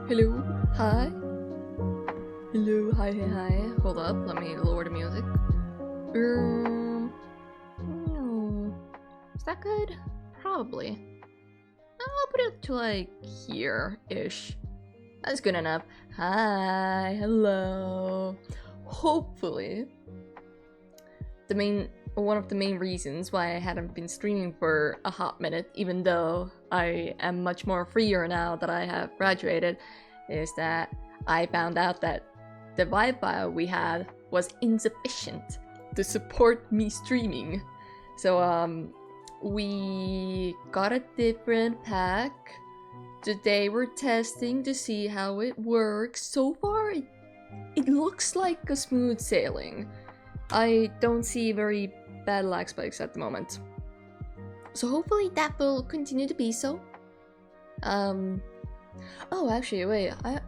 Hello, hi. Hello, hi, hi, hi. Hold up, let me lower the music. No. Is that good? Probably. I'll put it to like here-ish. That's good enough. Hi, hello. Hopefully, one of the main reasons why I hadn't been streaming for a hot minute, even though I am much more freer now that I have graduated, is that I found out that the Wi-Fi we had was insufficient to support me streaming. So we got a different pack. Today we're testing to see how it works. So far it looks like a smooth sailing. I don't see very bad lag spikes at the moment. So hopefully that will continue to be so. Oh, actually, wait, I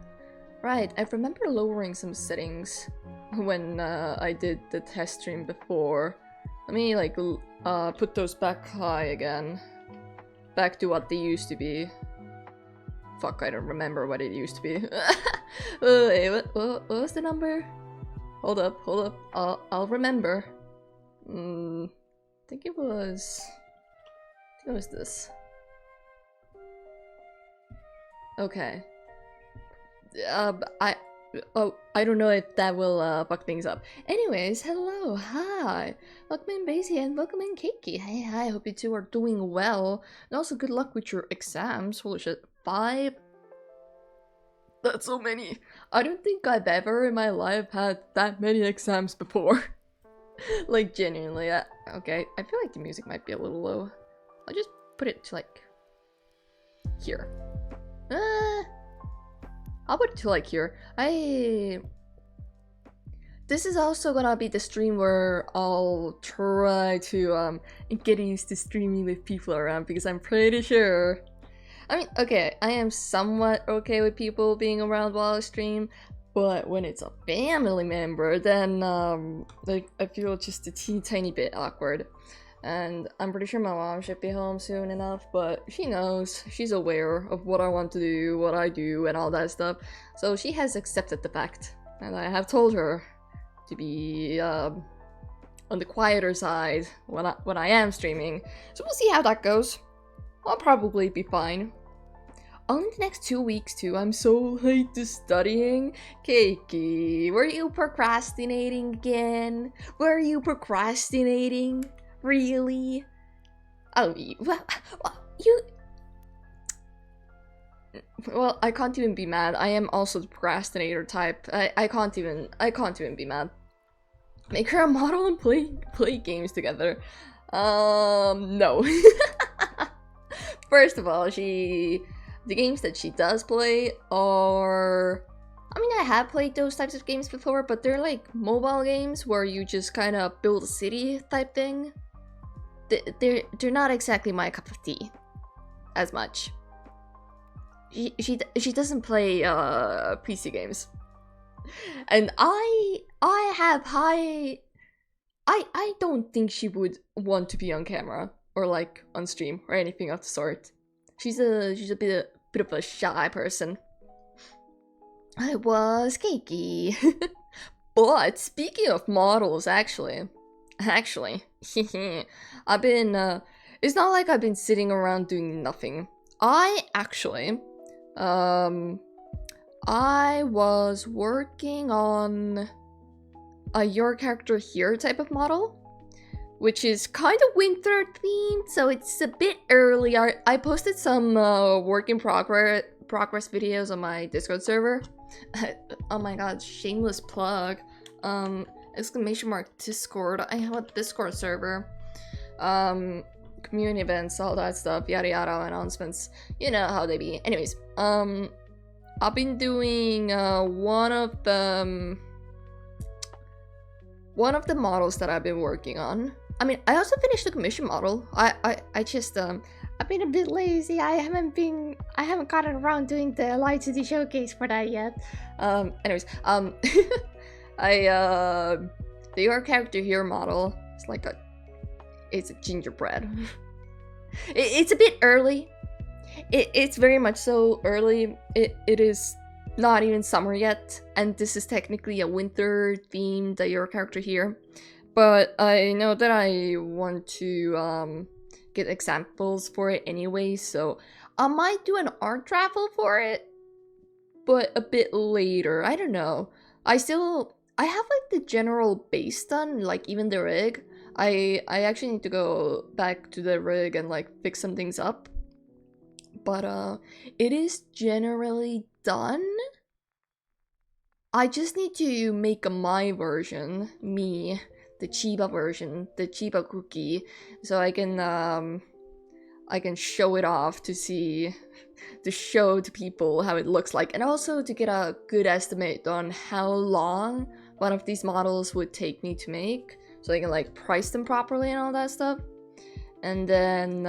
remember lowering some settings when I did the test stream before. Let me like put those back high again. Back to what they used to be. Fuck, I don't remember what it used to be. Wait, what was the number? Hold up. I'll remember. I think it was this. Okay. I don't know if that will fuck things up. Anyways, hello, hi. Welcome in Basie and welcome in Keiki. Hey, hi, hope you two are doing well. And also good luck with your exams. Holy shit, 5? That's so many. I don't think I've ever in my life had that many exams before. Like, genuinely. Okay, I feel like the music might be a little low. I'll just put it to like here. I'll put it to like here. This is also gonna be the stream where I'll try to get used to streaming with people around, because I'm pretty sure. I mean, okay, I am somewhat okay with people being around while I stream, but when it's a family member, then like I feel just a teeny tiny bit awkward. And I'm pretty sure my mom should be home soon enough, but she knows, she's aware of what I want to do, what I do, and all that stuff. So she has accepted the fact, and I have told her to be on the quieter side when I am streaming. So we'll see how that goes. I'll probably be fine. Only the next 2 weeks too. I'm so late to studying. Keiki, were you procrastinating again? Were you procrastinating? Really? Oh, well, you... Well, I can't even be mad. I am also the procrastinator type. I can't even be mad. Make her a model and play games together. No. First of all, the games that she does play are... I mean, I have played those types of games before, but they're like mobile games where you just kind of build a city type thing. They're not exactly my cup of tea as much. She doesn't play PC games, and I have high. I don't think she would want to be on camera or like on stream or anything of the sort. She's a bit of a shy person. I was Keiki. But speaking of models, actually, I've been, it's not like I've been sitting around doing nothing. I was working on a your character here type of model, which is kind of winter themed, so it's a bit early. I posted some work in progress videos on my Discord server. Oh my god, shameless plug. Exclamation mark Discord. I have a Discord server. Community events, all that stuff, yada yada, announcements. You know how they be. Anyways, I've been doing one of the models that I've been working on. I mean, I also finished the commission model. I just I've been a bit lazy. I haven't gotten around doing the Light City showcase for that yet. Anyways, the your character here model is like it's a gingerbread. It's a bit early. It's very much so early. It is not even summer yet, and this is technically a winter themed your character here. But I know that I want to get examples for it anyway, so I might do an art travel for it, but a bit later. I don't know. I have like the general base done, like even the rig. I actually need to go back to the rig and like fix some things up. But it is generally done. I just need to make my version, the Chiba version, the Chiba cookie, so I can show it off to show to people how it looks like, and also to get a good estimate on how long one of these models would take me to make, so I can like price them properly and all that stuff. And then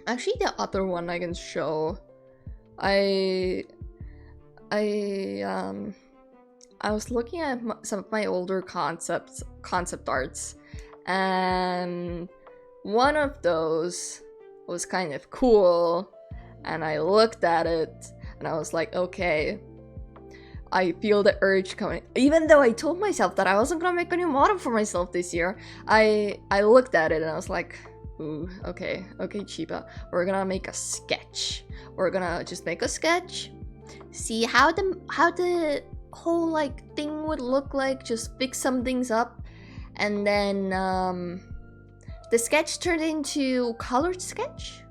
actually the other one I can show, I was looking at some of my older concept arts, and one of those was kind of cool, and I looked at it and I was like, okay, I feel the urge coming. Even though I told myself that I wasn't gonna make a new model for myself this year, I looked at it and I was like, ooh, okay, Chiba, we're gonna make a sketch. We're gonna just make a sketch, see how the whole like thing would look like, just fix some things up, and then the sketch turned into colored sketch,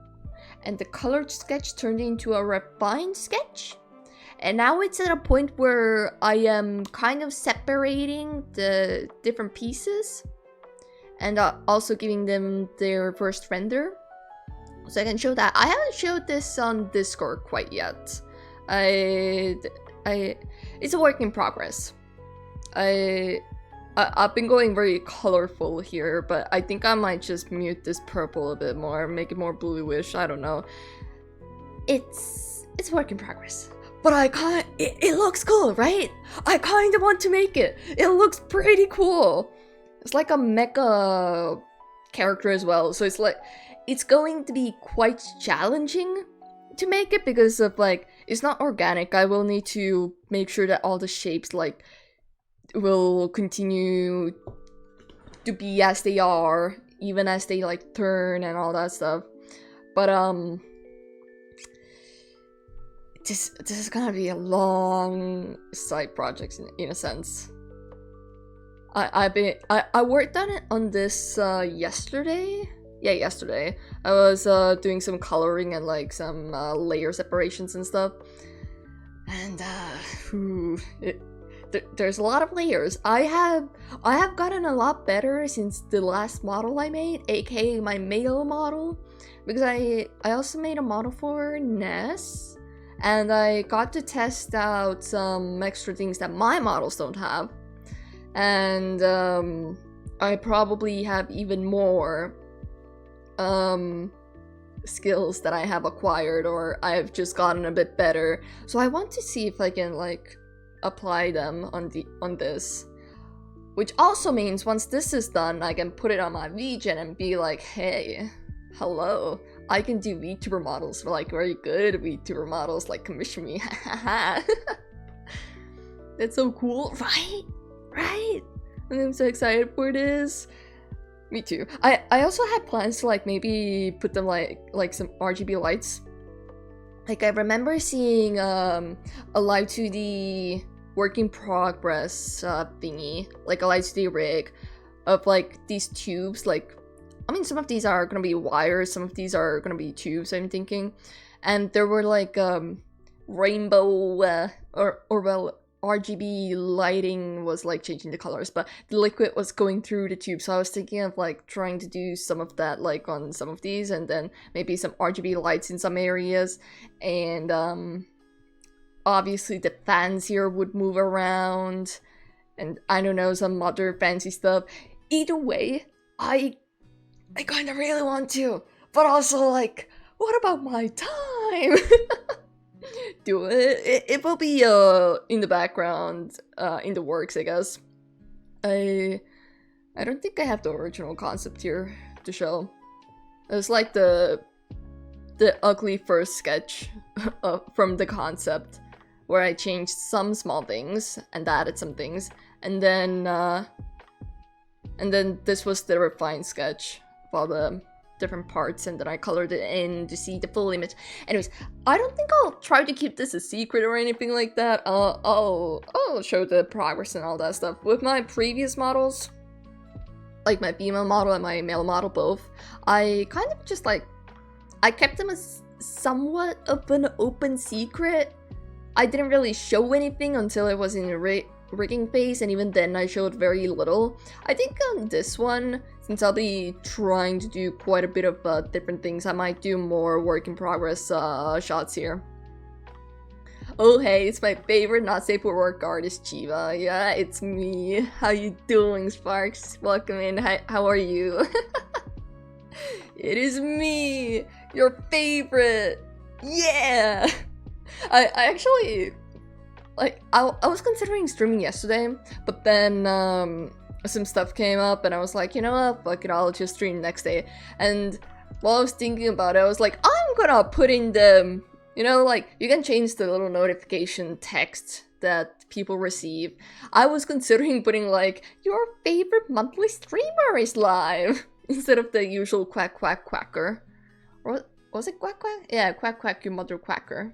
and the colored sketch turned into a refined sketch, and now it's at a point where I am kind of separating the different pieces and also giving them their first render, so I can show that. I haven't showed this on Discord quite yet. It's a work in progress. I've been going very colorful here, but I think I might just mute this purple a bit more, make it more bluish. I don't know. It's a work in progress, but it looks cool, right? I kind of want to make it. It looks pretty cool. It's like a mecha character as well, so it's going to be quite challenging to make it because of like, it's not organic. I will need to make sure that all the shapes like will continue to be as they are, even as they like turn and all that stuff. But this is gonna be a long side project in a sense. I worked on it on this yesterday. Yeah, yesterday. I was doing some coloring and like some layer separations and stuff. And there's a lot of layers. I have gotten a lot better since the last model I made, aka my male model, because I also made a model for Ness, and I got to test out some extra things that my models don't have, and I probably have even more skills that I have acquired, or I've just gotten a bit better. So I want to see if I can like apply them on this, which also means once this is done, I can put it on my VGen and be like, hey, hello, I can do VTuber models for like very good VTuber models, like commission me. That's so cool, right? And I'm so excited for this. Me too. I also had plans to like maybe put them like some RGB lights. Like I remember seeing a live 2D work in progress thingy, like a live 2D rig of like these tubes. Like, I mean, some of these are gonna be wires, some of these are gonna be tubes, I'm thinking. And there were like rainbow or well, RGB lighting was like changing the colors, but the liquid was going through the tube. So I was thinking of like trying to do some of that like on some of these, and then maybe some RGB lights in some areas, and obviously the fans here would move around, and I don't know, some other fancy stuff. Either way, I kind of really want to, but also like, what about my time? Do it. It will be in the background, in the works, I guess. I don't think I have the original concept here to show. It's like the ugly first sketch from the concept. where I changed some small things and added some things, and then this was the refined sketch of all the different parts, and then I colored it in to see the full image. Anyways, I don't think I'll try to keep this a secret or anything like that. I'll show the progress and all that stuff. With my previous models, like my female model and my male model both, I kind of just like, I kept them as somewhat of an open secret. I didn't really show anything until it was in the rigging phase, and even then I showed very little. I think on this one, since I'll be trying to do quite a bit of different things, I might do more work in progress shots here. Oh hey, it's my favorite not safe for work artist, Chiba. Yeah, it's me. How you doing, Sparks? Welcome in. Hi, how are you? It is me, your favorite. Yeah! I actually, like, I was considering streaming yesterday, but then some stuff came up and I was like, you know what, fuck it, I'll just stream next day. And while I was thinking about it, I was like, I'm gonna put in the, you know, like, you can change the little notification text that people receive. I was considering putting like, your favorite monthly streamer is live, instead of the usual quack quack quacker. Or was it quack quack? Yeah, quack quack, your mother quacker.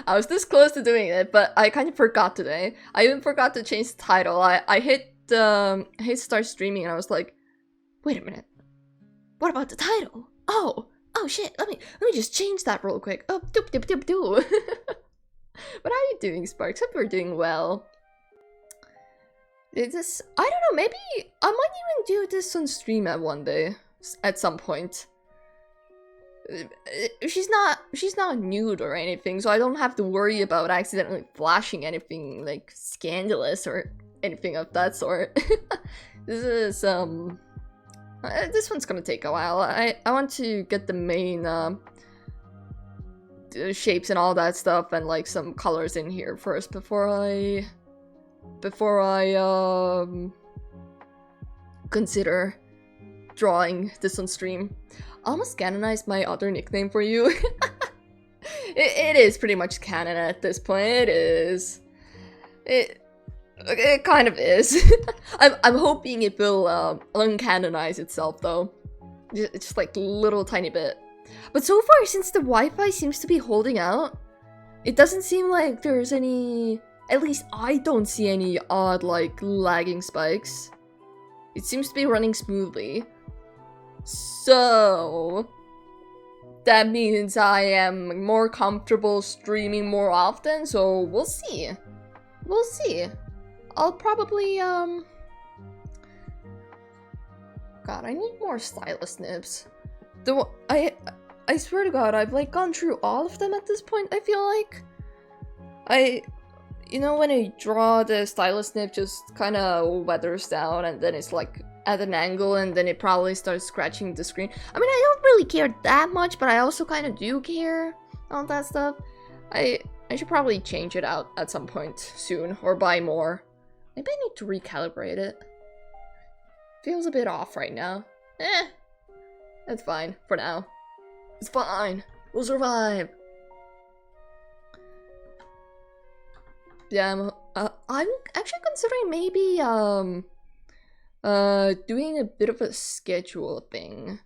I was this close to doing it, but I kind of forgot today. I even forgot to change the title. I hit start streaming and I was like, wait a minute, what about the title? Oh shit, let me just change that real quick. Oh, doop doop doop doo. But how are you doing, Sparks? Hope you're doing well. This, I don't know, maybe I might even do this on stream at one day, at some point. She's not nude or anything, so I don't have to worry about accidentally flashing anything like scandalous or anything of that sort. This is this one's gonna take a while. I want to get the main shapes and all that stuff and like some colors in here first before I consider drawing this on stream. I almost canonized my other nickname for you. it is pretty much canon at this point. It is. It kind of is. I'm hoping it will uncanonize itself though. Just like little tiny bit. But so far, since the Wi-Fi seems to be holding out, it doesn't seem like there's any. At least I don't see any odd like lagging spikes. It seems to be running smoothly. So that means I am more comfortable streaming more often, so we'll see. We'll see. I'll probably God, I need more stylus nibs. I swear to God, I've like gone through all of them at this point, I feel like. You know when I draw, the stylus nib just kind of weathers down and then it's like at an angle and then it probably starts scratching the screen. I mean, I don't really care that much, but I also kind of do care on that stuff. I should probably change it out at some point soon or buy more. Maybe I need to recalibrate it. Feels a bit off right now. That's fine for now. It's fine. We'll survive. Yeah, I'm actually considering maybe doing a bit of a schedule thing.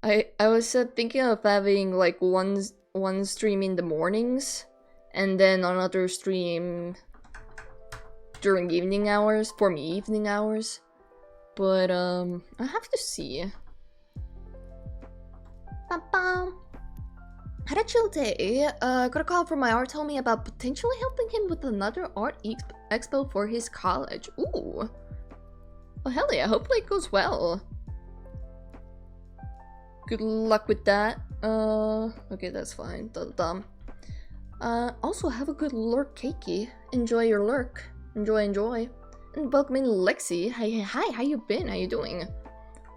I was thinking of having like one stream in the mornings and then another stream during evening hours, for me evening hours. But I have to see. Ba-bam. Had a chill day. Got a call from my art told me about potentially helping him with another art expo for his college. Ooh. Well, hell yeah, hopefully it goes well. Good luck with that. Okay, that's fine. Dum. Also have a good lurk, Keiki. Enjoy your lurk. Enjoy. And welcome in, Lexi. Hi, how you been? How you doing?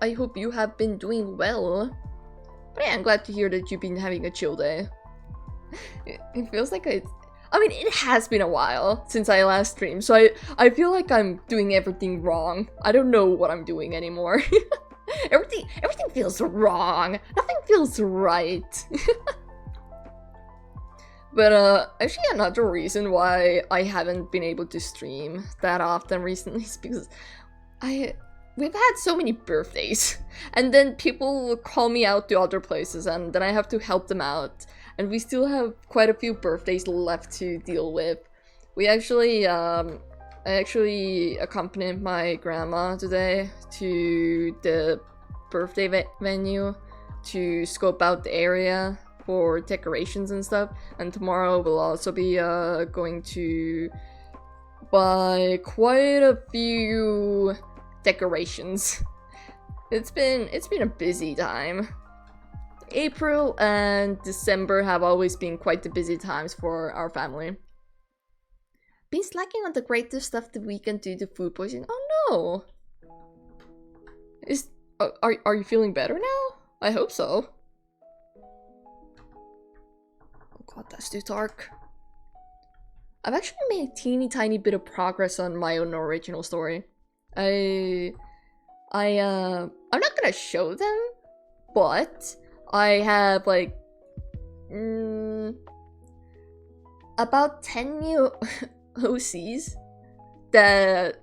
I hope you have been doing well. But yeah, I'm glad to hear that you've been having a chill day. It feels like I mean, it has been a while since I last streamed, so I feel like I'm doing everything wrong. I don't know what I'm doing anymore. Everything feels wrong. Nothing feels right. But actually another reason why I haven't been able to stream that often recently is because we've had so many birthdays, and then people will call me out to other places, and then I have to help them out, and we still have quite a few birthdays left to deal with. We actually, I actually accompanied my grandma today to the birthday venue to scope out the area for decorations and stuff, and tomorrow we'll also be going to buy quite a few decorations. It's been a busy time. April and December have always been quite the busy times for our family. Been slacking on the greater stuff the weekend due to food poisoning. Oh no! Are you feeling better now? I hope so. Oh god, that's too dark. I've actually made a teeny tiny bit of progress on my own original story. I'm not gonna show them, but I have like about 10 new OCs that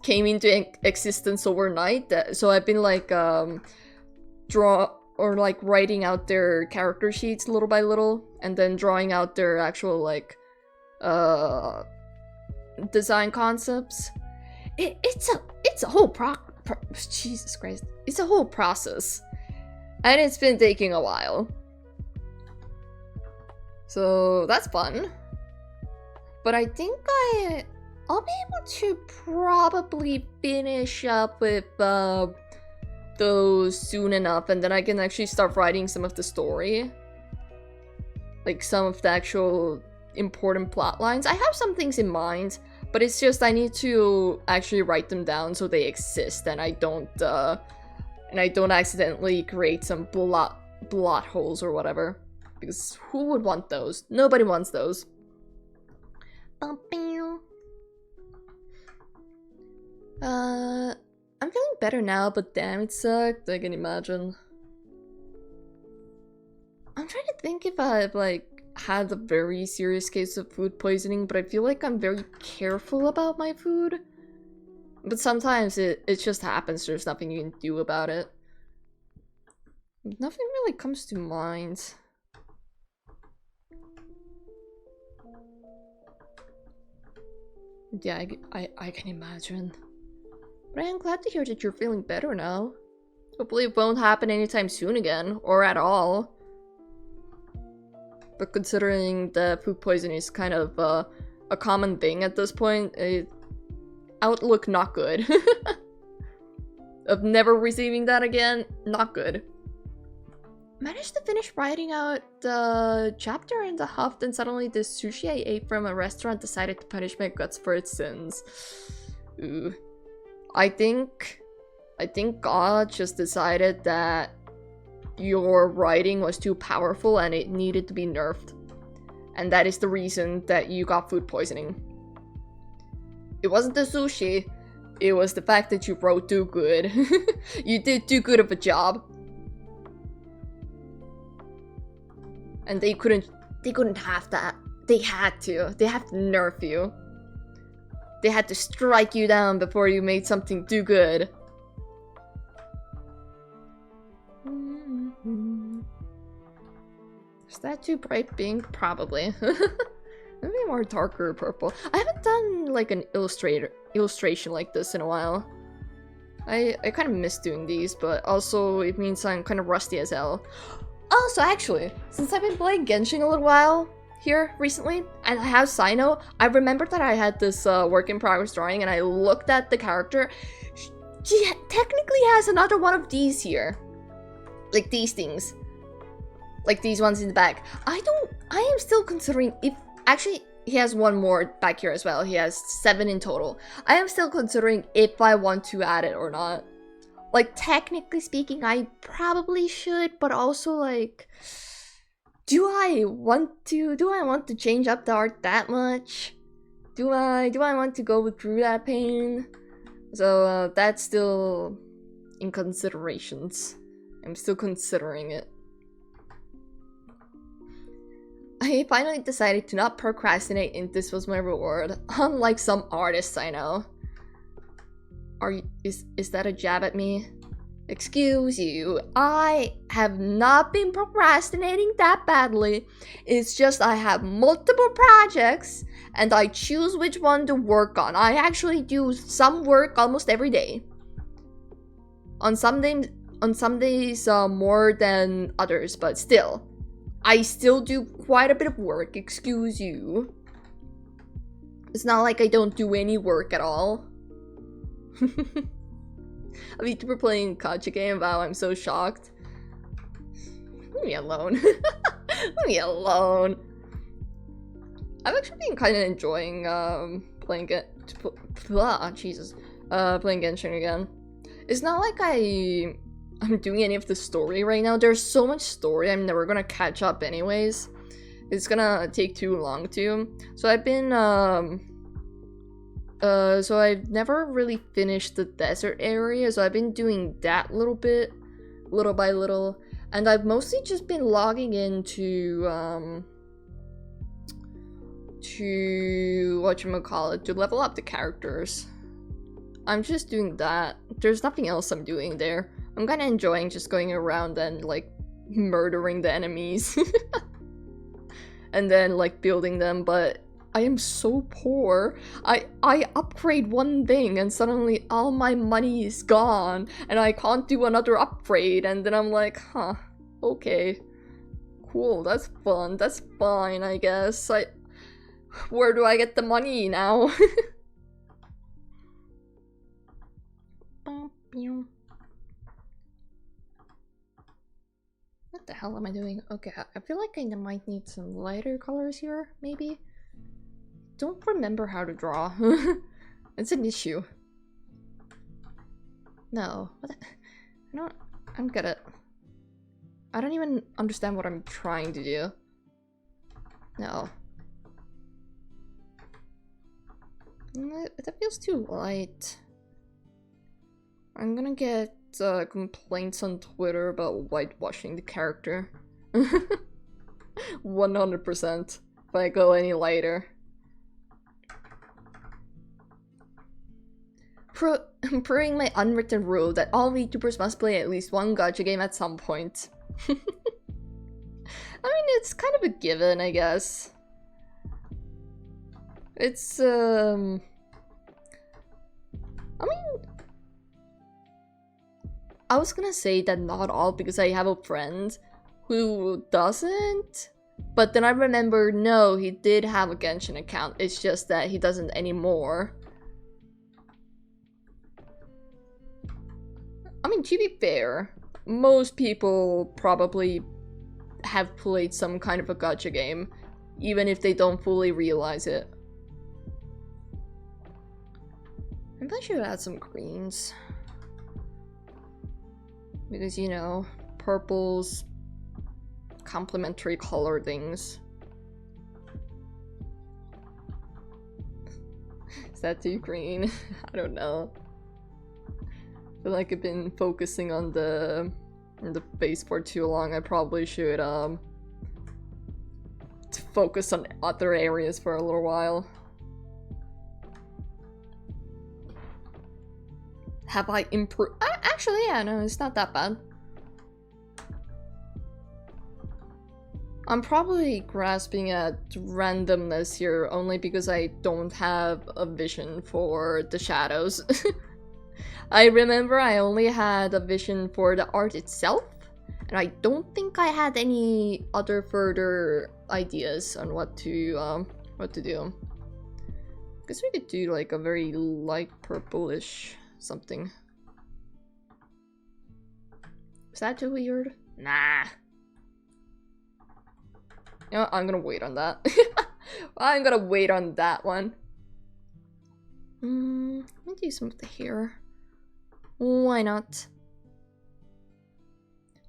came into existence overnight. So I've been like writing out their character sheets little by little, and then drawing out their actual like design concepts. It's a whole Jesus Christ. It's a whole process. And it's been taking a while. So that's fun. But I think I'll be able to probably finish up with those soon enough, and then I can actually start writing some of the story. Like some of the actual important plot lines. I have some things in mind, but it's just I need to actually write them down so they exist, and I don't accidentally create some plot holes or whatever. Because who would want those? Nobody wants those. I'm feeling better now, but damn, it sucked. I can imagine. I'm trying to think if I've like had a very serious case of food poisoning, but I feel like I'm very careful about my food. But sometimes it just happens. There's nothing you can do about it. Nothing really comes to mind. Yeah, I can imagine. But I am glad to hear that you're feeling better now. Hopefully it won't happen anytime soon again, or at all. But considering that food poisoning is kind of a common thing at this point, outlook not good. Of never receiving that again, not good. Managed to finish writing out the chapter in the huff, then suddenly the sushi I ate from a restaurant decided to punish my guts for its sins. Ooh. I think God just decided that your writing was too powerful and it needed to be nerfed. And that is the reason that you got food poisoning. It wasn't the sushi, it was the fact that you wrote too good. You did too good of a job. And they couldn't have that. They had to nerf you. They had to strike you down before you made something too good. Is that too bright pink? Probably. Maybe more darker purple. I haven't done like an illustration like this in a while. I kind of miss doing these, but also it means I'm kind of rusty as hell. Also, actually, since I've been playing Genshin a little while here recently, and I have Sino, I remembered that I had this work in progress drawing, and I looked at the character. She technically has another one of these here. Like these things. Like these ones in the back. I am still considering if... Actually, he has one more back here as well. He has 7 in total. I am still considering if I want to add it or not. Like, technically speaking, I probably should, but also, like... Do I want to change up the art that much? Do I want to go through that pain? So, that's still in considerations. I'm still considering it. I finally decided to not procrastinate and this was my reward. Unlike some artists I know. Is that a jab at me? Excuse you, I have not been procrastinating that badly. It's just I have multiple projects and I choose which one to work on. I actually do some work almost every day. On some days more than others, but still. I still do quite a bit of work, excuse you. It's not like I don't do any work at all. A VTuber playing gacha game? Wow, I'm so shocked. Leave me alone. Leave me alone. I've actually been kind of enjoying playing it. Jesus. Playing Genshin again. It's not like I'm doing any of the story right now. There's so much story I'm never gonna catch up anyways. It's gonna take too long to. So I've been so I've never really finished the desert area, so I've been doing that little by little, and I've mostly just been logging into to whatchamacallit, to level up the characters. I'm just doing that. There's nothing else I'm doing there. I'm kind of enjoying just going around and like murdering the enemies and then like building them, but I am so poor. I upgrade one thing and suddenly all my money is gone and I can't do another upgrade, and then I'm like, huh, okay, cool, that's fun, that's fine, I guess. Where do I get the money now? What the hell am I doing? Okay, I feel like I might need some lighter colors here, maybe? Don't remember how to draw. It's an issue. No. What the, I don't get it. I don't even understand what I'm trying to do. No. That feels too light. I'm gonna get complaints on Twitter about whitewashing the character. 100% if I go any lighter. Proving my unwritten rule that all VTubers must play at least one gacha game at some point. I mean, it's kind of a given, I guess. It's, I mean, I was gonna say that not all, because I have a friend who doesn't, but then I remember, no, he did have a Genshin account, it's just that he doesn't anymore. I mean, to be fair, most people probably have played some kind of a gacha game, even if they don't fully realize it. Maybe I should add some greens. Because, you know, purples, complementary color things. Is that too green? I don't know. I feel like I've been focusing on the face for too long. I probably should focus on other areas for a little while. Have I improved? Actually, yeah, no, it's not that bad. I'm probably grasping at randomness here only because I don't have a vision for the shadows. I remember I only had a vision for the art itself, and I don't think I had any other further ideas on what to do. Guess we could do like a very light purplish something. Is that too weird? Nah. You know what? I'm gonna wait on that. I'm gonna wait on that one. Let me do some of the hair. Why not?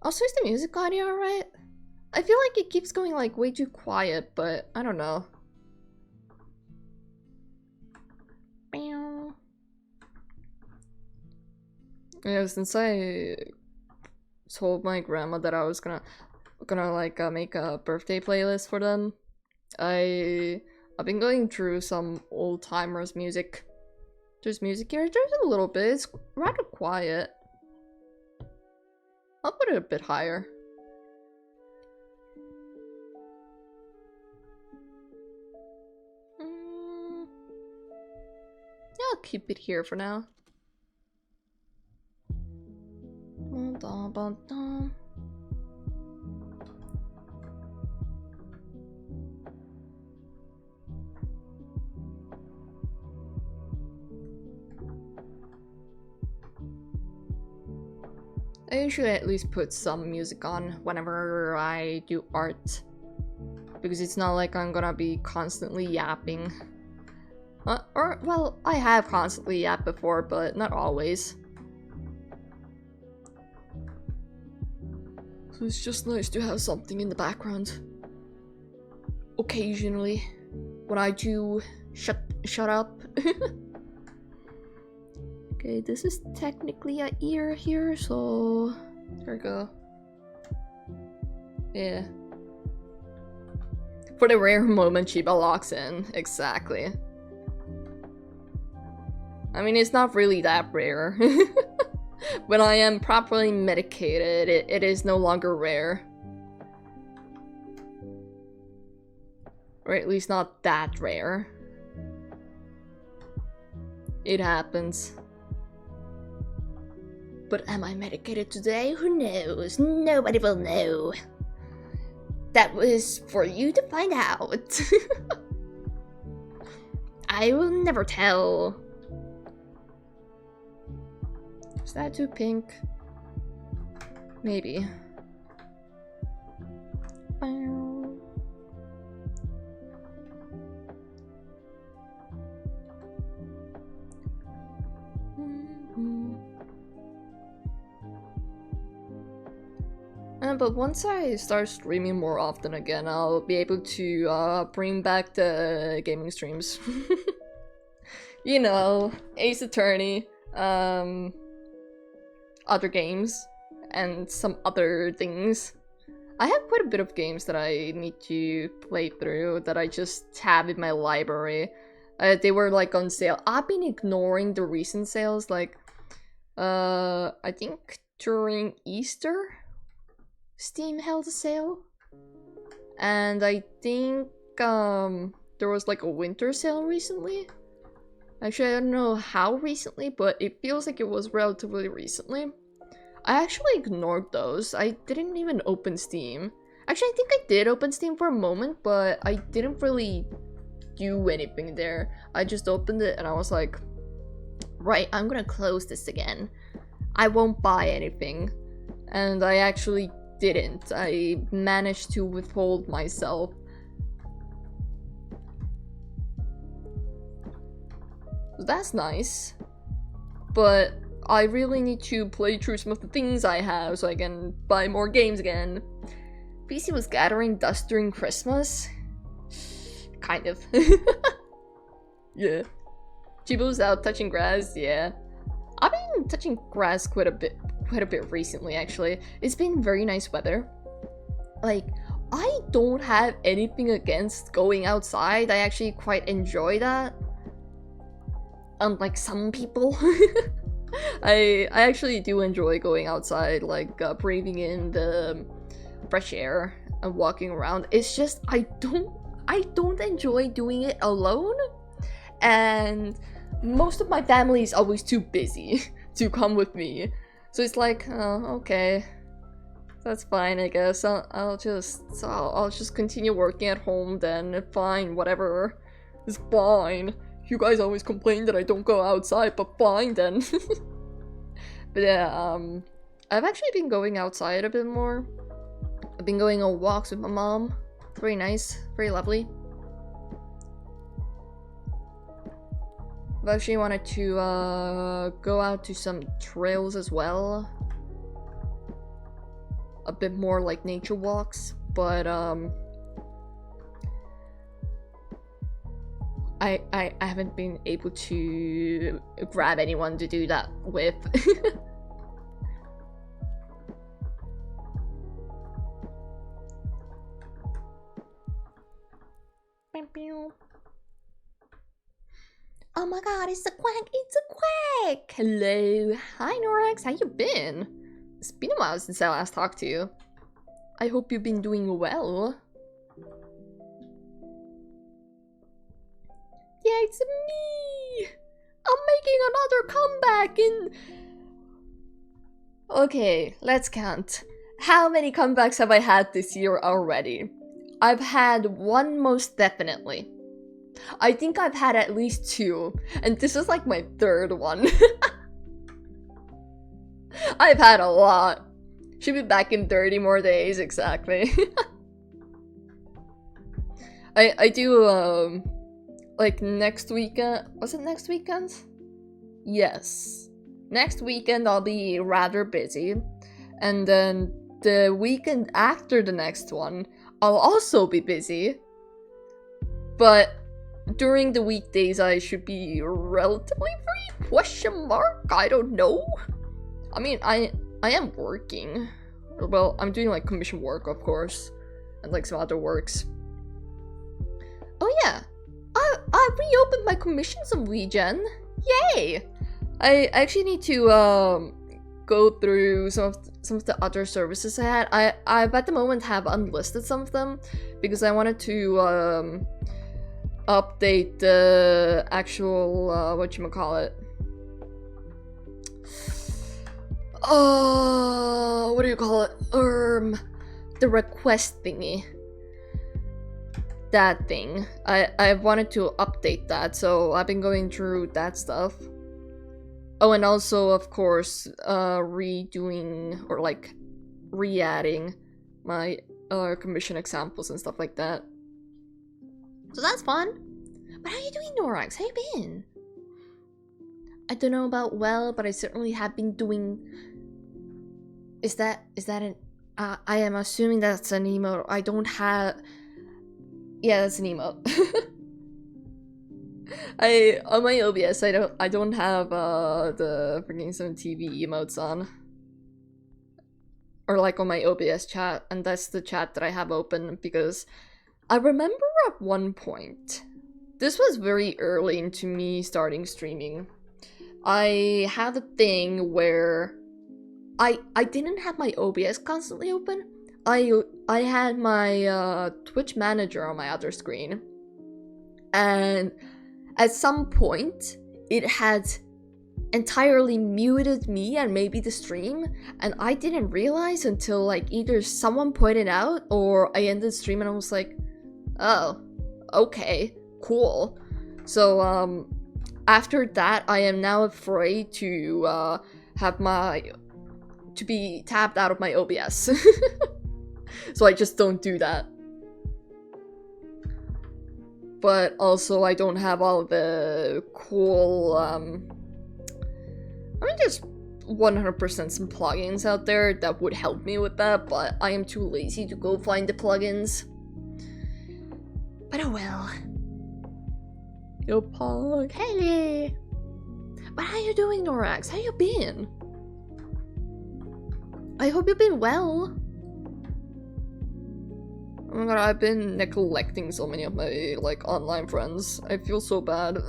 Also, is the music audio alright? I feel like it keeps going like way too quiet, but I don't know. Yeah, since I told my grandma that I was gonna... we're gonna like make a birthday playlist for them. I've been going through some old timers music. There's music here. There's a little bit. It's rather quiet. I'll put it a bit higher. Yeah, I'll keep it here for now. I usually at least put some music on whenever I do art, because it's not like I'm gonna be constantly yapping. Or, well, I have constantly yapped before, but not always. So it's just nice to have something in the background. Occasionally, when I do shut up. Okay, this is technically an ear here, so there we go. Yeah. For the rare moment Chiba locks in, exactly. I mean, it's not really that rare. When I am properly medicated, it is no longer rare. Or at least not that rare. It happens. But am I medicated today? Who knows? Nobody will know. That was for you to find out. I will never tell. Is that too pink? Maybe. But once I start streaming more often again, I'll be able to bring back the gaming streams. You know, Ace Attorney, other games, and some other things. I have quite a bit of games that I need to play through that I just have in my library. They were like on sale. I've been ignoring the recent sales, like, I think during Easter, Steam held a sale. And I think, there was like a winter sale recently. Actually, I don't know how recently, but it feels like it was relatively recently. I actually ignored those. I didn't even open Steam. Actually, I think I did open Steam for a moment, but I didn't really do anything there. I just opened it and I was like, right, I'm gonna close this again. I won't buy anything. And I actually didn't. I managed to withhold myself. That's nice. But I really need to play through some of the things I have so I can buy more games again. PC was gathering dust during Christmas? Kind of. Yeah. Chiba was out touching grass, yeah. I've been touching grass quite a bit recently, actually. It's been very nice weather. Like, I don't have anything against going outside. I actually quite enjoy that. Unlike some people. I actually do enjoy going outside, like breathing in the fresh air and walking around. It's just I don't enjoy doing it alone, and most of my family is always too busy to come with me. So it's like, okay, that's fine, I guess. I'll just continue working at home then. Fine, whatever. It's fine. You guys always complain that I don't go outside, but fine then. But yeah, I've actually been going outside a bit more. I've been going on walks with my mom. Very nice, very lovely. I've actually wanted to go out to some trails as well. A bit more like nature walks, but I haven't been able to grab anyone to do that with. Oh my god, it's a quack! It's a quack! Hello. Hi, Norax. How you been? It's been a while since I last talked to you. I hope you've been doing well. Yeah, it's me! I'm making another comeback in... Okay, let's count. How many comebacks have I had this year already? I've had one, most definitely. I think I've had at least 2, and this is like my 3rd one. I've had a lot. Should be back in 30 more days, exactly. I do, like next weekend. Was it next weekend? Yes. Next weekend I'll be rather busy. And then the weekend after the next one, I'll also be busy. But during the weekdays I should be relatively free? Question mark? I don't know. I mean, I am working. Well, I'm doing like commission work, of course. And like some other works. Oh yeah. I reopened my commissions on WeGen. Yay! I actually need to go through some of the other services I had. I at the moment have unlisted some of them because I wanted to update the actual whatchamacallit. What do you call it? The request thingy. That thing. I wanted to update that, so I've been going through that stuff. Oh, and also, of course, redoing or like re-adding my commission examples and stuff like that. So that's fun. But how you doing, Norax? How you been? I don't know about well, but I certainly have been doing. Is that an? I am assuming that's an emote. I don't have. Yeah, that's an emote. On my OBS I don't have the freaking some TV emotes on. Or like on my OBS chat, and that's the chat that I have open because I remember at one point, this was very early into me starting streaming. I had a thing where I didn't have my OBS constantly open. I had my Twitch manager on my other screen, and at some point it had entirely muted me and maybe the stream, and I didn't realize until like either someone pointed out or I ended the stream and I was like, oh, okay, cool. So after that I am now afraid to to be tapped out of my OBS. So I just don't do that. But also I don't have all the cool, I mean there's 100% some plugins out there that would help me with that, but I am too lazy to go find the plugins. But oh well. Yo, Pog. Hey! But how you doing, Norax? How you been? I hope you've been well. Oh my god, I've been neglecting so many of my, like, online friends. I feel so bad.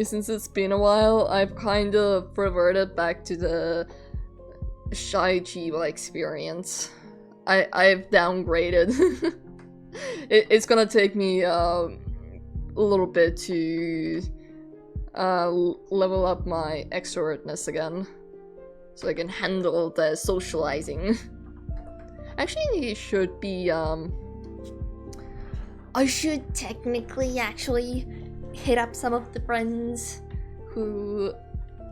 Since it's been a while, I've kind of reverted back to the shy Chiba experience. I've downgraded. It's gonna take me a little bit to level up my extrovertness again, so I can handle the socializing. Actually, it should be I should technically actually hit up some of the friends who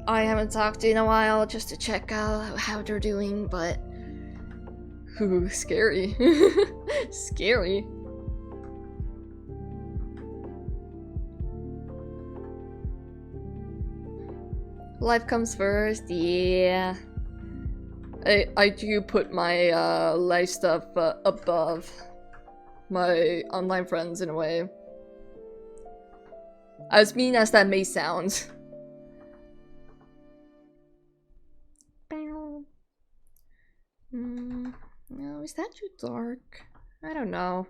I haven't talked to in a while just to check out how they're doing, but ooh, scary. Scary. Life comes first, yeah. I do put my life stuff above my online friends in a way. As mean as that may sound. No, Is that too dark? I don't know.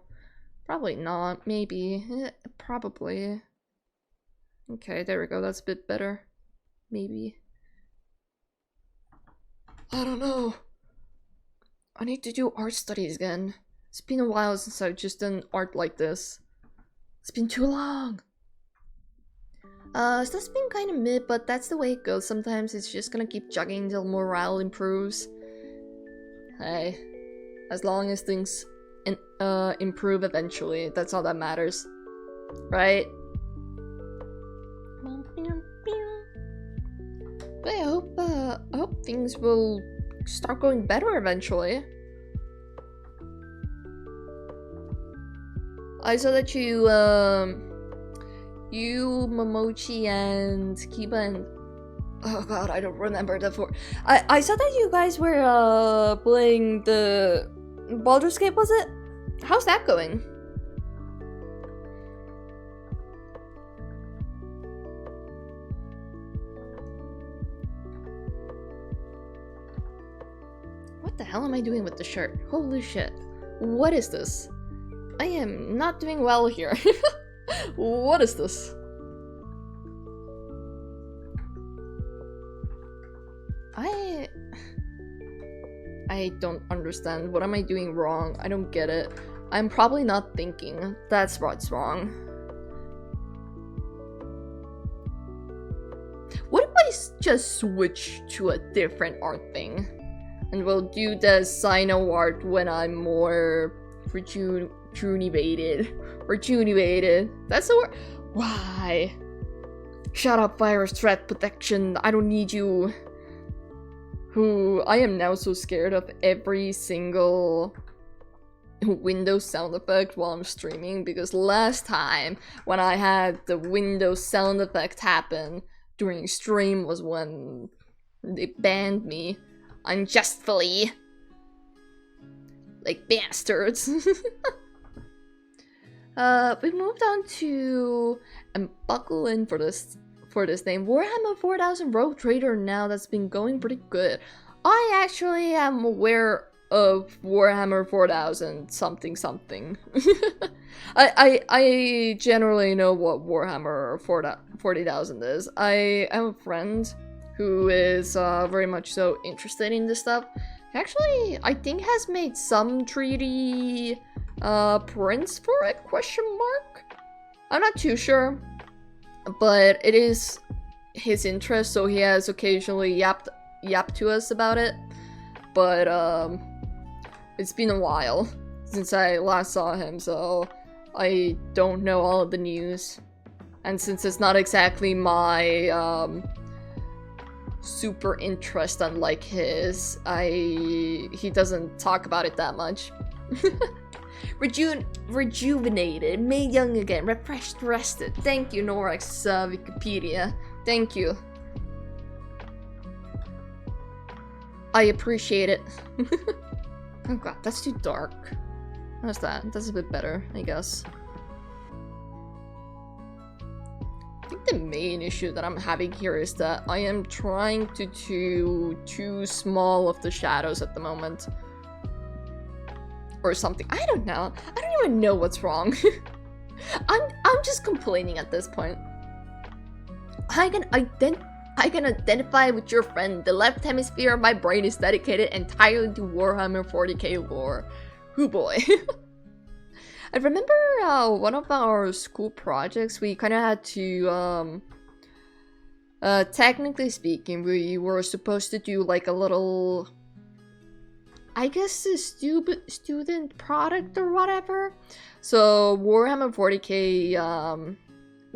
Probably not. Maybe. Probably. Okay, there we go. That's a bit better. Maybe. I don't know. I need to do art studies again. It's been a while since I've just done art like this. It's been too long. So that's been kind of mid, but that's the way it goes sometimes. It's just gonna keep chugging until morale improves. Hey, as long as things improve eventually, that's all that matters. Right? But I hope things will start going better eventually. I saw that you, Momochi, and Kiba, and oh god, I don't remember the four. I saw that you guys were playing the Baldur's Gate, was it? How's that going? What the hell am I doing with the shirt? Holy shit. What is this? I am not doing well here. What is this? I don't understand. What am I doing wrong? I don't get it. I'm probably not thinking. That's what's wrong. What if I just switch to a different art thing? And we'll do the Sino art when I'm more rejuvenated. That's the word. Why? Shut up, virus threat protection. I don't need you. I am now so scared of every single Windows sound effect while I'm streaming, because last time when I had the Windows sound effect happen during stream was when they banned me unjustly. Like bastards. We moved on to, and buckle in for this name, Warhammer 4000 Rogue Trader. Now that's been going pretty good. I actually am aware of Warhammer 4000 something. I generally know what Warhammer 40,000 is. I have a friend who is very much so interested in this stuff. Actually, I think has made some 3D prints for it, question mark? I'm not too sure, but it is his interest, so he has occasionally yapped to us about it. But it's been a while since I last saw him, so I don't know all of the news. And since it's not exactly my super interest, unlike his, he doesn't talk about it that much. Rejuvenated, made young again, refreshed, rested. Thank you, Norex Wikipedia. Thank you. I appreciate it. Oh god, that's too dark. How's that? That's a bit better, I guess. I think the main issue that I'm having here is that I am trying to do too small of the shadows at the moment. Or something. I don't know. I don't even know what's wrong. I'm just complaining at this point. I can identify with your friend. The left hemisphere of my brain is dedicated entirely to Warhammer 40k lore. Hoo boy. I remember one of our school projects, we kind of had to, technically speaking, we were supposed to do like a little, I guess, a student product or whatever. So Warhammer 40k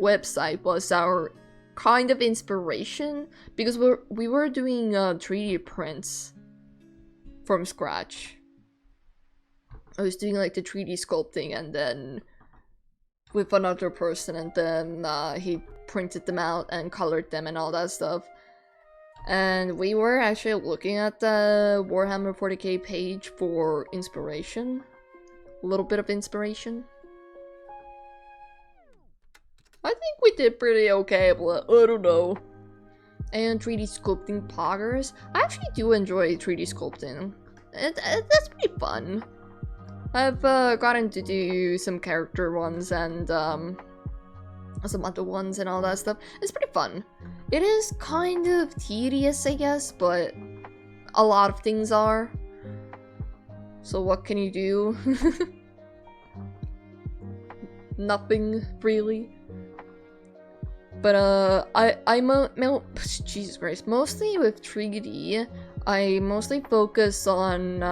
website was our kind of inspiration, because we were doing 3D prints from scratch. I was doing like the 3D sculpting, and then with another person, and then he printed them out and colored them and all that stuff. And we were actually looking at the Warhammer 40k page for inspiration. A little bit of inspiration. I think we did pretty okay, but I don't know. And 3D sculpting poggers. I actually do enjoy 3D sculpting. That's pretty fun. I've gotten to do some character ones and some other ones and all that stuff. It's pretty fun. It is kind of tedious, I guess, but a lot of things are. So what can you do? Nothing, really. But Jesus Christ, mostly with 3D, I mostly focus on,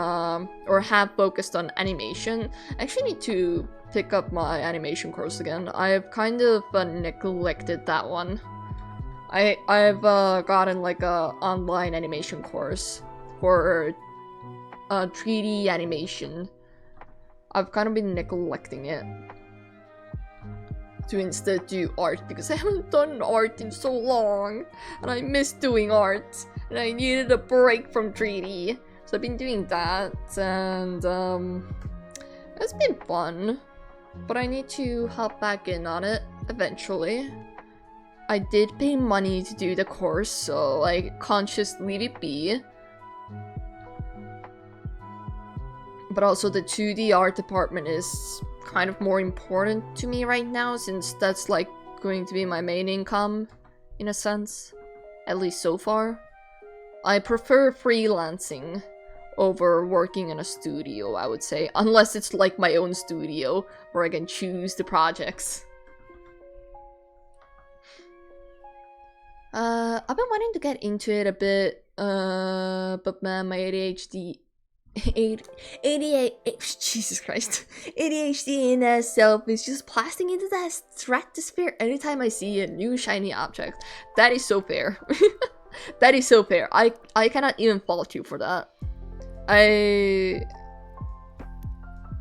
or have focused on animation. I actually need to pick up my animation course again. I've kind of neglected that one. I've gotten like a online animation course for 3D animation. I've kind of been neglecting it to instead do art because I haven't done art in so long and I miss doing art and I needed a break from 3D. So I've been doing that and it's been fun, but I need to hop back in on it eventually. I did pay money to do the course, so I can't just leave it be. But also the 2D art department is kind of more important to me right now, since that's like going to be my main income, in a sense. At least so far. I prefer freelancing over working in a studio, I would say. Unless it's like my own studio, where I can choose the projects. I've been wanting to get into it a bit, but man, my ADHD... Jesus Christ. ADHD in self is just blasting into that stratosphere anytime I see a new shiny object. That is so fair. That is so fair. I cannot even fault you for that.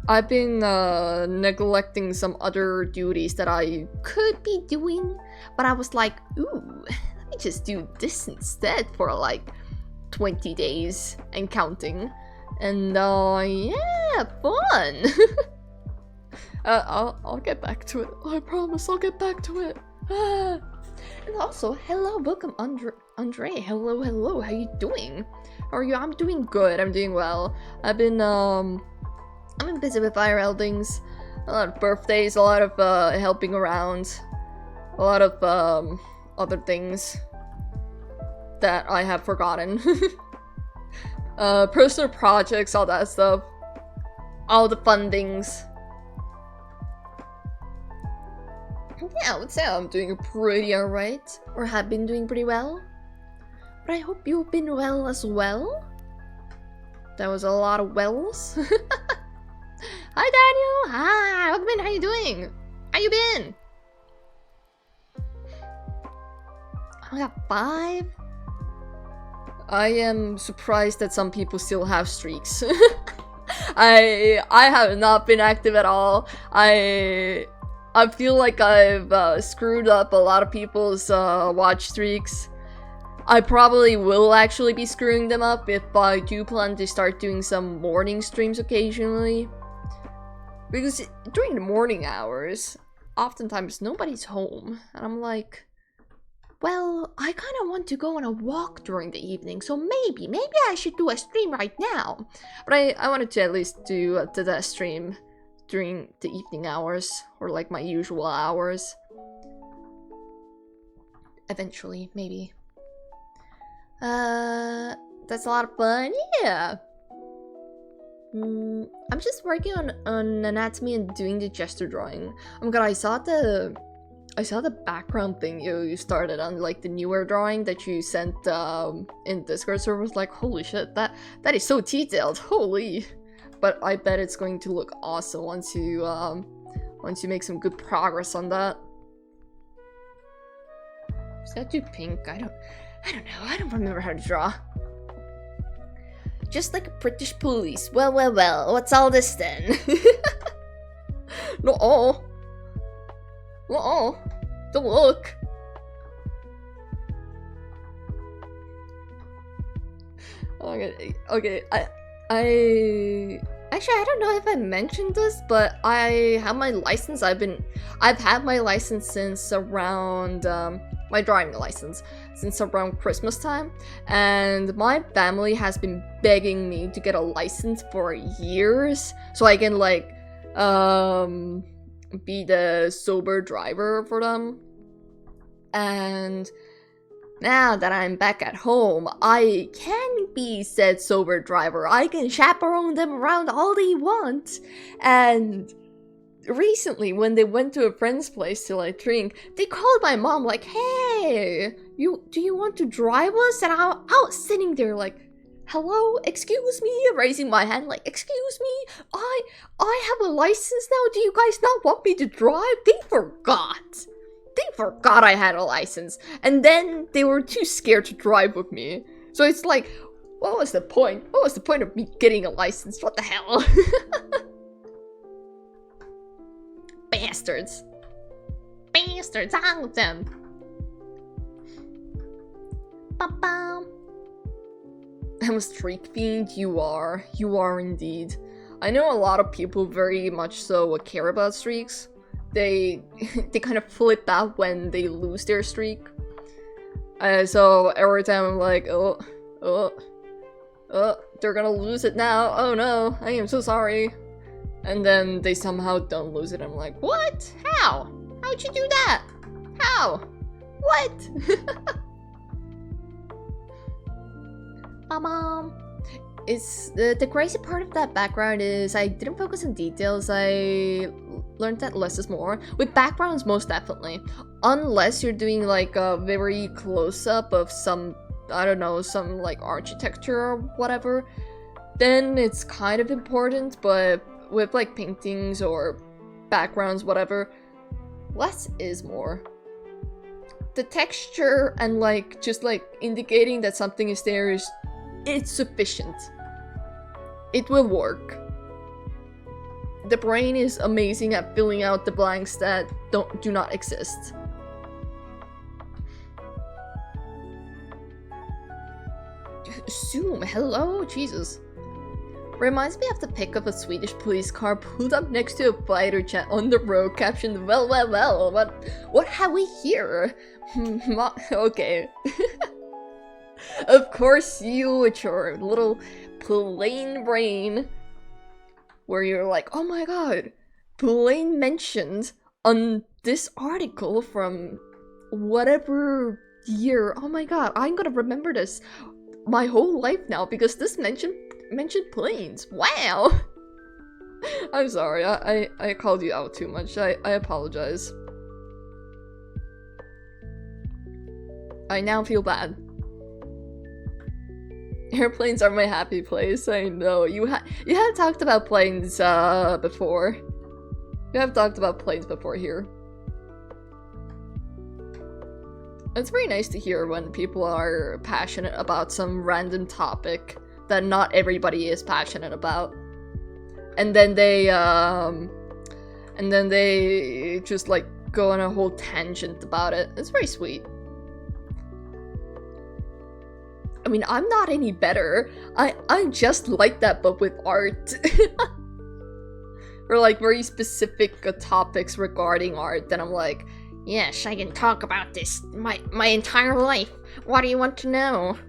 I've been neglecting some other duties that I could be doing, but I was like, ooh, let me just do this instead for like 20 days and counting. And yeah, fun. I'll get back to it. I promise I'll get back to it. And also, hello, welcome Andre. Hello, how you doing? How are you? I'm doing good, I'm doing well. I've been busy with IRL things. A lot of birthdays, a lot of helping around. A lot of other things that I have forgotten. Personal projects, all that stuff. All the fun things. Yeah, I would say I'm doing pretty alright. Or have been doing pretty well. But I hope you've been well as well. That was a lot of wells. Hi Daniel! Hi! Welcome in, how you doing? How you been? I got 5? I am surprised that some people still have streaks. I have not been active at all. I feel like I've screwed up a lot of people's watch streaks. I probably will actually be screwing them up if I do plan to start doing some morning streams occasionally. Because during the morning hours, oftentimes nobody's home. And I'm like, well, I kind of want to go on a walk during the evening, so maybe I should do a stream right now. But I wanted to at least do the stream during the evening hours, or like my usual hours. Eventually, maybe. That's a lot of fun, yeah. I'm just working on anatomy and doing the gesture drawing. Oh my god, I saw the background thing you started on, like the newer drawing that you sent in Discord server. Was like, holy shit, that is so detailed, holy. But I bet it's going to look awesome once you make some good progress on that. Is that too pink? I don't know. I don't remember how to draw. Just like a British police. Well, what's all this then? No. Don't look. Okay. Actually, I don't know if I mentioned this, but I have my license. I've had my license since around my driving license since around Christmas time, and my family has been begging me to get a license for years so I can like be the sober driver for them. And now that I'm back at home, I can be said sober driver. I can chaperone them around all they want. And recently, when they went to a friend's place to like drink, they called my mom like, "Hey, do you want to drive us?" And I was sitting there like, "Hello, excuse me," raising my hand like, "Excuse me, I have a license now. Do you guys not want me to drive?" They forgot. They forgot I had a license, and then they were too scared to drive with me. So it's like, what was the point? What was the point of me getting a license? What the hell? Bastards. Bastards, on with them. Ba-bam. I'm a streak fiend. You are. You are indeed. I know a lot of people very much so care about streaks. They kind of flip out when they lose their streak. So every time I'm like, oh, they're gonna lose it now. Oh no, I am so sorry. And then they somehow don't lose it. I'm like, what? How? How'd you do that? How? What? Mom. It's the crazy part of that background is I didn't focus on details. I learned that less is more. With backgrounds, most definitely. Unless you're doing like a very close-up of some, I don't know, some like architecture or whatever, then it's kind of important, but with like paintings or backgrounds, whatever, less is more. The texture and like just like indicating that something is there is it's sufficient. It will work. The brain is amazing at filling out the blanks that do not exist. Zoom, hello, Jesus. Reminds me of the pic of a Swedish police car pulled up next to a fighter jet on the road, captioned, well, what have we here? Okay. Of course you, with your little plain brain, where you're like, oh my god, plain mentioned on this article from whatever year. Oh my god, I'm gonna remember this my whole life now because this mentioned planes. Wow. I'm sorry, I called you out too much. I apologize. I now feel bad. Airplanes are my happy place. I know you have talked about planes before. You have talked about planes before here. It's very nice to hear when people are passionate about some random topic that not everybody is passionate about, and then they just like go on a whole tangent about it. It's very sweet. I mean, I'm not any better. I'm just like that, but with art. Or like very specific topics regarding art, then I'm like, yes, I can talk about this my entire life. What do you want to know?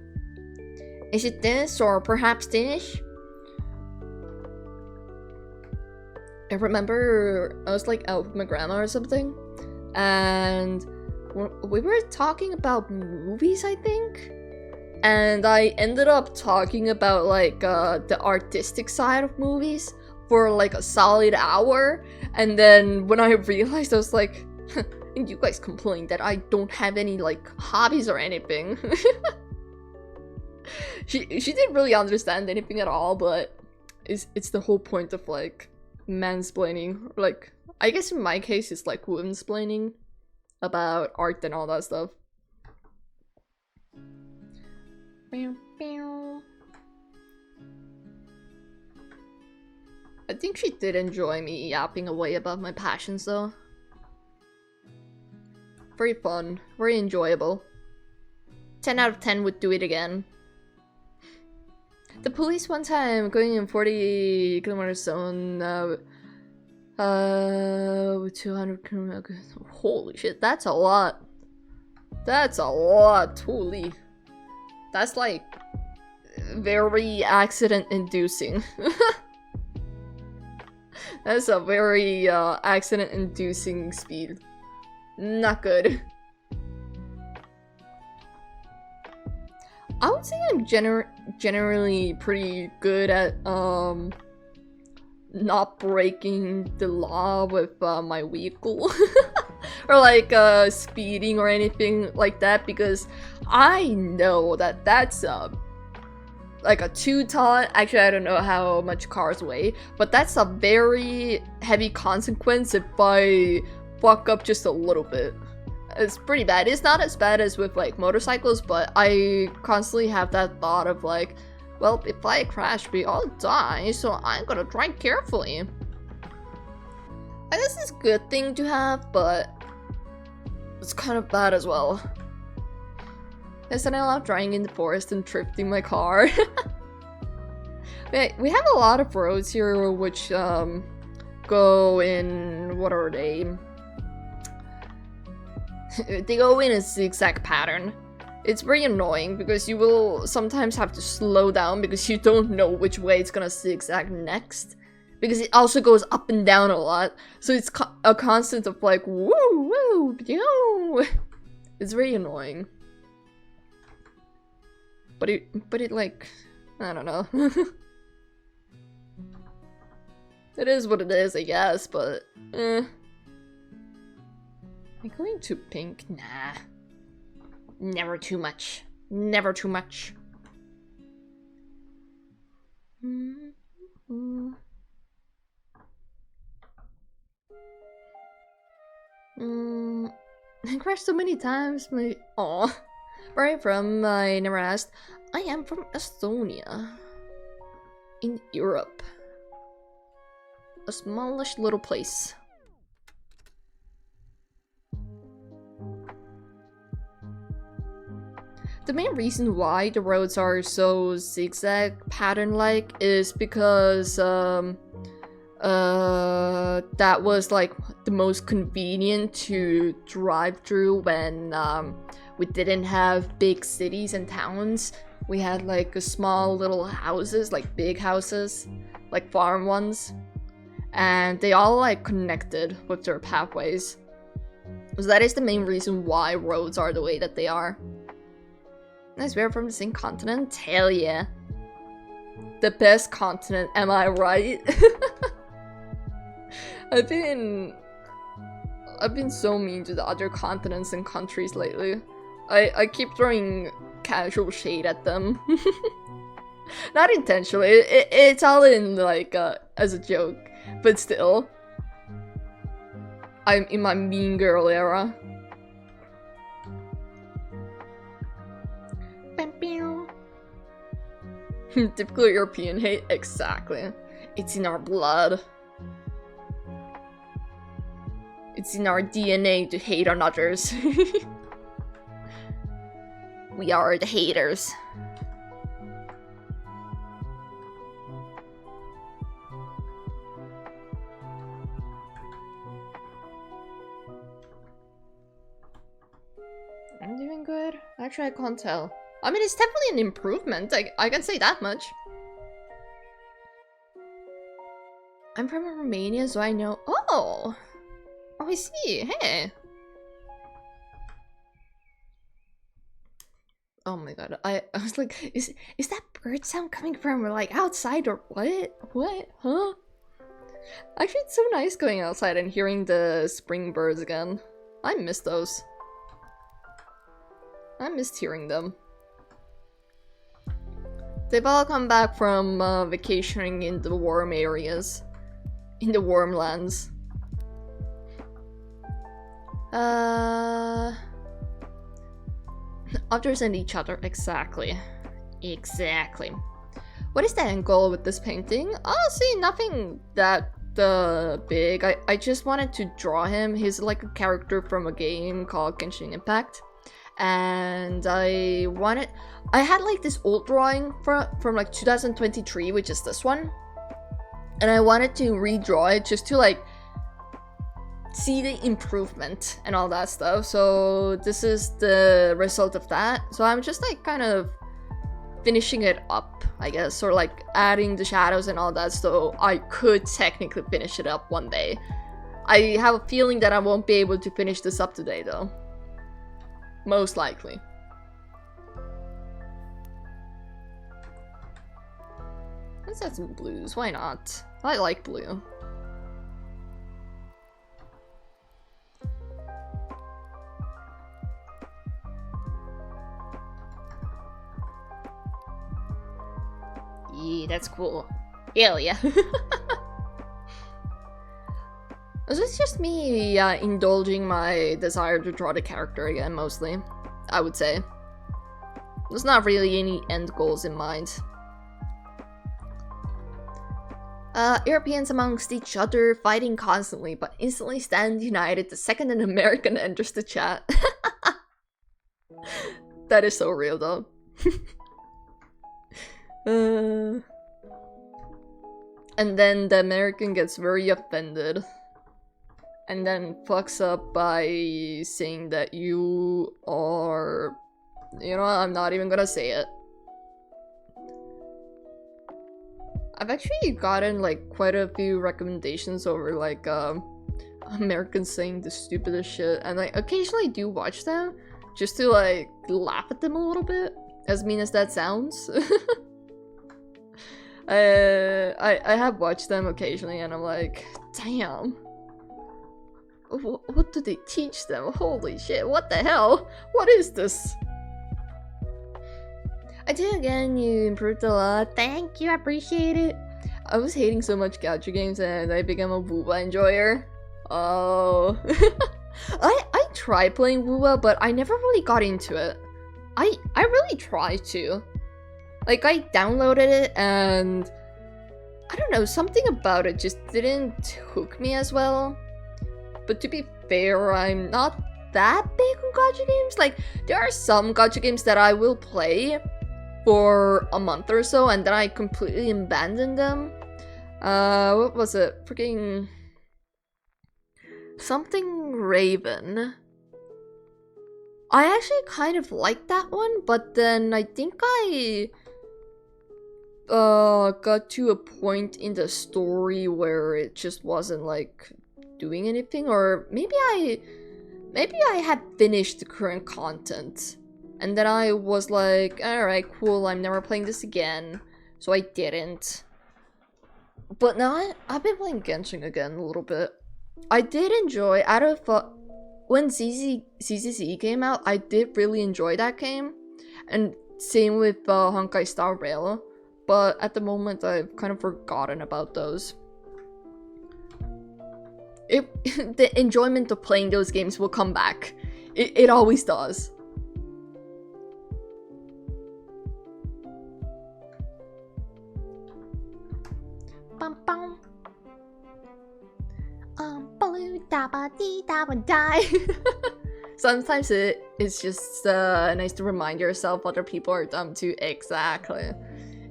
Is it this, or perhaps this? I remember I was like out with my grandma or something, and we were talking about movies, I think? And I ended up talking about like the artistic side of movies for like a solid hour, and then when I realized, I was like, and you guys complain that I don't have any like hobbies or anything. She didn't really understand anything at all, but it's the whole point of like mansplaining. Like, I guess in my case it's like womansplaining about art and all that stuff. I think she did enjoy me yapping away about my passions though. Very fun, very enjoyable. 10 out of 10 would do it again. The police one time going in 40 kilometers zone with 200 kilometers. Holy shit, that's a lot. That's a lot, holy. That's like very accident inducing. That's a very accident inducing speed. Not good. I would say I'm generally pretty good at not breaking the law with my vehicle. Or like speeding or anything like that, because I know that that's like a 2-ton. Actually, I don't know how much cars weigh, but that's a very heavy consequence if I fuck up just a little bit. It's pretty bad. It's not as bad as with like motorcycles, but I constantly have that thought of like, well, if I crash, we all die, so I'm gonna drive carefully. I guess it's a good thing to have, but it's kind of bad as well. Yes, and I love driving in the forest and drifting my car. We have a lot of roads here which go in, what are they? They go in a zigzag pattern. It's very annoying because you will sometimes have to slow down because you don't know which way it's gonna zigzag next. Because it also goes up and down a lot, so it's a constant of like woo woo yo. It's very annoying. But it like, I don't know. It is what it is, I guess. But am I going to pink? Nah. Never too much. Never too much. I crashed so many times. Where are you from? I never asked. I am from Estonia. In Europe. A smallish little place. The main reason why the roads are so zigzag pattern-like is because that was like the most convenient to drive through when we didn't have big cities and towns. We had like a small little houses, like big houses, like farm ones, and they all like connected with their pathways. So that is the main reason why roads are the way that they are. Nice, we're from the same continent? Hell yeah. The best continent, am I right? I've been so mean to the other continents and countries lately. I keep throwing casual shade at them. Not intentionally, it's all in like as a joke, but still. I'm in my mean girl era. Typical European hate, exactly. It's in our blood. It's in our DNA to hate on others. We are the haters. I'm doing good. Actually, I can't tell. I mean, it's definitely an improvement. I can say that much. I'm from Romania, so I know. Oh, I see. Hey. Oh my god, I was like, is that bird sound coming from like outside or what? What? Huh? Actually, it's so nice going outside and hearing the spring birds again. I miss those. I missed hearing them. They've all come back from vacationing in the warm areas. In the warm lands. Others and each other, exactly. Exactly. What is the end goal with this painting? Oh, see, nothing that big. I just wanted to draw him. He's like a character from a game called Genshin Impact. And I had like this old drawing from like 2023, which is this one. And I wanted to redraw it just to like see the improvement and all that stuff. So this is the result of that. So I'm just like kind of finishing it up, I guess, or like adding the shadows and all that, so I could technically finish it up one day. I have a feeling that I won't be able to finish this up today though. Most likely. Let's add some blues, why not? I like blue. Yeah, that's cool. Hell yeah. This is just me indulging my desire to draw the character again, mostly, I would say. There's not really any end goals in mind. Europeans amongst each other fighting constantly, but instantly stand united the second an American enters the chat. That is so real though. And then the American gets very offended. And then fucks up by saying that you are... You know, I'm not even gonna say it. I've actually gotten like quite a few recommendations over like Americans saying the stupidest shit, and I occasionally do watch them just to like laugh at them a little bit, as mean as that sounds. I have watched them occasionally and I'm like, damn. What do they teach them? Holy shit, what the hell? What is this? I did again, you improved a lot. Thank you, I appreciate it. I was hating so much gacha games and I became a WooWa enjoyer. Oh. I tried playing WooWa, but I never really got into it. I really tried to. Like, I downloaded it and... I don't know, something about it just didn't hook me as well. But to be fair, I'm not that big on gacha games. Like, there are some gacha games that I will play for a month or so and then I completely abandon them. What was it? Freaking... Something Raven. I actually kind of liked that one, but then I think I... got to a point in the story where it just wasn't, like... doing anything, or maybe I had finished the current content and then I was like, alright, cool, I'm never playing this again, so I didn't. But now I've been playing Genshin again a little bit. I did enjoy, out of when CCC came out, I did really enjoy that game, and same with Honkai Star Rail, but at the moment I've kind of forgotten about those. The enjoyment of playing those games will come back. It always does. Bum bum. Die. Sometimes it's just nice to remind yourself other people are dumb too. Exactly.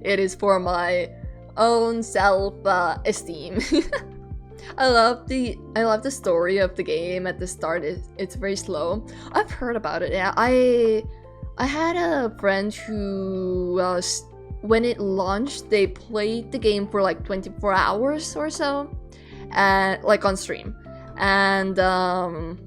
It is for my own self-esteem. I love the story of the game at the start. It's very slow. I've heard about it. Yeah, I had a friend who when it launched, they played the game for like 24 hours or so, and like on stream. And I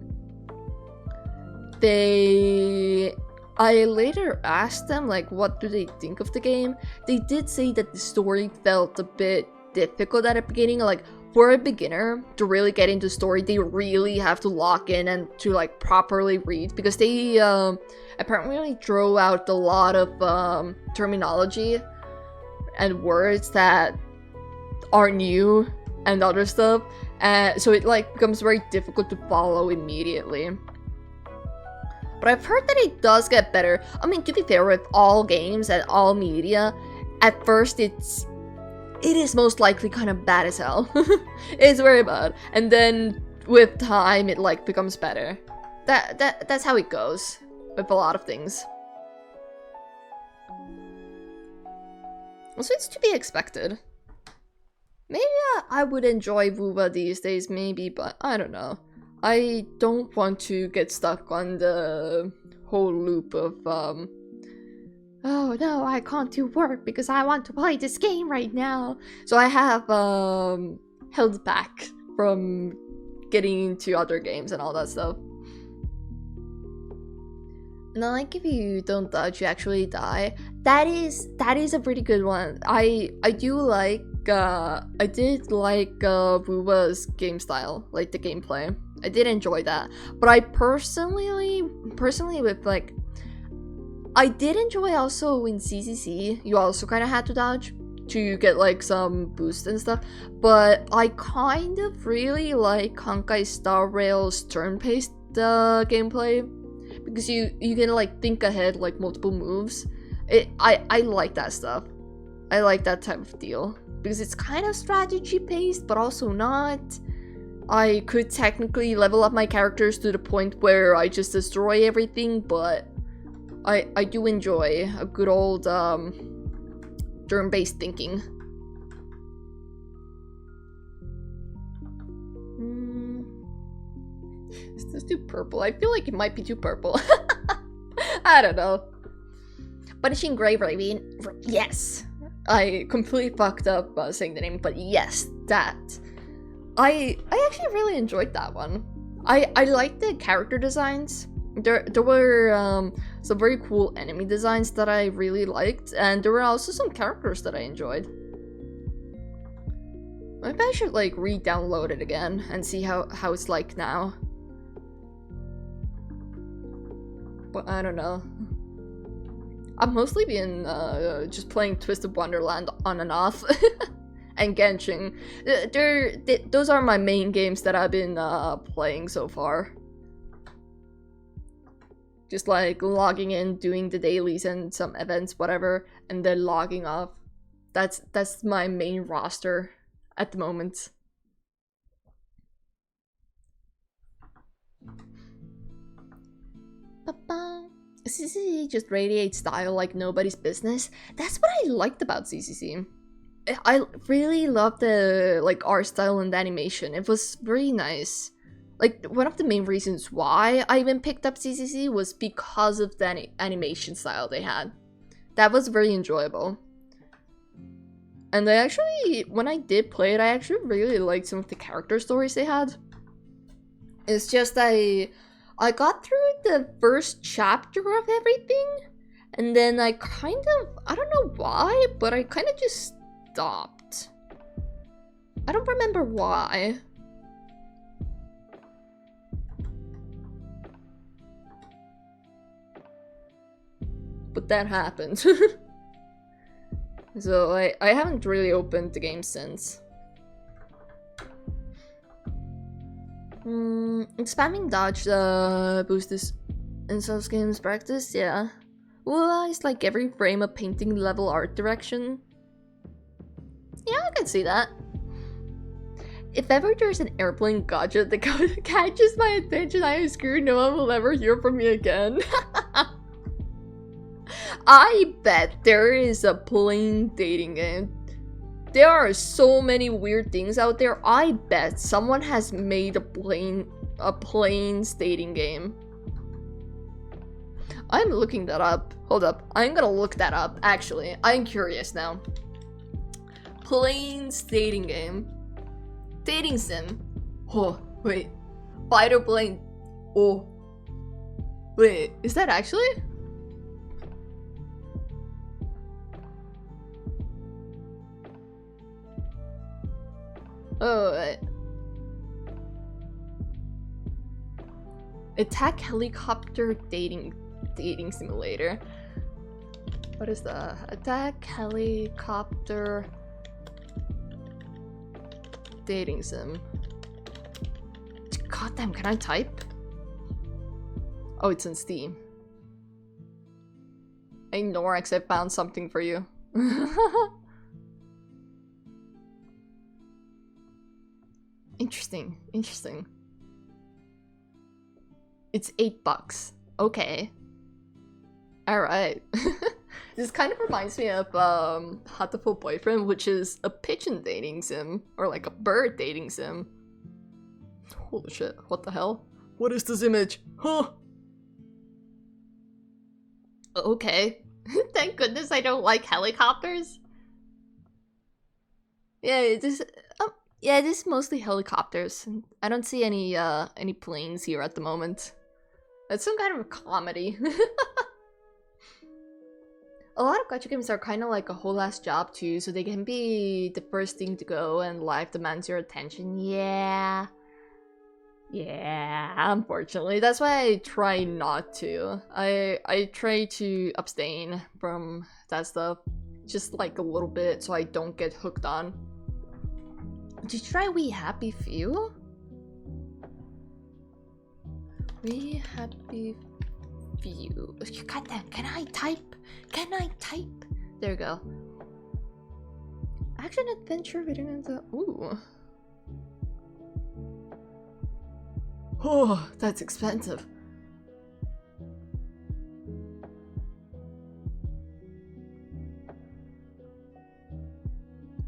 later asked them like what do they think of the game. They did say that the story felt a bit difficult at the beginning, like for a beginner to really get into story, they really have to lock in and to like properly read, because they apparently throw out a lot of terminology and words that are new and other stuff, so it like becomes very difficult to follow immediately. But I've heard that it does get better. I mean, to be fair, with all games and all media, at first it is most likely kind of bad as hell. It's very bad, and then with time it like becomes better. That's how it goes with a lot of things. So it's to be expected. Maybe I would enjoy WooWa these days, maybe, but I don't know. I don't want to get stuck on the whole loop of oh no, I can't do work because I want to play this game right now. So I have held back from getting into other games and all that stuff. And then, like, if you don't dodge, you actually die. That is a pretty good one. I do like I did like Wuba's game style, like the gameplay. I did enjoy that. But I personally with like, I did enjoy also in CCC. You also kind of had to dodge to get like some boost and stuff. But I kind of really like Honkai Star Rail's turn-based gameplay. Because you can like think ahead like multiple moves. I like that stuff. I like that type of deal because it's kind of strategy based but also not. I could technically level up my characters to the point where I just destroy everything, but I do enjoy a good old turn-based thinking. Is this too purple? I feel like it might be too purple. I don't know. Punishing Grave Raven. Yes! I completely fucked up saying the name, but yes, that. I actually really enjoyed that one. I liked the character designs. There were some very cool enemy designs that I really liked, and there were also some characters that I enjoyed. Maybe I should like re-download it again and see how it's like now. But I don't know. I've mostly been just playing Twisted Wonderland on and off. And Genshin. Those are my main games that I've been playing so far. Just like logging in, doing the dailies and some events, whatever, and then logging off. That's my main roster at the moment. CCC just radiates style like nobody's business. That's what I liked about CCC. I really loved the like art style and the animation. It was very nice. Like, one of the main reasons why I even picked up CCC was because of the animation style they had. That was very enjoyable. And I actually, when I did play it, I actually really liked some of the character stories they had. It's just I got through the first chapter of everything, and then I kind of, I don't know why, but I kind of just stopped. I don't remember why. But that happened. So I haven't really opened the game since. Spamming dodge boost this in some games practice, yeah. Well, it's like every frame a painting level art direction. Yeah, I can see that. If ever there's an airplane gadget that catches my attention, I am screwed. No one will ever hear from me again. I bet there is a plane dating game. There are so many weird things out there. I bet someone has made a planes dating game. I'm looking that up. Hold up. I'm gonna look that up, actually. I'm curious now. Planes dating game. Dating sim. Oh, wait. Fighter plane. Oh. Wait, is that actually? Oh, wait. Attack helicopter dating simulator. What is the attack helicopter dating sim? Goddamn, can I type? Oh, it's on Steam. Hey Norex, I found something for you. Interesting, interesting. It's $8. Okay. Alright. This kind of reminds me of Hatoful Boyfriend, which is a pigeon dating sim, or like a bird dating sim. Holy shit, what the hell? What is this image? Huh? Okay. Thank goodness I don't like helicopters. Yeah, it is. Yeah, it is mostly helicopters. I don't see any planes here at the moment. It's some kind of a comedy. A lot of gacha games are kind of like a whole ass job too, so they can be the first thing to go and life demands your attention. Yeah. Yeah, unfortunately. That's why I try not to. I try to abstain from that stuff. Just like a little bit so I don't get hooked on. Did you try We Happy Few? We Happy Few. God damn, can I type? Can I type? There we go. Action adventure video into. Ooh. Oh, that's expensive.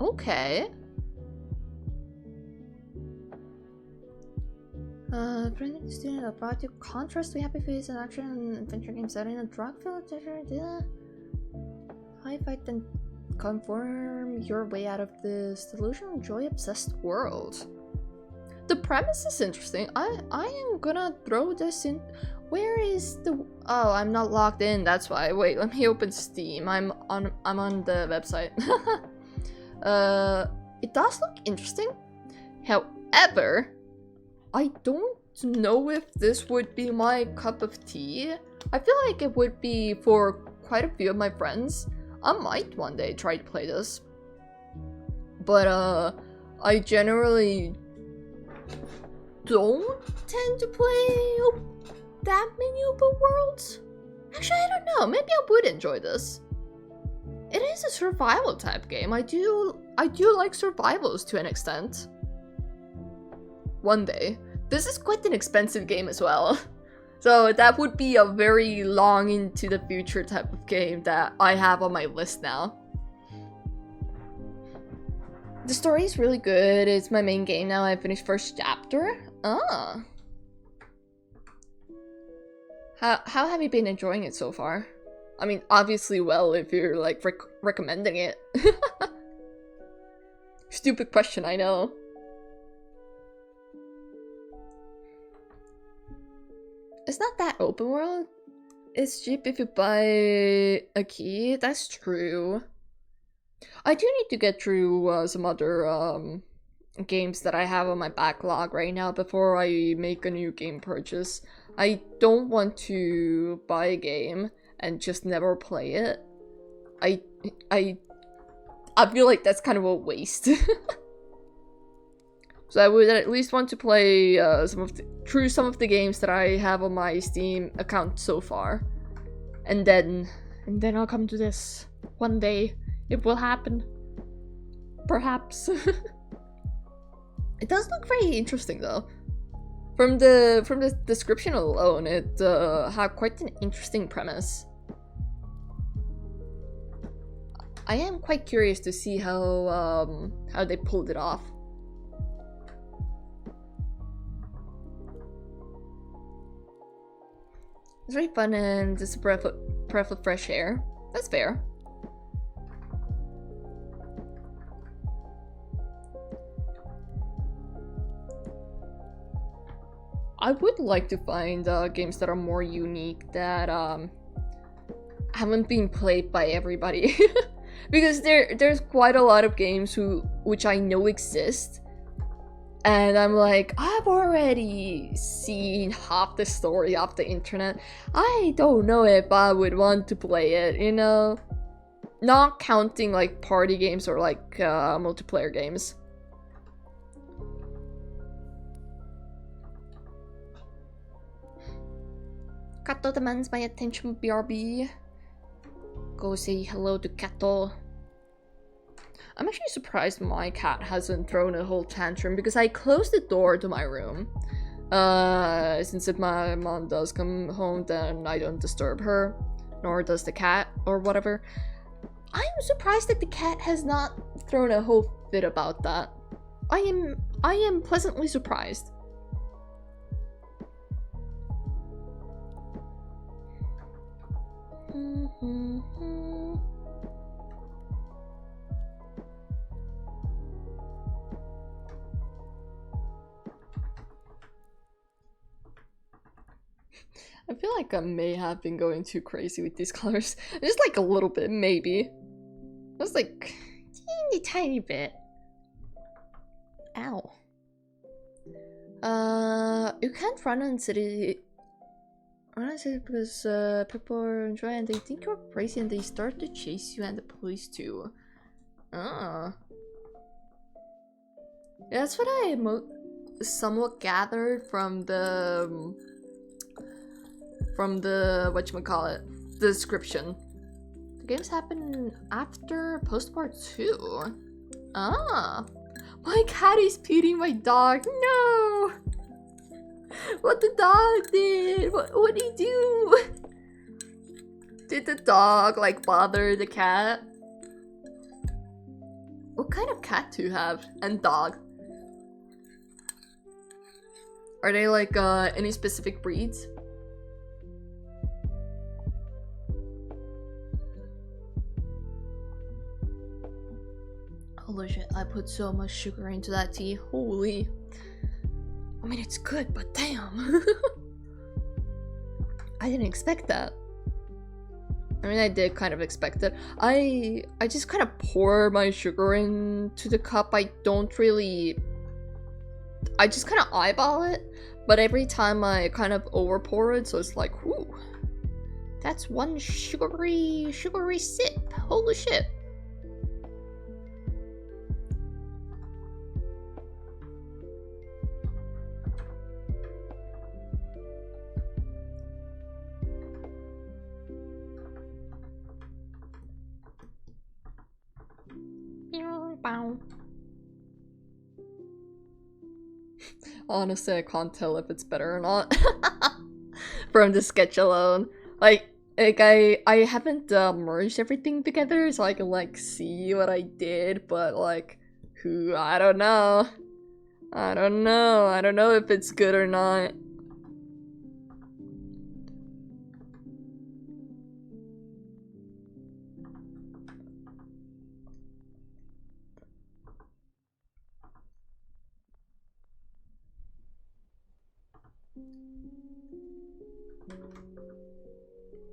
Okay. Friendly student about you contrast to happy face and action and adventure game set in a drug-filled desert. High fight and conform your way out of this delusional joy-obsessed world. The premise is interesting. I am gonna throw this in. Where is the? Oh, I'm not logged in. That's why. Wait, let me open Steam. I'm on the website. It does look interesting. However, I don't know if this would be my cup of tea. I feel like it would be for quite a few of my friends. I might one day try to play this. But I generally don't tend to play that many open worlds. Actually, I don't know. Maybe I would enjoy this. It is a survival type game. I do like survivals to an extent. One day. This is quite an expensive game as well. So that would be a very long into the future type of game that I have on my list now. The story is really good. It's my main game now. I finished first chapter. Ah. How have you been enjoying it so far? I mean, obviously well if you're like recommending it. Stupid question, I know. It's not that open world. It's cheap if you buy a key. That's true. I do need to get through some other games that I have on my backlog right now before I make a new game purchase. I don't want to buy a game and just never play it. I feel like that's kind of a waste. So I would at least want to play some of the games that I have on my Steam account so far, and then I'll come to this one day. It will happen, perhaps. It does look very interesting though. From the description alone, it had quite an interesting premise. I am quite curious to see how they pulled it off. It's very fun and just a breath of fresh air. That's fair. I would like to find games that are more unique, that haven't been played by everybody. Because there's quite a lot of games which I know exist, and I'm like, I've already seen half the story off the internet. I don't know if I would want to play it, you know? Not counting like party games or like multiplayer games. Kato demands my attention, BRB. Go say hello to Kato. I'm actually surprised my cat hasn't thrown a whole tantrum because I closed the door to my room. Since if my mom does come home, then I don't disturb her, nor does the cat or whatever. I'm surprised that the cat has not thrown a whole fit about that. I am pleasantly surprised. I feel like I may have been going too crazy with these colors. Just like a little bit, maybe. Just like teeny tiny bit. Ow. You can't run in city. Run in city because people are enjoying and they think you're crazy and they start to chase you and the police too. Ah. Yeah, that's what I somewhat gathered from the whatchamacallit, the description. The games happen after post-war 2. Ah. My cat is beating my dog. No! What the dog did? What did he do? Did the dog like bother the cat? What kind of cat do you have? And dog? Are they like any specific breeds? Holy shit, I put so much sugar into that tea. Holy. I mean, it's good, but damn. I didn't expect that. I mean, I did kind of expect it. I just kind of pour my sugar into the cup. I just kind of eyeball it. But every time I kind of over pour it, so it's like, whoo. That's one sugary sip. Holy shit. Honestly, I can't tell if it's better or not from the sketch alone. Like I haven't merged everything together so I can like see what I did, but like, I don't know. I don't know if it's good or not.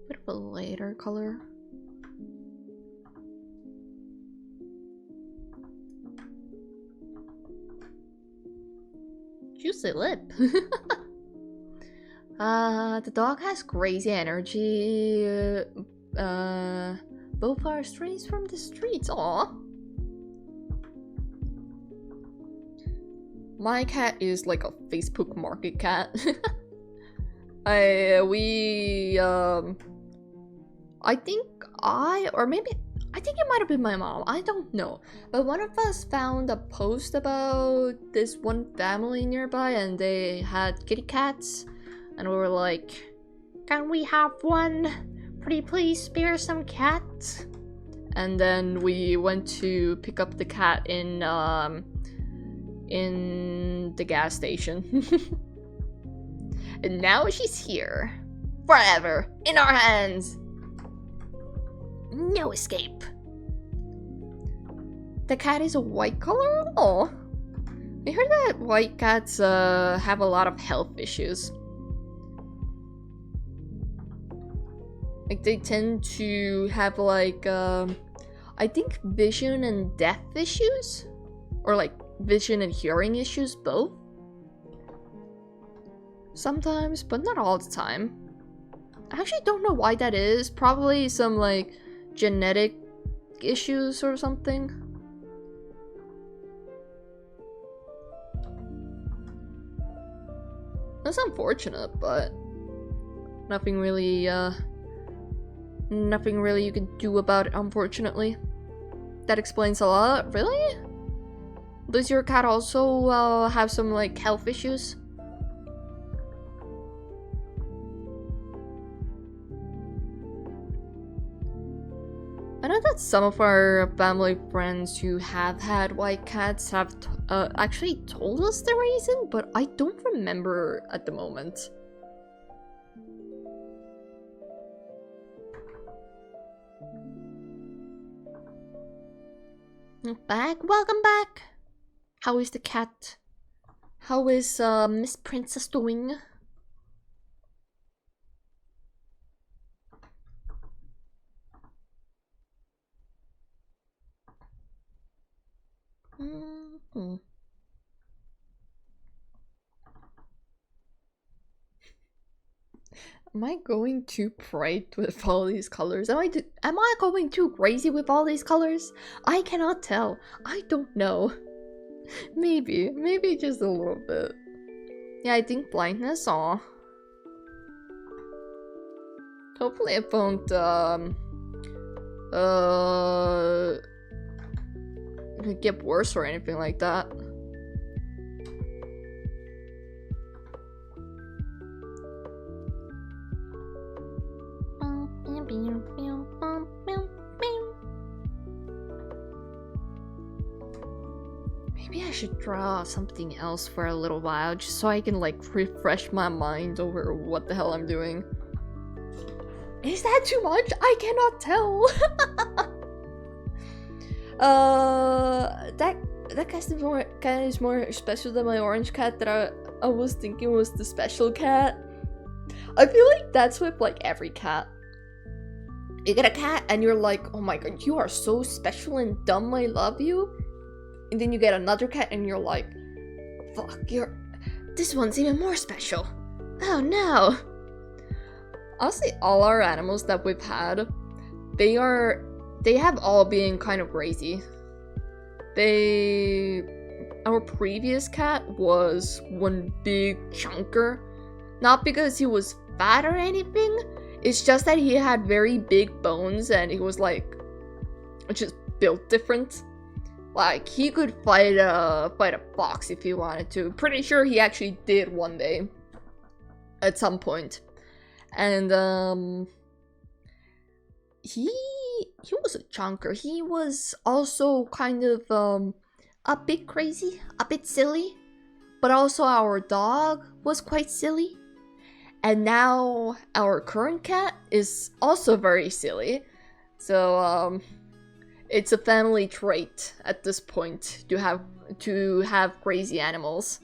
Bit of a lighter color. Juicy lip. The dog has crazy energy. Both are strays from the streets. Aw. My cat is like a Facebook market cat. I think it might have been my mom, I don't know. But one of us found a post about this one family nearby and they had kitty cats. And we were like, can we have one? Pretty please spare some cats? And then we went to pick up the cat in the gas station. And now she's here. Forever. In our hands. No escape. The cat is a white color? Oh. I heard that white cats have a lot of health issues. Like they tend to have like I think vision and death issues? Or like vision and hearing issues both? Sometimes, but not all the time. I actually don't know why that is. Probably some like genetic issues or something. That's unfortunate, but nothing really you can do about it, unfortunately. That explains a lot. Really? Does your cat also have some like health issues? I know that some of our family friends who have had white cats have actually told us the reason, but I don't remember at the moment. Welcome back! How is the cat? How is Miss Princess doing? Mhm. Am I going too bright with all these colors? Am I going too crazy with all these colors? I cannot tell. I don't know. Maybe just a little bit. Yeah, I think blindness. Aw. Hopefully it won't get worse or anything like that. Maybe I should draw something else for a little while, just so I can like refresh my mind over what the hell I'm doing. Is that too much? I cannot tell. That cat is more special than my orange cat that I was thinking was the special cat. I feel like that's with like every cat. You get a cat and you're like, oh my god, you are so special and dumb, I love you. And then you get another cat and you're like, fuck, this one's even more special. Oh no. Honestly, all our animals that we've had, they have all been kind of crazy. Our previous cat was one big chunker. Not because he was fat or anything, it's just that he had very big bones and he was like, just built different. Like, he could fight a fox if he wanted to. Pretty sure he actually did one day. At some point. And, he was a chunker. He was also kind of, a bit crazy, a bit silly. But also our dog was quite silly. And now our current cat is also very silly. So, it's a family trait at this point to have crazy animals.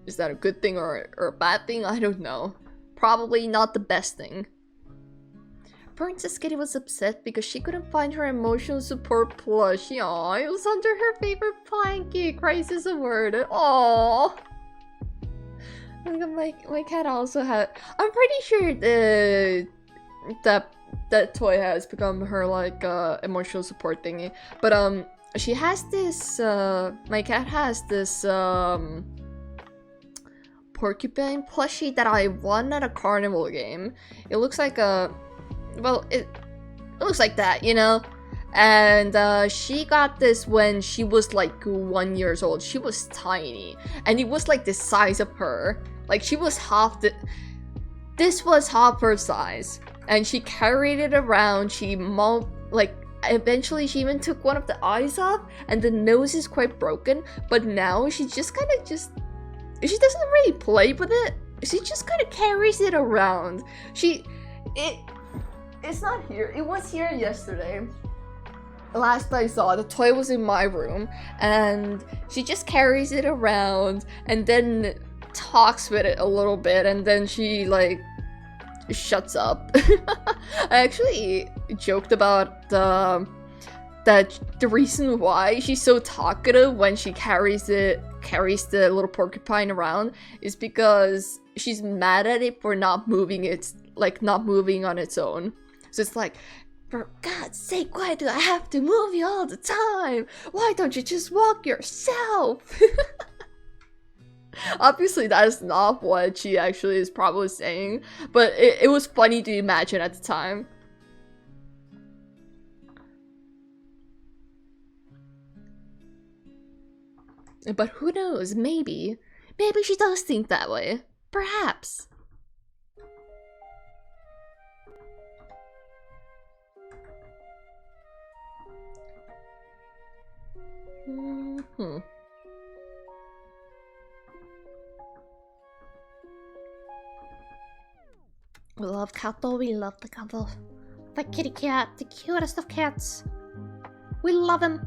Is that a good thing or a bad thing? I don't know. Probably not the best thing. Princess Kitty was upset because she couldn't find her emotional support plushie. Aww, it was under her favorite blanket. Christ is a word. Aww. My cat also had. I'm pretty sure that toy has become her like emotional support thingy. But she has this. My cat has this porcupine plushie that I won at a carnival game. It looks like a. Well, it looks like that, you know? And she got this when she was like 1 year old. She was tiny. And it was like the size of her. Like she was this was half her size. And she carried it around. Eventually she even took one of the eyes off. And the nose is quite broken. But now she just kind of she doesn't really play with it. She just kind of carries it around. It's not here. It was here yesterday. Last I saw, the toy was in my room, and she just carries it around and then talks with it a little bit, and then she like shuts up. I actually joked about the reason why she's so talkative when she carries the little porcupine around is because she's mad at it for not moving on its own. So it's like, for God's sake, why do I have to move you all the time? Why don't you just walk yourself? Obviously, that is not what she actually is probably saying, but it was funny to imagine at the time. But who knows, maybe she does think that way. Perhaps. We love Cato, we love the Cato. The kitty cat, the cutest of cats. We love him.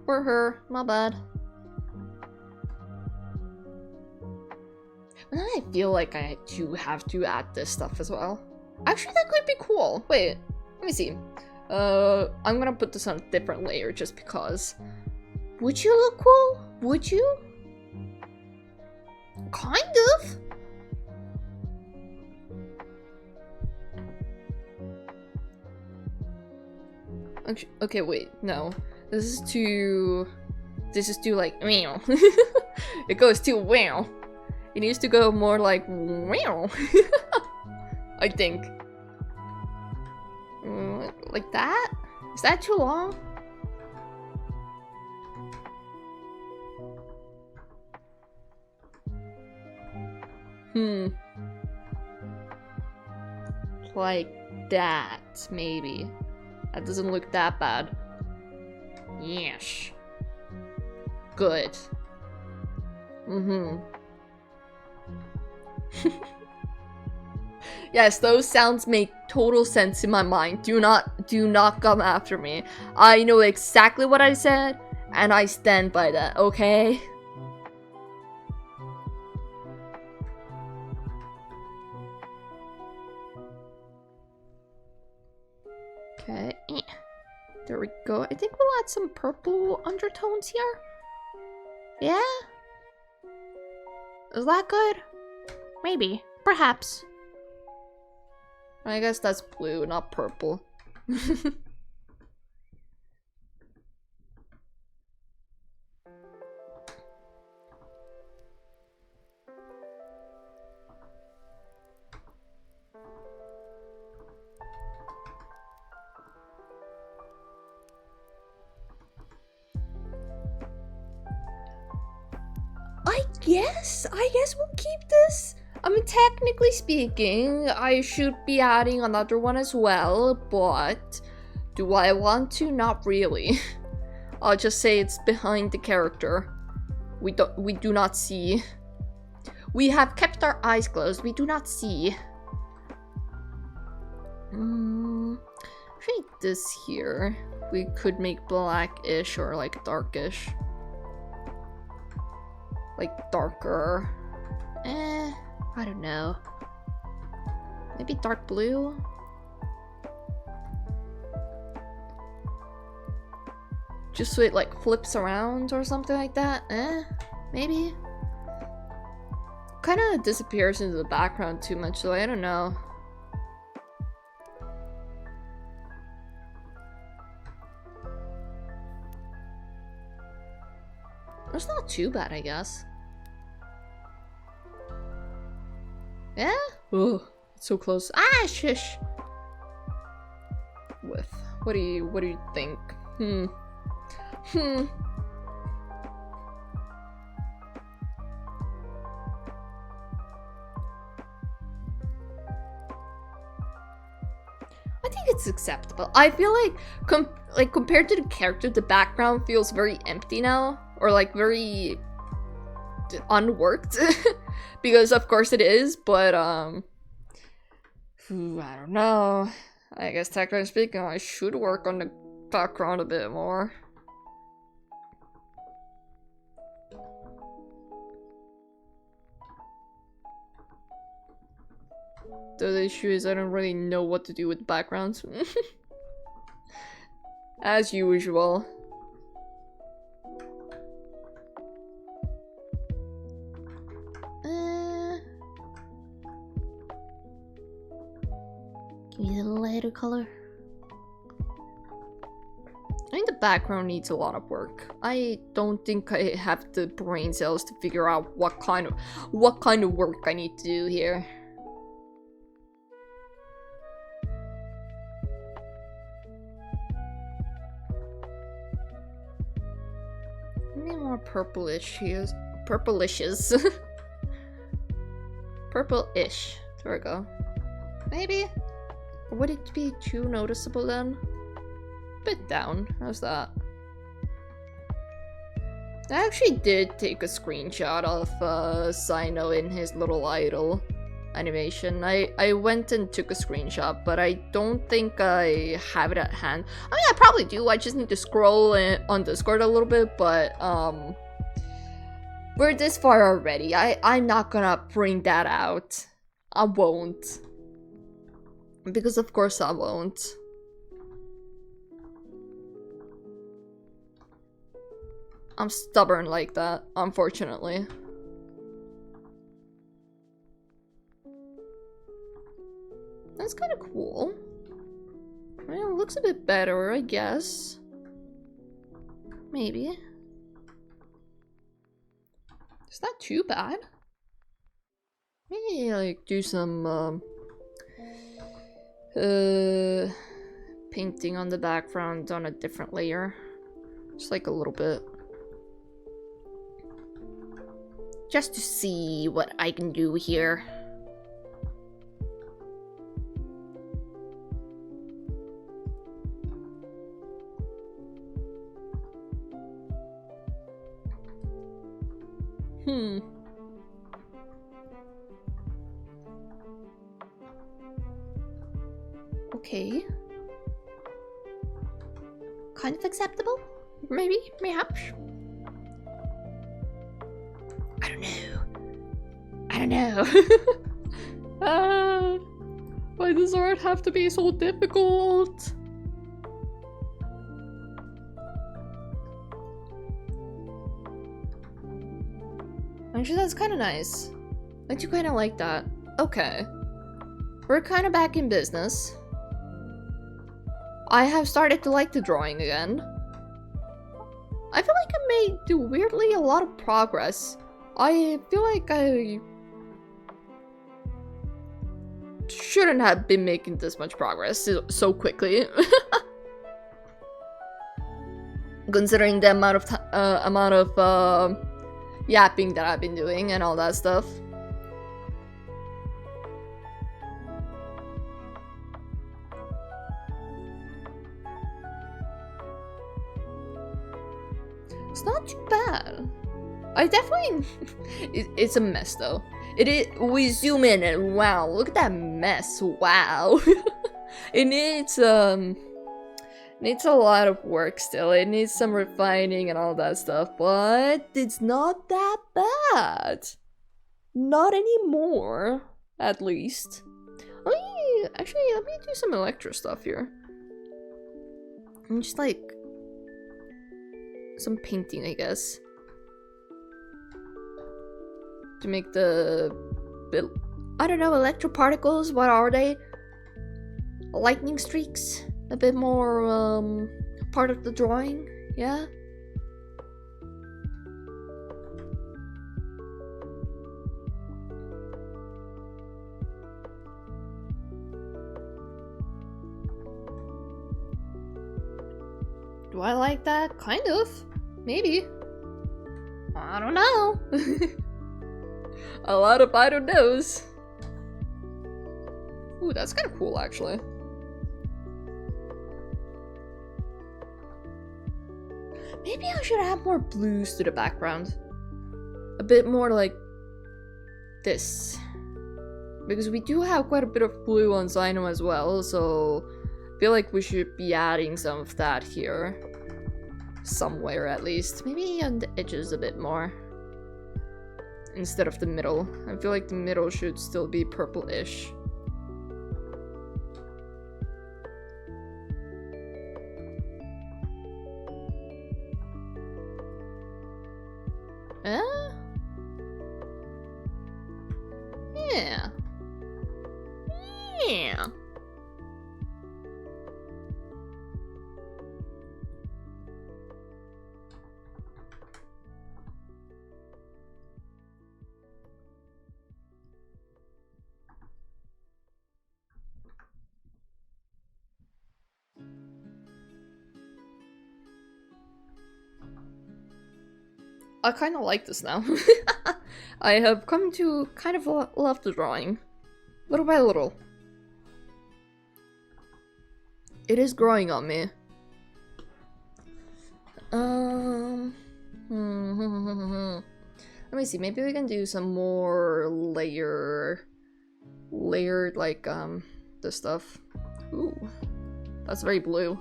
Or her, my bad. But then I feel like I do have to add this stuff as well. Actually, that could be cool. Wait, let me see. I'm gonna put this on a different layer just because. Would you look cool? Would you? Kind of. Okay, wait, no. This is too like meow. It goes too wow. It needs to go more like wow. I think. Like that? Is that too long? Like that, maybe. That doesn't look that bad. Yes. Good. Yes, those sounds make total sense in my mind. Do not come after me. I know exactly what I said, and I stand by that, okay? Okay. There we go. I think we'll add some purple undertones here. Yeah? Is that good? Maybe. Perhaps. I guess that's blue, not purple. I guess we'll keep this. I mean, technically speaking, I should be adding another one as well, but do I want to? Not really. I'll just say it's behind the character. We do not see. We have kept our eyes closed. We do not see. Try this here. We could make blackish or like darkish. Like darker. I don't know. Maybe dark blue? Just so it like flips around or something like that? Maybe? Kind of disappears into the background too much, so I don't know. It's not too bad, I guess. Yeah? Oh, it's so close. Ah, shush. With what do you think? I think it's acceptable. I feel like compared to the character, the background feels very empty now, or like very unworked. Because of course it is, but I don't know. I guess technically speaking, I should work on the background a bit more. The issue is I don't really know what to do with backgrounds. As usual. Give me the lighter color. I think the background needs a lot of work. I don't think I have the brain cells to figure out what kind of work I need to do here. Maybe more purplish here. Purplishes. Purple-ish. There we go. Maybe? Or would it be too noticeable then? Bit down. How's that? I actually did take a screenshot of Sino in his little idol animation. I went and took a screenshot, but I don't think I have it at hand. I mean, I probably do. I just need to scroll on Discord a little bit, but we're this far already. I'm not gonna bring that out. I won't. Because of course I won't. I'm stubborn like that, unfortunately. That's kind of cool. Well, it looks a bit better, I guess. Maybe. It's not too bad. Maybe like do some painting on the background on a different layer. Just like a little bit. Just to see what I can do here. Okay. Kind of acceptable? Maybe? Perhaps? I don't know. I don't know. Why does art have to be so difficult? Actually, that's kind of nice. I do kind of like that. Okay. We're kind of back in business. I have started to like the drawing again. I feel like I made weirdly a lot of progress. I feel like I shouldn't have been making this much progress so quickly. Considering the amount of yapping that I've been doing and all that stuff. It's not too bad. I definitely... it's a mess though. We zoom in and wow, look at that mess. Wow. It needs a lot of work still. It needs some refining and all that stuff, but it's not that bad. Not anymore, at least. Let me do some electro stuff here. And just like some painting, I guess. To make the I don't know, electroparticles, what are they? Lightning streaks? A bit more part of the drawing, yeah? Do I like that? Kind of. Maybe. I don't know. A lot of I don't knows. Ooh, that's kind of cool, actually. Maybe I should add more blues to the background. A bit more like this. Because we do have quite a bit of blue on Zyno as well, so I feel like we should be adding some of that here. Somewhere at least. Maybe on the edges a bit more. Instead of the middle. I feel like the middle should still be purple-ish. Yeah. Yeah. I kind of like this now. I have come to kind of love the drawing. Little by little. It is growing on me. Let me see, maybe we can do some more layered like this stuff. Ooh. That's very blue.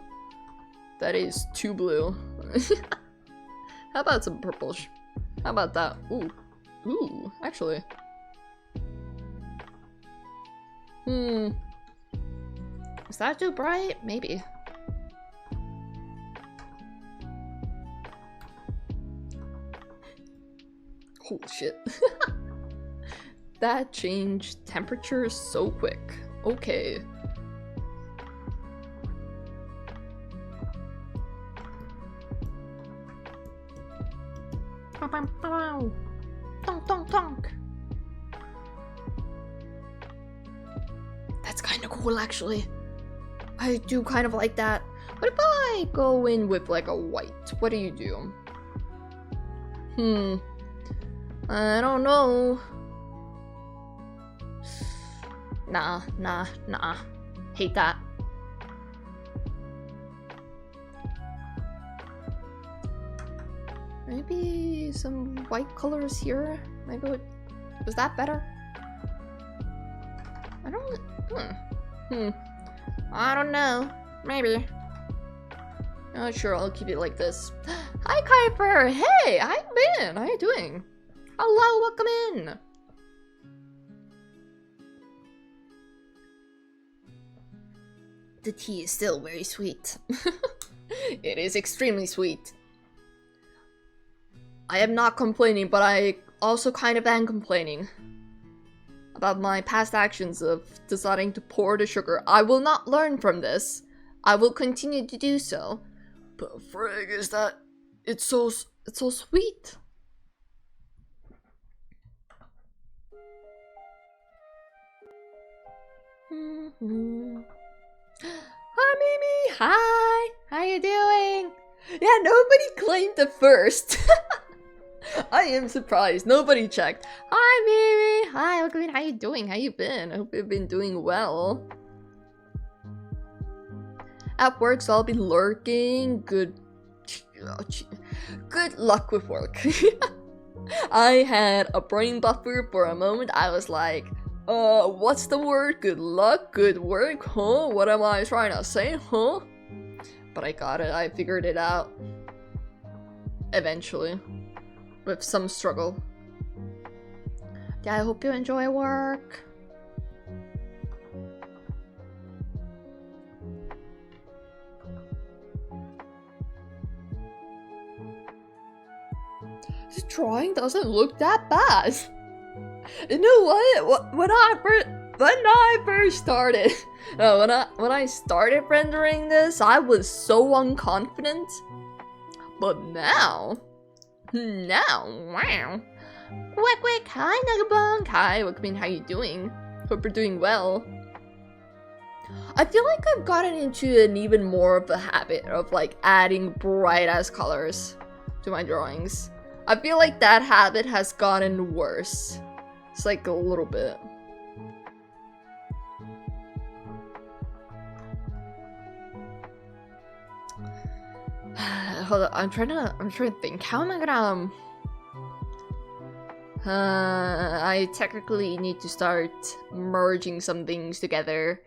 That is too blue. How about some purple? How about that? Ooh. Ooh, actually. Is that too bright? Maybe. Holy shit. That changed temperature so quick. Okay. Tonk, tonk, tonk. That's kind of cool, actually. I do kind of like that. What if I go in with like a white? What do you do? I don't know. Nah. Hate that. Maybe some white colors here? Maybe was that better? I don't... I don't know. Maybe. Oh, sure, I'll keep it like this. Hi, Kuiper! Hey! How you been? How you doing? Hello, welcome in! The tea is still very sweet. It is extremely sweet. I am not complaining, but I also kind of am complaining about my past actions of deciding to pour the sugar. I will not learn from this. I will continue to do so. But frig is that it's so sweet. Hi Mimi, hi. How you doing? Yeah, nobody claimed it first. I am surprised. Nobody checked. Hi, Mimi. Hi, welcome in. How you doing? How you been? I hope you've been doing well. At work, so I'll be lurking. Good luck with work. I had a brain buffer for a moment. I was like, what's the word? Good luck, good work, huh? What am I trying to say, huh? But I got it. I figured it out. Eventually. With some struggle. Yeah, I hope you enjoy work. This drawing doesn't look that bad. You know what? When I first started, no, when I started rendering this, I was so unconfident. But now, wow. Quick, hi Nagabong, hi, welcome in, how you doing? Hope you're doing well. I feel like I've gotten into an even more of a habit of like adding bright ass colors to my drawings. I feel like that habit has gotten worse. It's like a little bit. Hold on, I'm trying to think. How am I gonna I technically need to start merging some things together.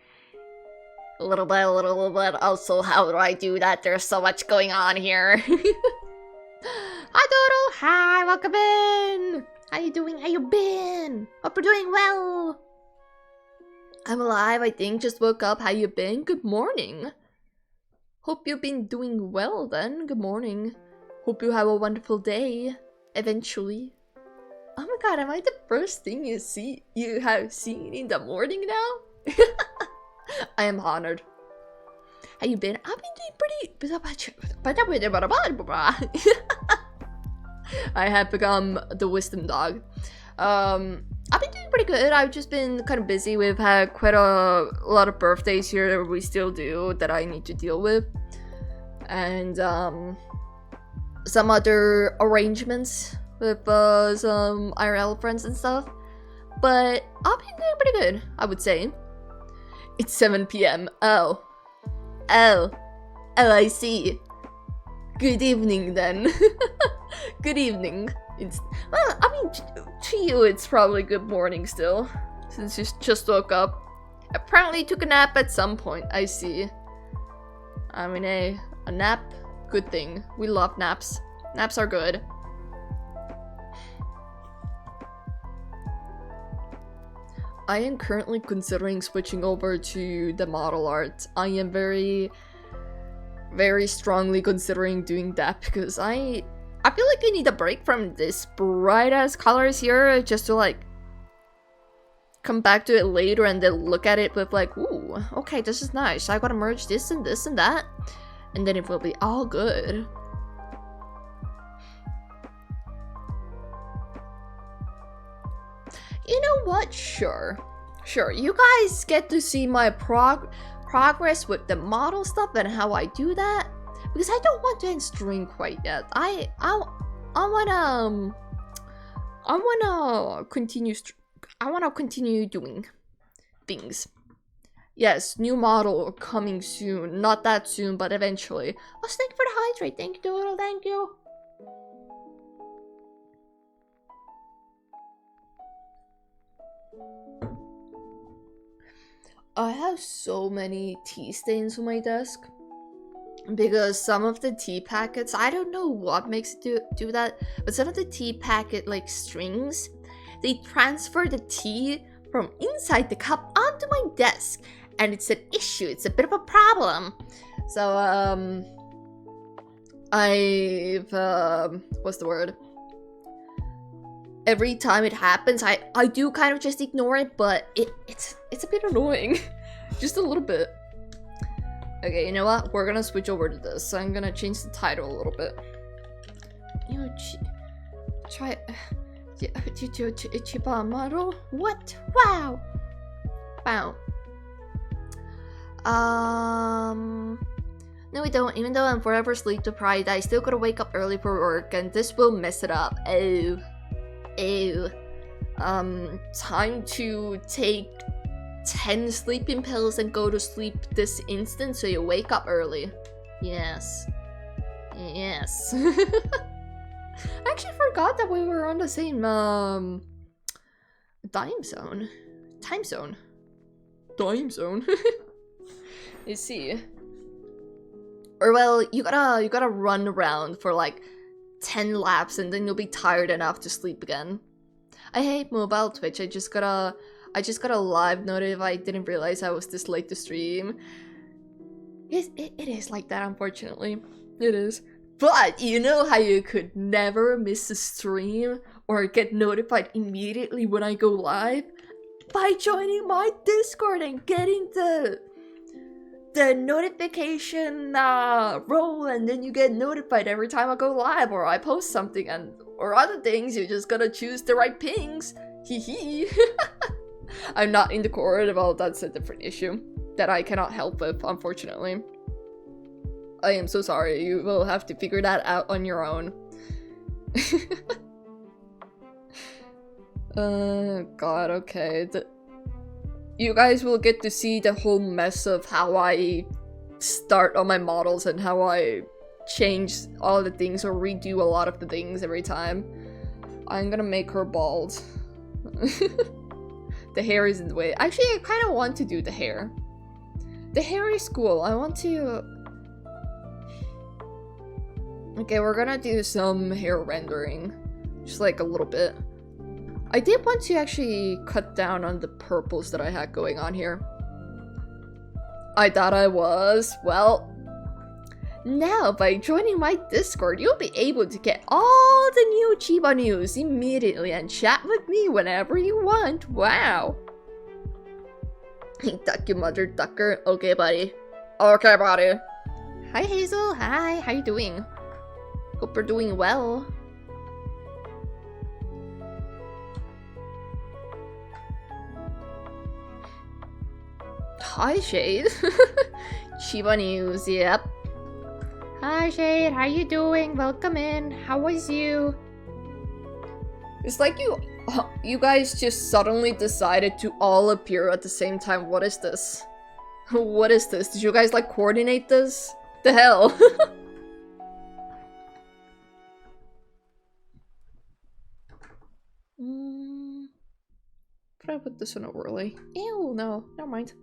A little bit. Also, how do I do that? There's so much going on here. Hi Dodo! Hi, welcome in! How you doing? How you been? Hope you're doing well! I'm alive, I think. Just woke up. How you been? Good morning. Hope you've been doing well then. Good morning. Hope you have a wonderful day. Eventually. Oh my god, am I the first thing you have seen in the morning now? I am honored. How you been? I've been doing pretty... I have become the wisdom dog. I've been doing pretty good. I've just been kind of busy. We've had quite a lot of birthdays here that we still do that I need to deal with. And some other arrangements with some IRL friends and stuff. But I've been doing pretty good, I would say. It's 7 p.m. Oh, I see. Good evening then. Good evening. It's, well, I mean, to you it's probably good morning still, since you just woke up. Apparently took a nap at some point, I see. I mean, a nap, good thing. We love naps. Naps are good. I am currently considering switching over to the model art. I am very strongly considering doing that because I I feel like I need a break from this bright ass colors here just to like come back to it later and then look at it with like, ooh, okay, this is nice. I gotta merge this and this and that, and then it will be all good. You know what? Sure. You guys get to see my progress with the model stuff and how I do that, because I don't want to end stream quite yet. I wanna continue. I wanna continue doing things. Yes, new model coming soon. Not that soon, but eventually. Oh, thank you for the hydrate. Thank you, Doodle. Thank you. I have so many tea stains on my desk because some of the tea packets, I don't know what makes it do that, but some of the tea packet like strings, they transfer the tea from inside the cup onto my desk, and it's an issue. It's a bit of a problem. So what's the word? Every time it happens, I do kind of just ignore it, but it's a bit annoying. Just a little bit. Okay, you know what? We're gonna switch over to this. So I'm gonna change the title a little bit. You know, try Chiba model? What? Wow! Wow. No, we don't. Even though I'm forever sleep deprived, I still gotta wake up early for work, and this will mess it up. Oh. Time to take 10 sleeping pills and go to sleep this instant so you wake up early. Yes. I actually forgot that we were on the same time zone. You see. Or well, you gotta run around for like 10 laps and then you'll be tired enough to sleep again. I hate mobile Twitch. I just got a live notif. I didn't realize I was this late to stream. It is like that, unfortunately. It is. But you know how you could never miss a stream or get notified immediately when I go live? By joining my Discord and getting the notification role, and then you get notified every time I go live or I post something, and or other things. You just gotta choose the right pings. Hee. I'm not in the Discord. Well, that's a different issue that I cannot help with, unfortunately. I am so sorry. You will have to figure that out on your own. God, okay. You guys will get to see the whole mess of how I start on my models and how I change all the things or redo a lot of the things every time. I'm gonna make her bald. The hair is in the way. Actually, I kind of want to do the hair. The hair is cool. I want to... Okay, we're gonna do some hair rendering. Just like a little bit. I did want to actually cut down on the purples that I had going on here. I thought I was. Well, now by joining my Discord, you'll be able to get all the new Chiba news immediately and chat with me whenever you want. Wow. Duck you mother ducker. Okay, buddy. Okay, buddy. Hi, Hazel. Hi, how you doing? Hope you're doing well. Hi, Shade. Chiba News, yep. Hi, Shade. How you doing? Welcome in. How was you? It's like you guys just suddenly decided to all appear at the same time. What is this? What is this? Did you guys like coordinate this? The hell? Could I put this on overlay? Ew, no. Never mind.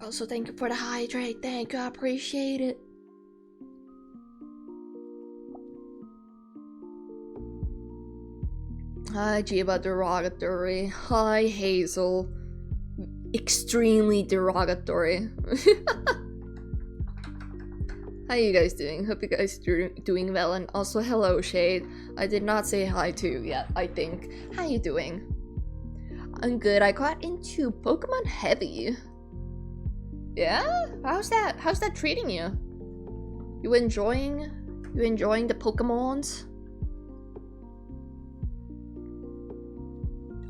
Also, thank you for the hydrate. Thank you, I appreciate it. Hi, Chiba derogatory. Hi, Hazel. Extremely derogatory. How you guys doing? Hope you guys doing well, and also hello Shade. I did not say hi to you yet, I think. How you doing? I'm good. I got into Pokemon Heavy. Yeah? How's that treating you? You enjoying the Pokemons?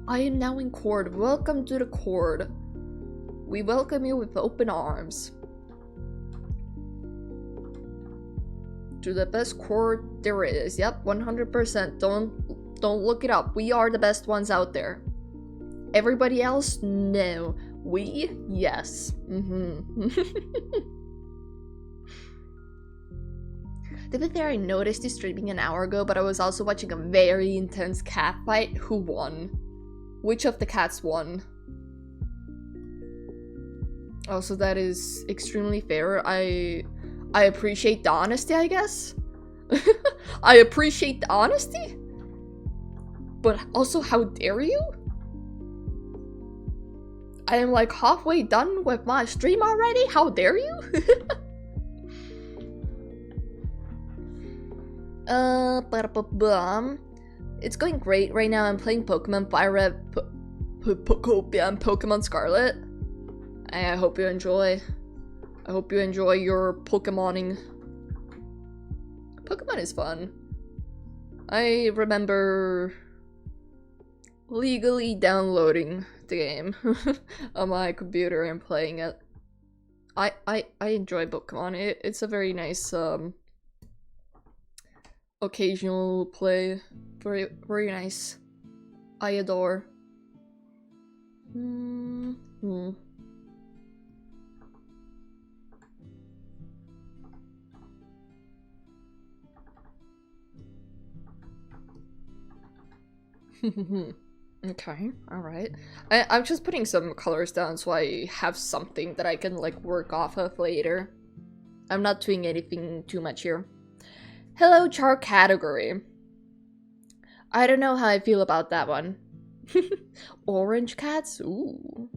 I am now in Court. Welcome to the Court. We welcome you with open arms. To the best court there is. Yep, 100%. Don't look it up. We are the best ones out there. Everybody else, no. We, yes. To be fair, I noticed you streaming an hour ago, but I was also watching a very intense cat fight. Who won? Which of the cats won? Also, that is extremely fair. I appreciate the honesty, I guess. I appreciate the honesty. But also, how dare you? I am like halfway done with my stream already? How dare you? It's going great right now. I'm playing Pokemon Fire Pokemon Scarlet. I hope you enjoy. I hope you enjoy your Pokemoning. Pokemon is fun. I remember legally downloading the game on my computer and playing it. I enjoy Pokemon. It's a very nice occasional play. Very very nice. I adore. Okay, alright. I'm just putting some colors down so I have something that I can like work off of later. I'm not doing anything too much here. Hello, char category. I don't know how I feel about that one. Orange cats? Ooh.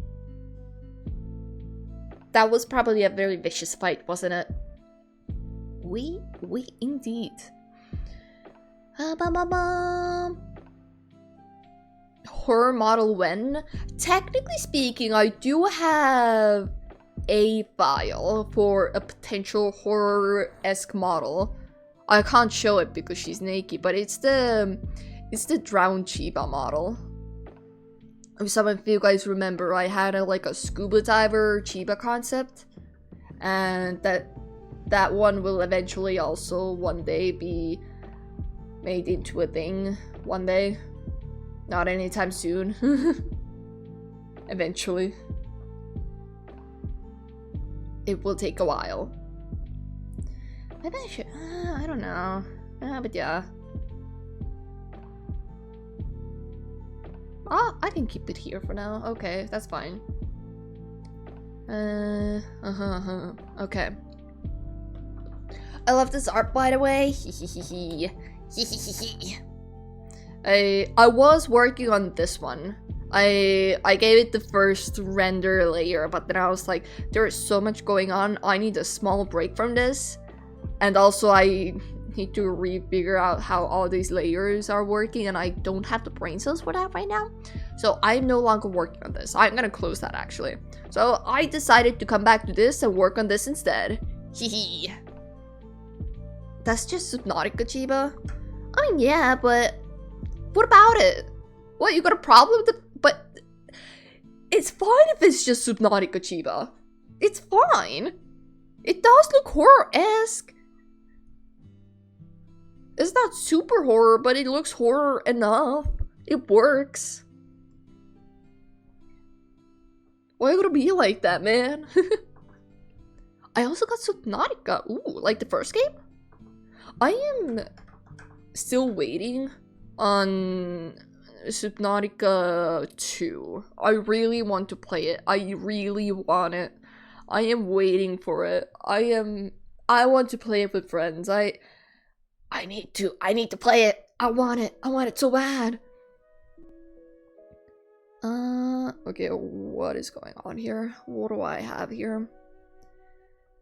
That was probably a very vicious fight, wasn't it? We indeed. Horror model when? Technically speaking, I do have a file for a potential horror-esque model. I can't show it because she's naked, but it's the drowned Chiba model. If some of you guys remember, I had like a scuba diver Chiba concept, and that one will eventually also one day be made into a thing. One day. Not anytime soon. Eventually. It will take a while. Maybe I should... I don't know. But yeah. Oh, I can keep it here for now. Okay, that's fine. Okay. I love this art, by the way. I was working on this one. I gave it the first render layer, but then I was like, there is so much going on. I need a small break from this. And also I need to refigure out how all these layers are working, and I don't have the brain cells for that right now. So I'm no longer working on this. I'm gonna close that actually. So I decided to come back to this and work on this instead. Hehe. That's just Subnautica Chiba? I mean, yeah, but what about it? What, you got a problem with it? But it's fine if it's just Subnautica Chiba. It's fine. It does look horror-esque. It's not super horror, but it looks horror enough. It works. Why you gonna be like that, man? I also got Subnautica. Ooh, like the first game? I am still waiting on Subnautica 2. I really want to play it. I really want it. I am waiting for it. I want to play it with friends. I need to play it. I want it so bad. Okay, what is going on here? What do I have here?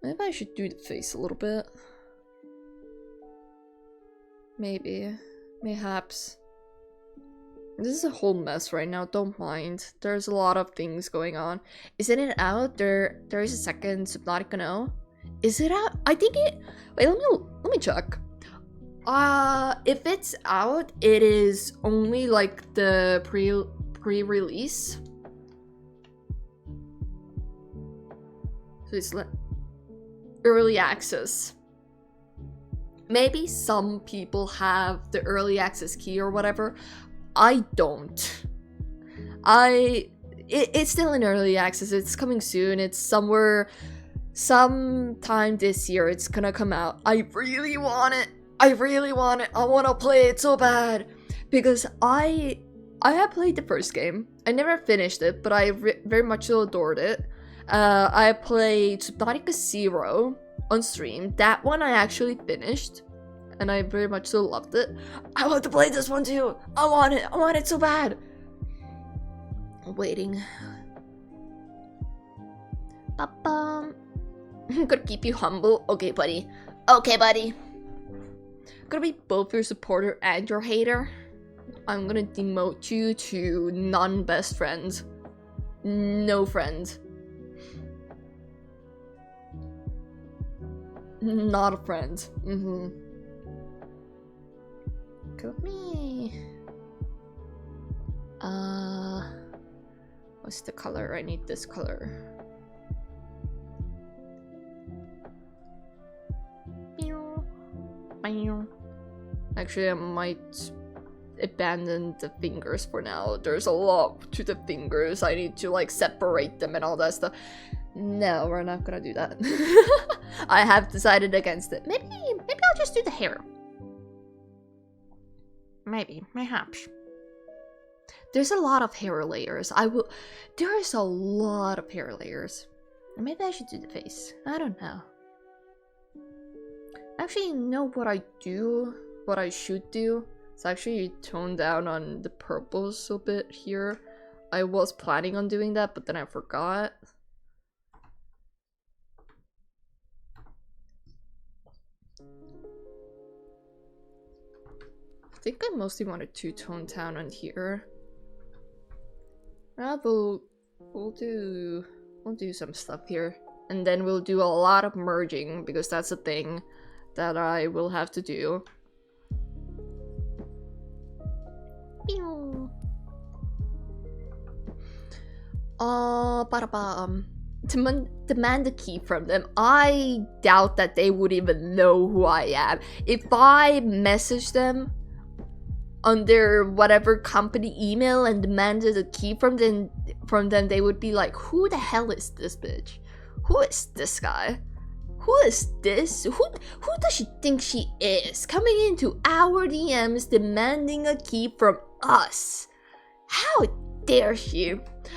Maybe I should do the face a little bit. Maybe. Mayhaps. This is a whole mess right now, don't mind. There's a lot of things going on. Isn't it out? There is a second Subnautica now. Is it out? I think it... Wait, let me check. If it's out, it is only like the pre-release. So it's like early access. Maybe some people have the early access key or whatever. I don't. It's still in early access. It's coming soon. It's sometime this year it's gonna come out. I really want it. I want to play it so bad because I have played the first game. I never finished it, but I very much so adored it. I played Subnautica 0 on stream. That one I actually finished, and I very much so loved it. I want to play this one too. I want it so bad. I'm waiting. I'm gonna keep you humble. Okay, buddy. Okay, buddy. Gonna be both your supporter and your hater. I'm gonna demote you to non-best friend. No friend. Not a friend. Go me. What's the color? I need this color. Actually, I might abandon the fingers for now. There's a lot to the fingers. I need to like separate them and all that stuff. No, we're not gonna do that. I have decided against it. Maybe I'll just do the hair. Mayhaps. There's a lot of hair layers. There's a lot of hair layers. Maybe I should do the face. I don't know. Actually, you know what I should do? It's actually tone down on the purples a bit here. I was planning on doing that, but then I forgot. I think I mostly wanted to tone down on here. We'll do some stuff here. And then we'll do a lot of merging, because that's a thing that I will have to do. Demand a key from them. I doubt that they would even know who I am. If I message them on their whatever company email and demanded a key from them, they would be like, who the hell is this bitch? Who is this guy? Who is this? Who does she think she is? Coming into our DMs demanding a key from us. How dare she?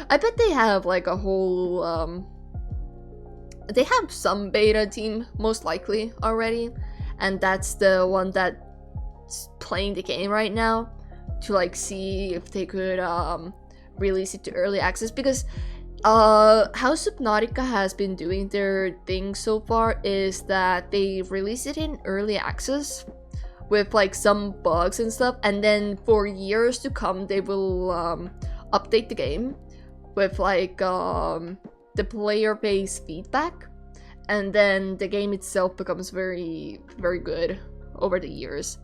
I bet they have like a whole they have some beta team most likely already, and that's the one that's playing the game right now to like see if they could release it to early access, because how Subnautica has been doing their thing so far is that they release it in early access with like some bugs and stuff, and then for years to come they will update the game with like the player base feedback, and then the game itself becomes very, very good over the years.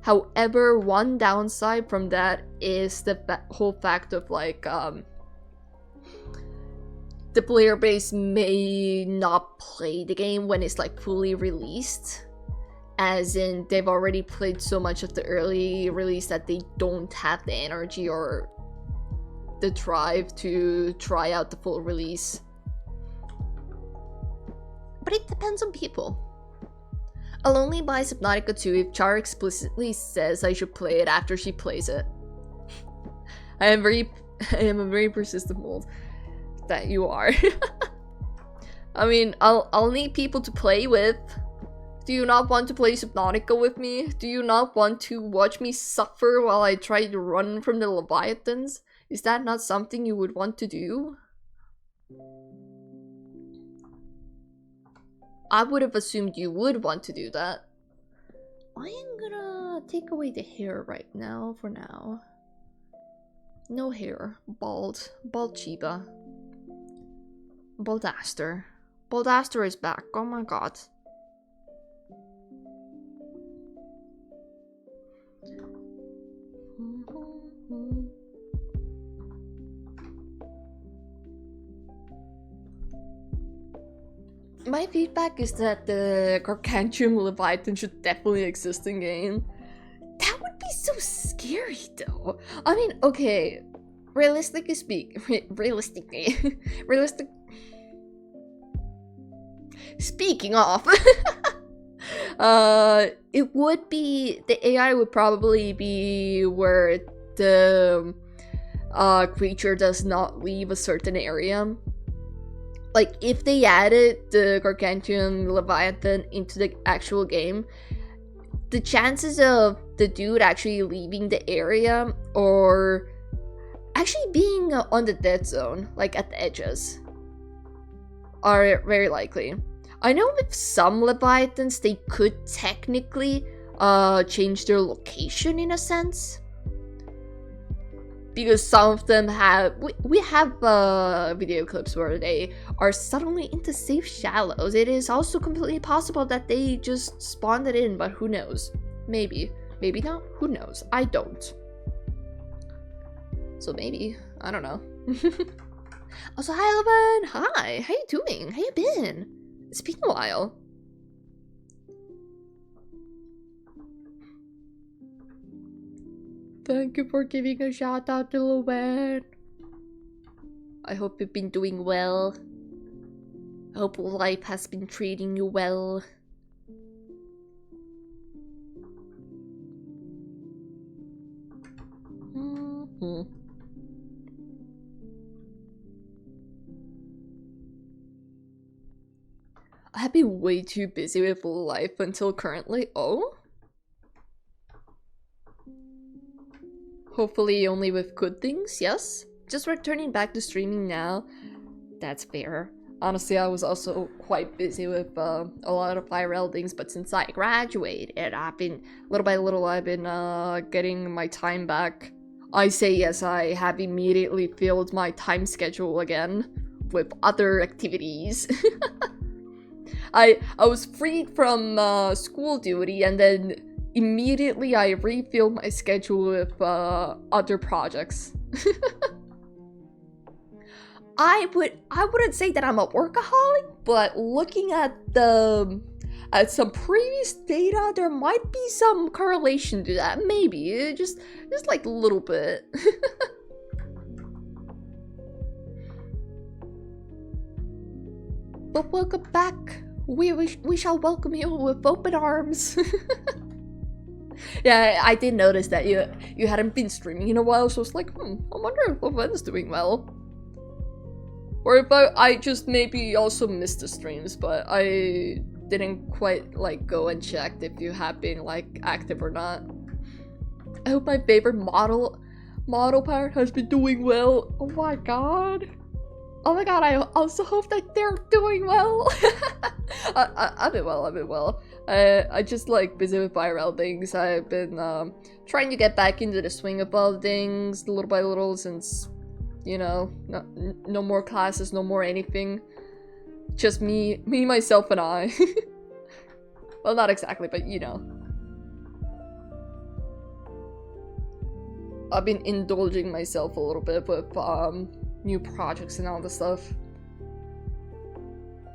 However, one downside from that is the whole fact of like the player base may not play the game when it's like fully released, as in they've already played so much of the early release that they don't have the energy or the drive to try out the full release. But it depends on people. I'll only buy Subnautica 2 if Char explicitly says I should play it after she plays it. I am a very persistent mold. That you are. I mean, I'll need people to play with. Do you not want to play Subnautica with me? Do you not want to watch me suffer while I try to run from the Leviathans? Is that not something you would want to do? I would have assumed you would want to do that. I am gonna take away the hair right now, for now. No hair. Bald. Bald Chiba. Baldaster. Baldaster is back. Oh my god. My feedback is that the Gargantuan Leviathan should definitely exist in game. That would be so scary though. I mean, okay, realistically speaking of, it would be, the AI would probably be where the creature does not leave a certain area. Like, if they added the Gargantuan Leviathan into the actual game, the chances of the dude actually leaving the area or actually being on the dead zone, like at the edges, are very likely. I know with some Leviathans, they could technically change their location in a sense. Because some of them have, we have video clips where they are suddenly into safe shallows. It is also completely possible that they just spawned it in, but who knows? Maybe. Maybe not. Who knows? I don't. So maybe. I don't know. Also, hi, Eleven! Hi! How you doing? How you been? It's been a while. Thank you for giving a shout out to Lowen. I hope you've been doing well. I hope life has been treating you well. I've been way too busy with life until currently. Oh? Hopefully only with good things, yes? Just returning back to streaming now. That's fair. Honestly, I was also quite busy with a lot of IRL things, but since I graduated, I've been, little by little, I've been getting my time back. I say yes, I have immediately filled my time schedule again with other activities. I was freed from school duty, and then immediately I refilled my schedule with other projects. I wouldn't say that I'm a workaholic, but looking at some previous data, there might be some correlation to that. Maybe just like a little bit. But welcome back. We shall welcome you with open arms. Yeah, I did notice that you hadn't been streaming in a while, so I was like, I wonder if Loven's doing well. Or if I just maybe also missed the streams, but I didn't quite like go and check if you have been like active or not. I hope my favorite model pirate has been doing well. Oh my god. Oh my god, I also hope that they're doing well. I've been well. I just like busy with IRL things. I've been trying to get back into the swing of all things little by little since, you know, no more classes, no more anything. Just me, myself, and I. Well, not exactly, but you know. I've been indulging myself a little bit with new projects and all this stuff.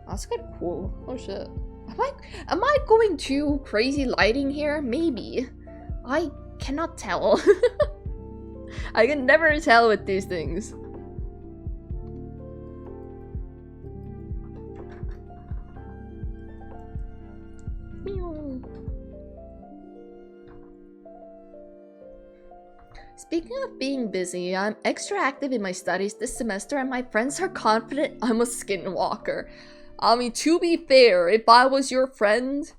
That's kind of cool. Oh shit. Am I going too crazy lighting here? Maybe. I cannot tell. I can never tell with these things. Speaking of being busy, I'm extra active in my studies this semester and my friends are confident I'm a skinwalker. I mean, to be fair, if I was your friend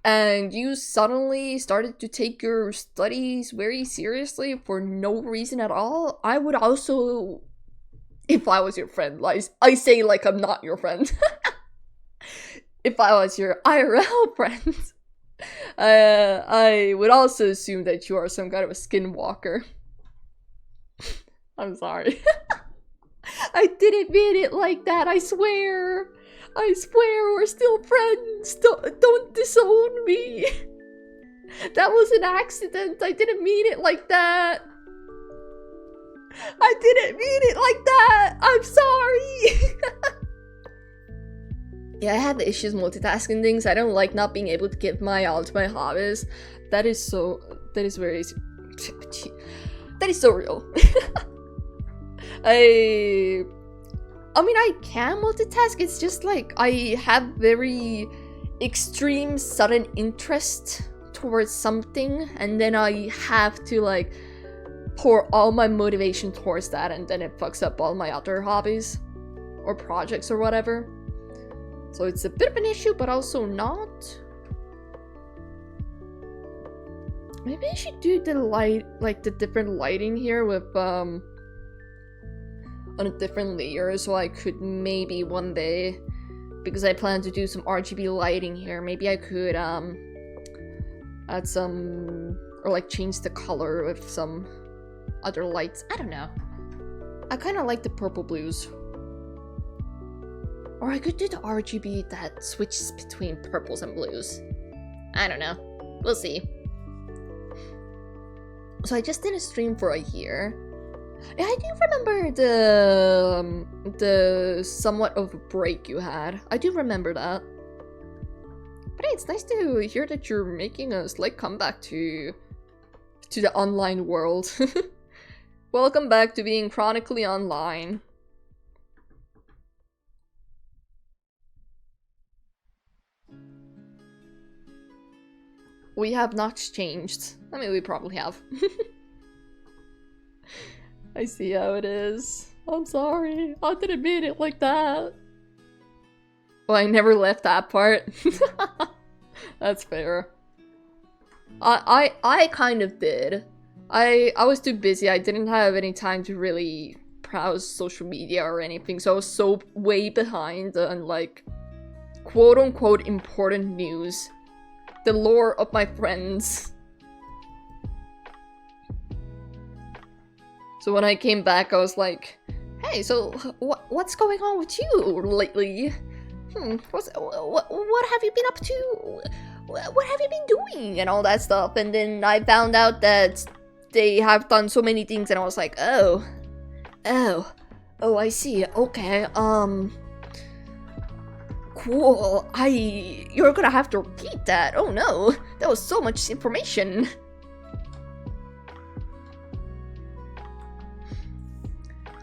and you suddenly started to take your studies very seriously for no reason at all, I would also, if I was your friend, like, I say like I'm not your friend. if I was your IRL friend, I would also assume that you are some kind of a skinwalker. I'm sorry. I didn't mean it like that, I swear. I swear we're still friends. Don't disown me. That was an accident. I didn't mean it like that. I didn't mean it like that. I'm sorry. Yeah, I have issues multitasking things. I don't like not being able to give my all to my hobbies. That is so real. I mean, I can multitask. It's just like I have very extreme sudden interest towards something, and then I have to like pour all my motivation towards that, and then it fucks up all my other hobbies or projects or whatever. So it's a bit of an issue, but also not. Maybe I should do the light, like the different lighting here with on a different layer, so I could maybe one day, because I plan to do some RGB lighting here, maybe I could add some, or like change the color with some other lights. I don't know. I kind of like the purple blues. Or I could do the RGB that switches between purples and blues. I don't know. We'll see. So I just did a stream for a year. Yeah, I do remember the somewhat of a break you had. I do remember that. But hey, it's nice to hear that you're making a slight comeback to the online world. Welcome back to being chronically online. We have not changed. I mean, we probably have. I see how it is. I'm sorry. I didn't mean it like that. Well, I never left that part. That's fair. I kind of did. I was too busy. I didn't have any time to really browse social media or anything, so I was so way behind on like quote-unquote important news. The lore of my friends. So when I came back, I was like, hey, so what's going on with you lately? What have you been up to? What have you been doing? And all that stuff. And then I found out that they have done so many things, and I was like, oh, I see. Okay, cool. You're gonna have to repeat that. Oh no, that was so much information.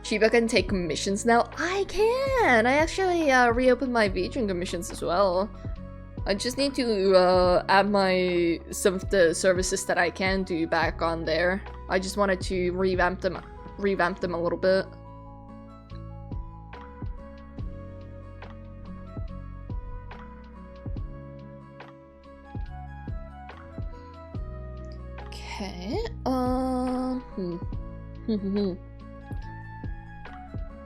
Chiba can take commissions now? I can! I actually reopened my VTuber commissions as well. I just need to add some of the services that I can do back on there. I just wanted to revamp them a little bit. Okay,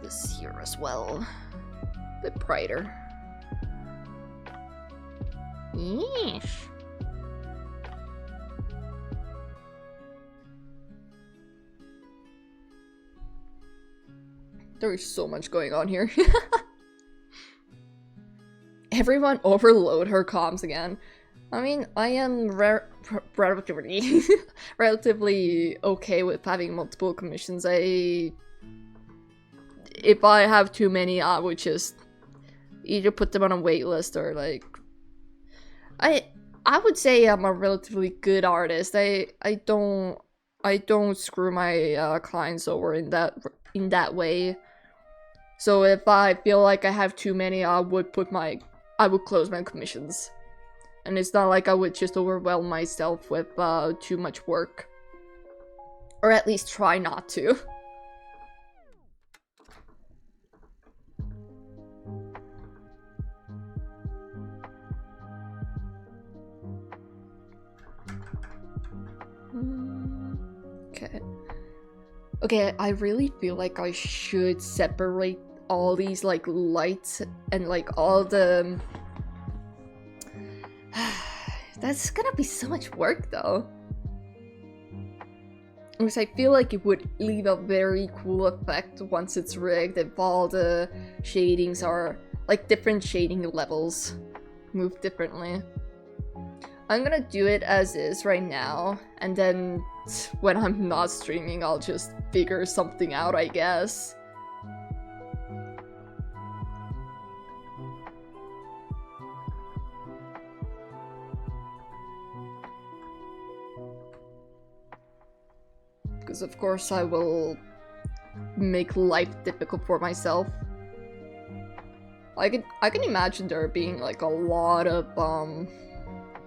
this here as well. A bit brighter. Yeesh. There is so much going on here. Everyone overload her comms again. I mean, I am relatively okay with having multiple commissions. If I have too many, I would just either put them on a wait list or like... I would say I'm a relatively good artist. I don't screw my clients over in that way. So if I feel like I have too many, I would close my commissions. And it's not like I would just overwhelm myself with too much work. Or at least try not to. Okay. Okay, I really feel like I should separate all these like lights and like all the That's gonna be so much work though. Because I feel like it would leave a very cool effect once it's rigged if all the shadings are like different shading levels move differently. I'm gonna do it as is right now, and then when I'm not streaming I'll just figure something out, I guess. Because of course I will make life difficult for myself. I can imagine there being like a lot of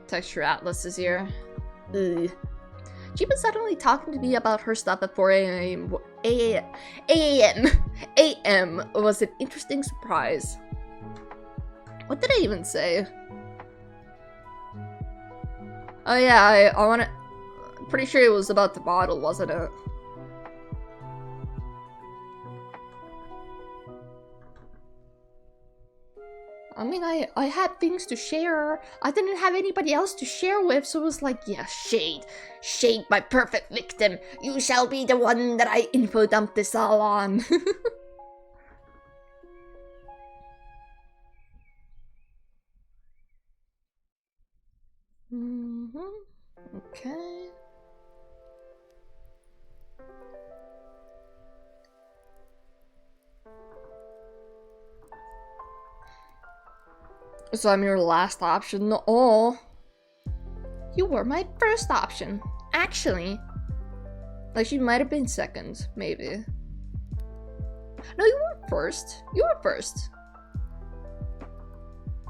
texture atlases here. Ugh. Chiba's suddenly talking to me about her stuff at 4 a.m. A.M. was an interesting surprise. What did I even say? Oh yeah, I wanna... Pretty sure it was about the model, wasn't it? I mean, I had things to share. I didn't have anybody else to share with, so it was like, yeah, Shade. Shade, my perfect victim. You shall be the one that I info dump this all on. Okay. So I'm your last option? Oh. You were my first option. Actually. Like, she might have been second, maybe. No, you were first. You were first.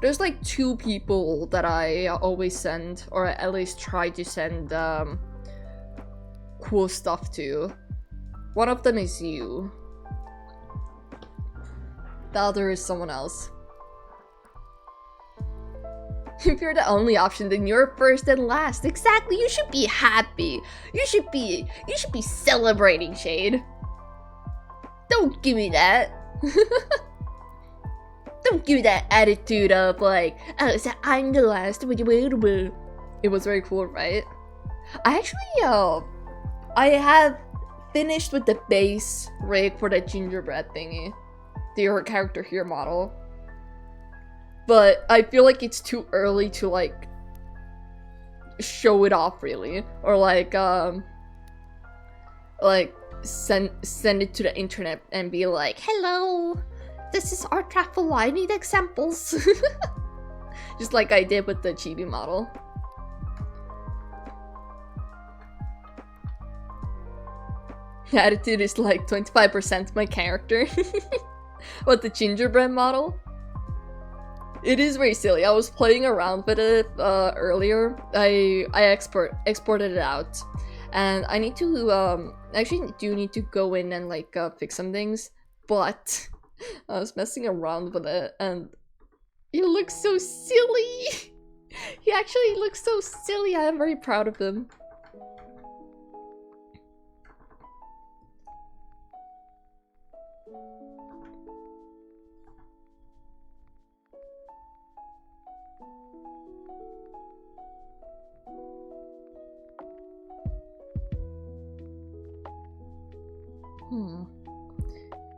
There's like 2 people that I always send, or at least try to send cool stuff to. One of them is you. The other is someone else. If you're the only option, then you're first and last. Exactly, you should be happy. You should be celebrating, Shade. Don't give me that. Don't give me that attitude of like, oh, so I'm the last. It was very cool, right? I actually, I have finished with the base rig for the gingerbread thingy. The character here model. But I feel like it's too early to like show it off really, or like send it to the internet and be like, hello, this is our travel. I need examples. Just like I did with the chibi model. The attitude is like 25% my character. What, the gingerbread model? It is very silly. I was playing around with it earlier. I exported it out, and I need to actually do need to go in and like fix some things. But I was messing around with it, and he looks so silly. He actually looks so silly. I am very proud of him.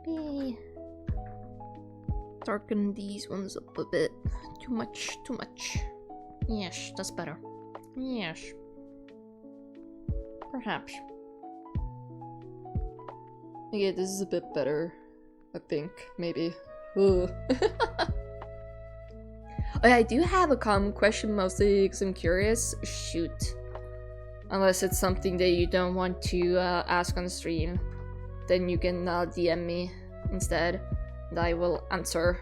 Maybe darken these ones up a bit. Too much, too much. Yes, that's better. Yes. Perhaps. Okay, this is a bit better. I think, maybe. Ugh. Oh, I do have a common question, mostly because I'm curious. Shoot. Unless it's something that you don't want to ask on the stream, then you can DM me instead, and I will answer.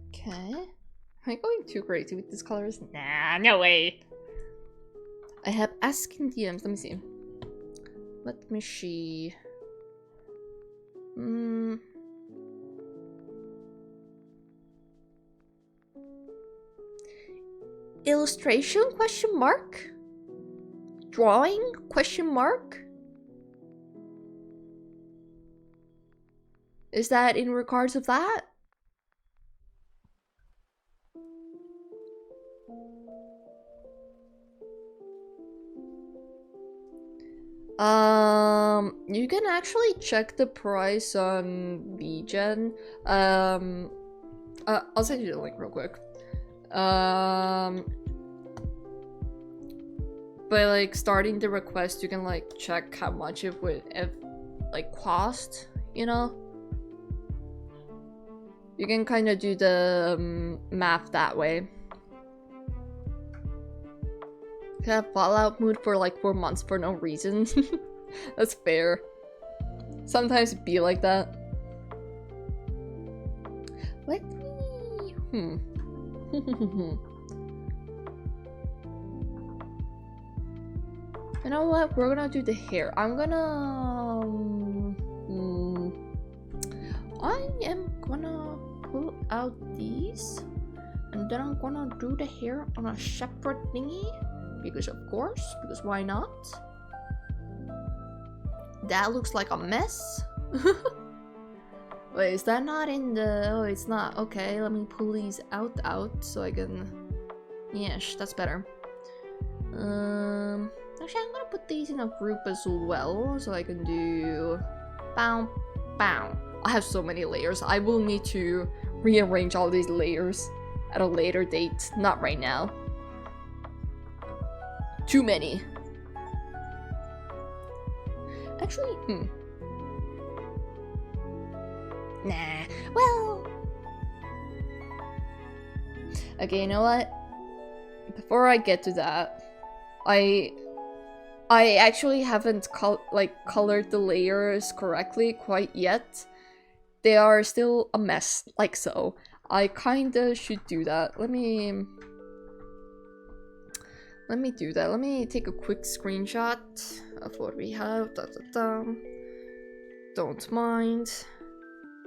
Okay. Am I going too crazy with these colors? Nah, no way. I have asking DMs. Let me see. Let me see. Illustration question mark? Drawing question mark? Is that in regards of that? You can actually check the price on VGen. I'll send you the link real quick. By like starting the request, you can like check how much it would like cost, you know? You can kind of do the math that way. You have Fallout mood for like 4 months for no reason. That's fair. Sometimes it be like that. Let me... You know what? We're gonna do the hair. I'm gonna... I am gonna pull out these. And then I'm gonna do the hair on a separate thingy. Because of course, because why not? That looks like a mess. Wait, is that not in the... Oh, it's not. Okay, let me pull these out so I can... Yes, that's better. Actually, I'm gonna put these in a group as well, so I can do... Bow, bow. I have so many layers. I will need to rearrange all these layers at a later date. Not right now. Too many. Actually, Nah, well... Okay, you know what? Before I get to that, I actually haven't colored the layers correctly quite yet. They are still a mess, like so. I kinda should do that. Let me do that. Let me take a quick screenshot of what we have. Don't mind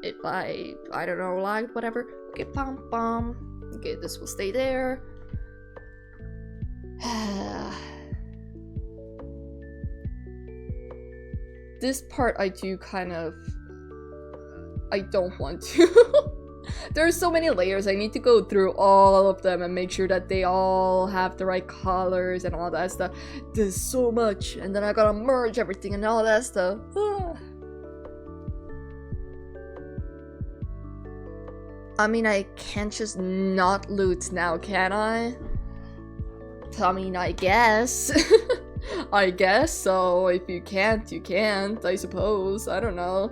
if I don't know, like whatever. Okay, pom. Okay, this will stay there. This part I do kind of... I don't want to. There are so many layers. I need to go through all of them and make sure that they all have the right colors and all that stuff. There's so much, and then I gotta merge everything and all that stuff. I mean, I can't just not loot now, can I? I mean, I guess. I guess so. If you can't, you can't, I suppose. I don't know.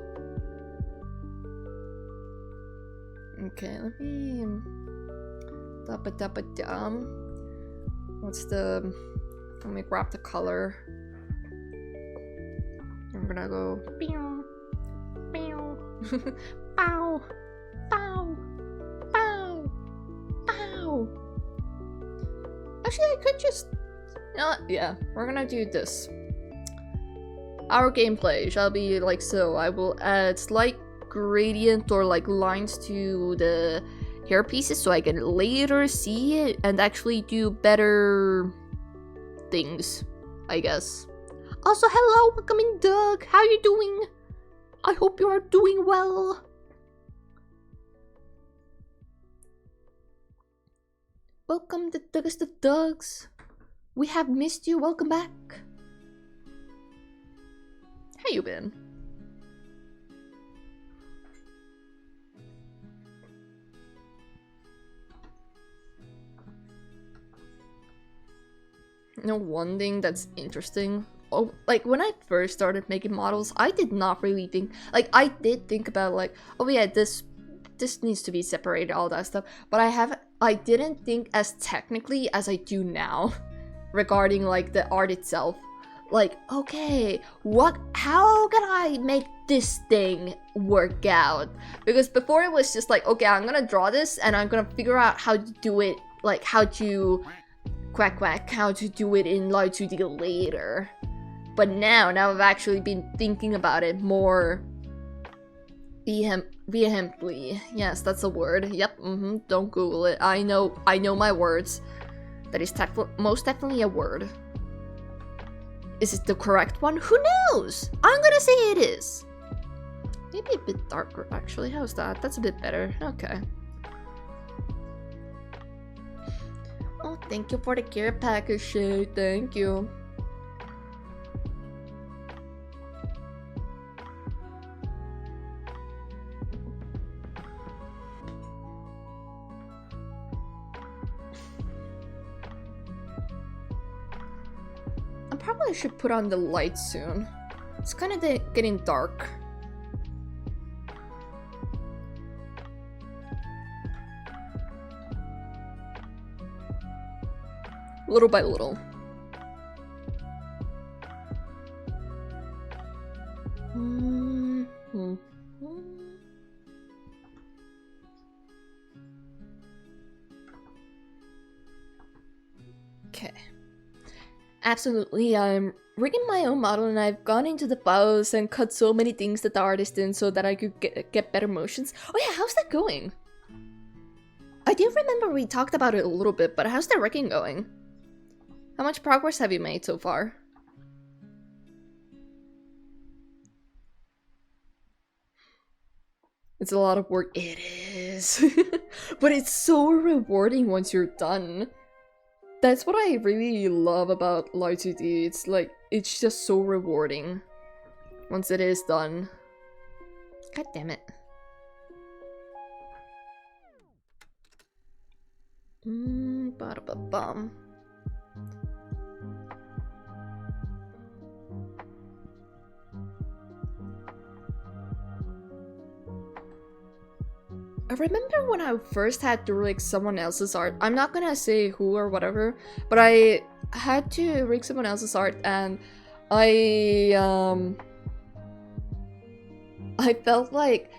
Okay, let me... What's the... Let me grab the color. I'm gonna go... Pew, pew, pow, pow, pow, pow. Actually, I could just... You know what? Yeah, we're gonna do this. Our gameplay shall be like so. I will add slight gradient or like lines to the hair pieces so I can later see it and actually do better things, I guess. Also, hello, welcome in, Doug. How you doing? I hope you are doing well. Welcome to Doug's the Dougs. We have missed you. Welcome back. How you been? You know, one thing that's interesting, oh, like when I first started making models, I did not really think, like I did think about like, oh yeah, this needs to be separated, all that stuff, but I didn't think as technically as I do now regarding like the art itself. Like, okay, how can I make this thing work out? Because before it was just like, okay, I'm gonna draw this and I'm gonna figure out how to do it, like how to how to do it in Light 2D later. But now I've actually been thinking about it more Vehemently. Yes, that's a word. Yep. Don't Google it. I know my words. That is most definitely a word. Is it the correct one? Who knows? I'm gonna say it is. Maybe a bit darker, actually. How's that? That's a bit better. Okay. Oh, thank you for the care package, Shay. Thank you. I probably should put on the lights soon. It's kind of getting dark. Little by little. Okay. Absolutely, I'm rigging my own model and I've gone into the files and cut so many things that the artist did so that I could get better motions. Oh yeah, how's that going? I do remember we talked about it a little bit, but how's the rigging going? How much progress have you made so far? It's a lot of work. It is. But it's so rewarding once you're done. That's what I really love about Light 2D. It's like, it's just so rewarding once it is done. God damn it. Ba-da-ba-bum. I remember when I first had to rig someone else's art. I'm not gonna say who or whatever, but I had to rig someone else's art, and I felt like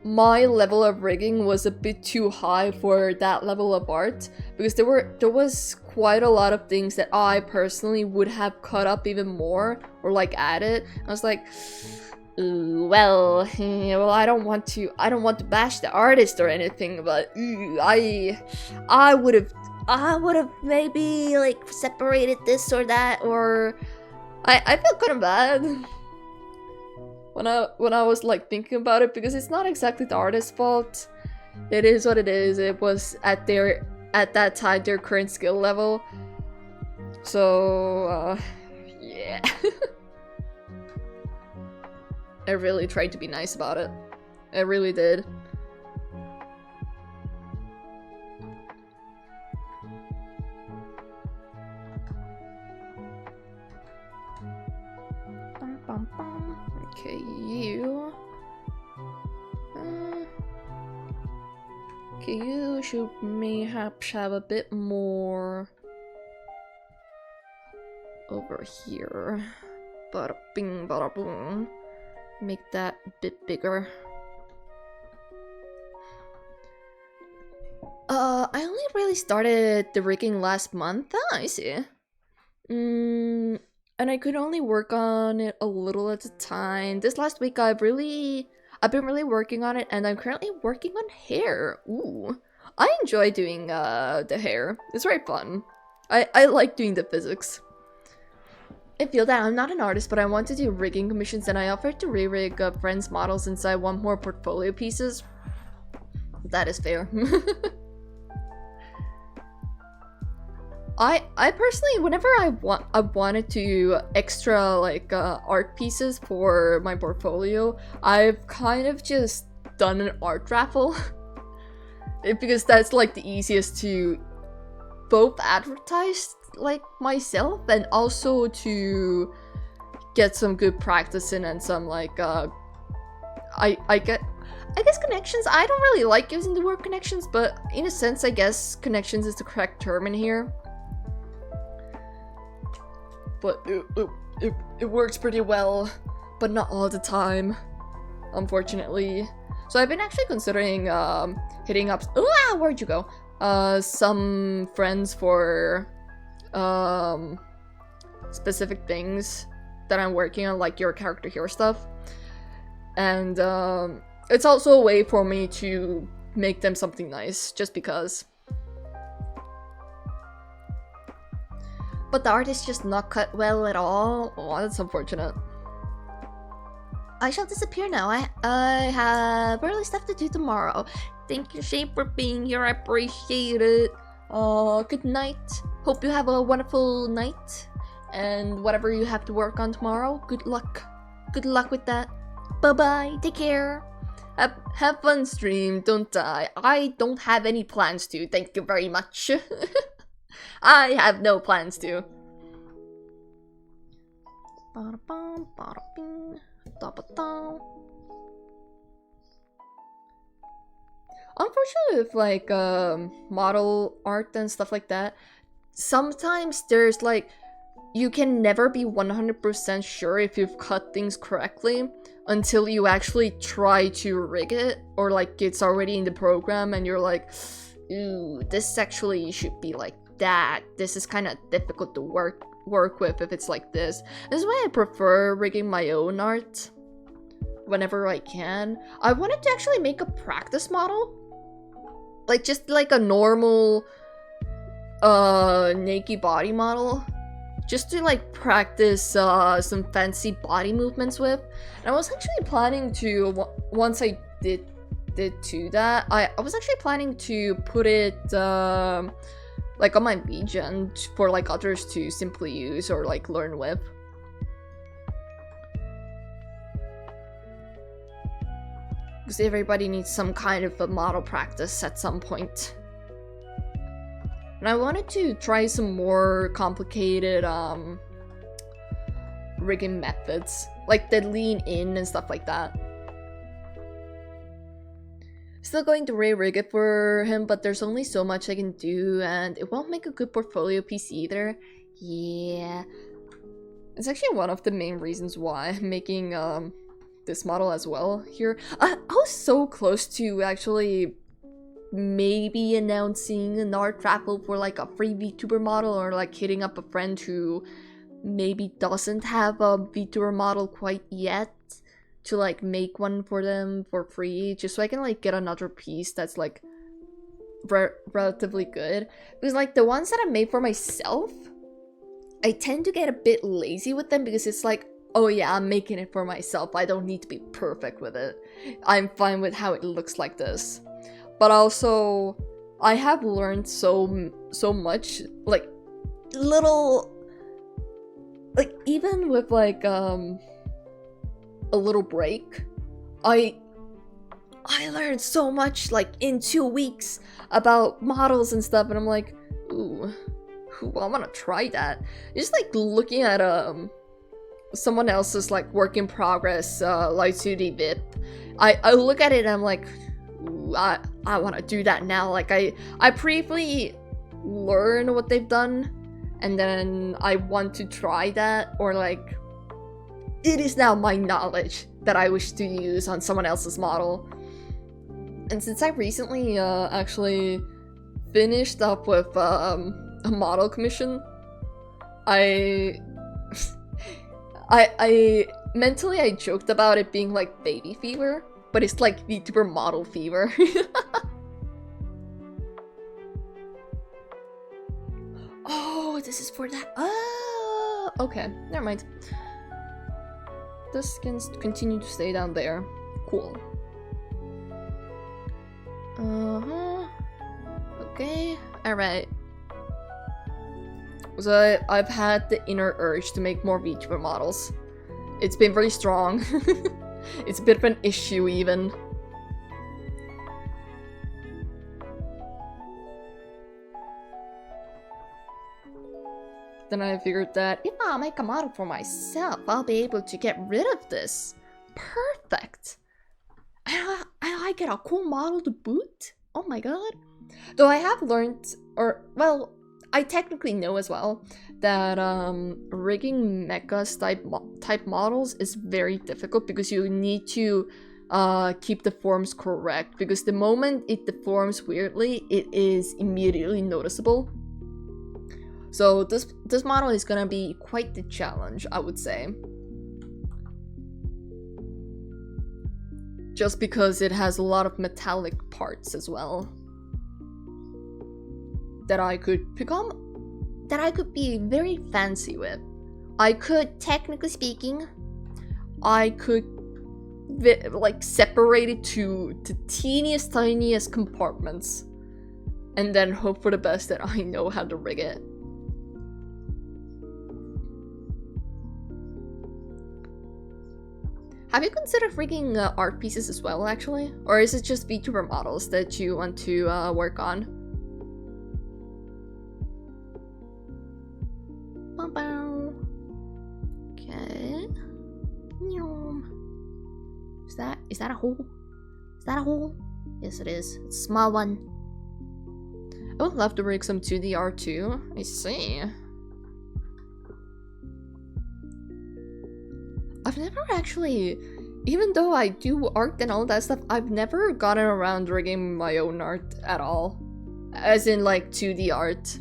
my level of rigging was a bit too high for that level of art, because there was quite a lot of things that I personally would have cut up even more or like added. I was like, well, I don't want to bash the artist or anything, but I would have maybe like separated this or that, or I felt kind of bad when I was like thinking about it, because it's not exactly the artist's fault. It is what it is. It was at that time their current skill level. So yeah. I really tried to be nice about it. I really did. Okay, you. Okay, you should perhaps have a bit more over here. Bada bing, bada boom. Make that a bit bigger. I only really started the rigging last month. Ah, I see. And I could only work on it a little at a time. This last week I've been really working on it, and I'm currently working on hair. Ooh. I enjoy doing the hair. It's very fun. I like doing the physics. I feel that I'm not an artist, but I want to do rigging commissions, and I offered to re-rig friends' models since I want more portfolio pieces. That is fair. I personally, whenever I wanted to extra like art pieces for my portfolio, I've kind of just done an art raffle. Because that's like the easiest to both advertise like myself and also to get some good practice in, and some like I guess connections. I don't really like using the word connections, but in a sense I guess connections is the correct term in here. But it works pretty well, but not all the time, unfortunately. So I've been actually considering hitting up where'd you go? Some friends for specific things that I'm working on, like your character hero stuff. And it's also a way for me to make them something nice, just because. But the art is just not cut well at all. Oh, that's unfortunate. I shall disappear now. I have early stuff to do tomorrow. Thank you, Shane, for being here. I appreciate it. Good night. Hope you have a wonderful night. And whatever you have to work on tomorrow, good luck. Good luck with that. Bye-bye. Take care. Have fun, stream. Don't die. I don't have any plans to. Thank you very much. I have no plans to. Unfortunately, with like model art and stuff like that, sometimes there's like, you can never be 100% sure if you've cut things correctly until you actually try to rig it, or like it's already in the program and you're like, ooh, this actually should be like that. This is kind of difficult to work with if it's like this. This is why I prefer rigging my own art whenever I can. I wanted to actually make a practice model, like just like a normal naked body model, just to like practice some fancy body movements with. And I was actually planning to, once I did to that, I was actually planning to put it like on my VGen for like others to simply use or like learn with. Because everybody needs some kind of a model practice at some point. And I wanted to try some more complicated rigging methods, like the lean in and stuff like that. Still going to re-rig it for him, but there's only so much I can do, and it won't make a good portfolio piece either. Yeah. It's actually one of the main reasons why I'm making this model as well here. I was so close to actually maybe announcing an art raffle for like a free VTuber model, or like hitting up a friend who maybe doesn't have a VTuber model quite yet to like make one for them for free, just so I can like get another piece that's like relatively good. Because like the ones that I made for myself, I tend to get a bit lazy with them, because it's like, oh yeah, I'm making it for myself, I don't need to be perfect with it, I'm fine with how it looks like this. But also, I have learned so much, like little, like even with like a little break, I learned so much like in 2 weeks about models and stuff, and I'm like, ooh, I want to try that. Just like looking at someone else's like work in progress Light 2D VIP, I look at it and I'm like, ooh, I want to do that now. Like I briefly learn what they've done, and then I want to try that, or like it is now my knowledge that I wish to use on someone else's model. And since I recently actually finished up with a model commission, I mentally I joked about it being like baby fever, but it's like VTuber model fever. Oh, this is for that. Oh, okay, never mind. This can continue to stay down there. Cool. Okay, alright. So I've had the inner urge to make more VTuber models. It's been very strong. It's a bit of an issue even. Then I figured that if I make a model for myself, I'll be able to get rid of this. Perfect! I get a cool model to boot? Oh my god. Though I have learned, or well, I technically know as well, that rigging mechas type models is very difficult, because you need to keep the forms correct, because the moment it deforms weirdly, it is immediately noticeable. So this model is gonna be quite the challenge, I would say. just because it has a lot of metallic parts as well that I could be very fancy with. I could, technically speaking, I could like separate it to the teeniest tiniest compartments and then hope for the best that I know how to rig it. Have you considered rigging art pieces as well, actually? Or is it just VTuber models that you want to work on? Okay. Is that a hole? Is that a hole? Yes, it is. It's a small one. I would love to rig some 2D art too. I see. I've never actually, even though I do art and all that stuff, I've never gotten around rigging my own art at all. As in like 2D art.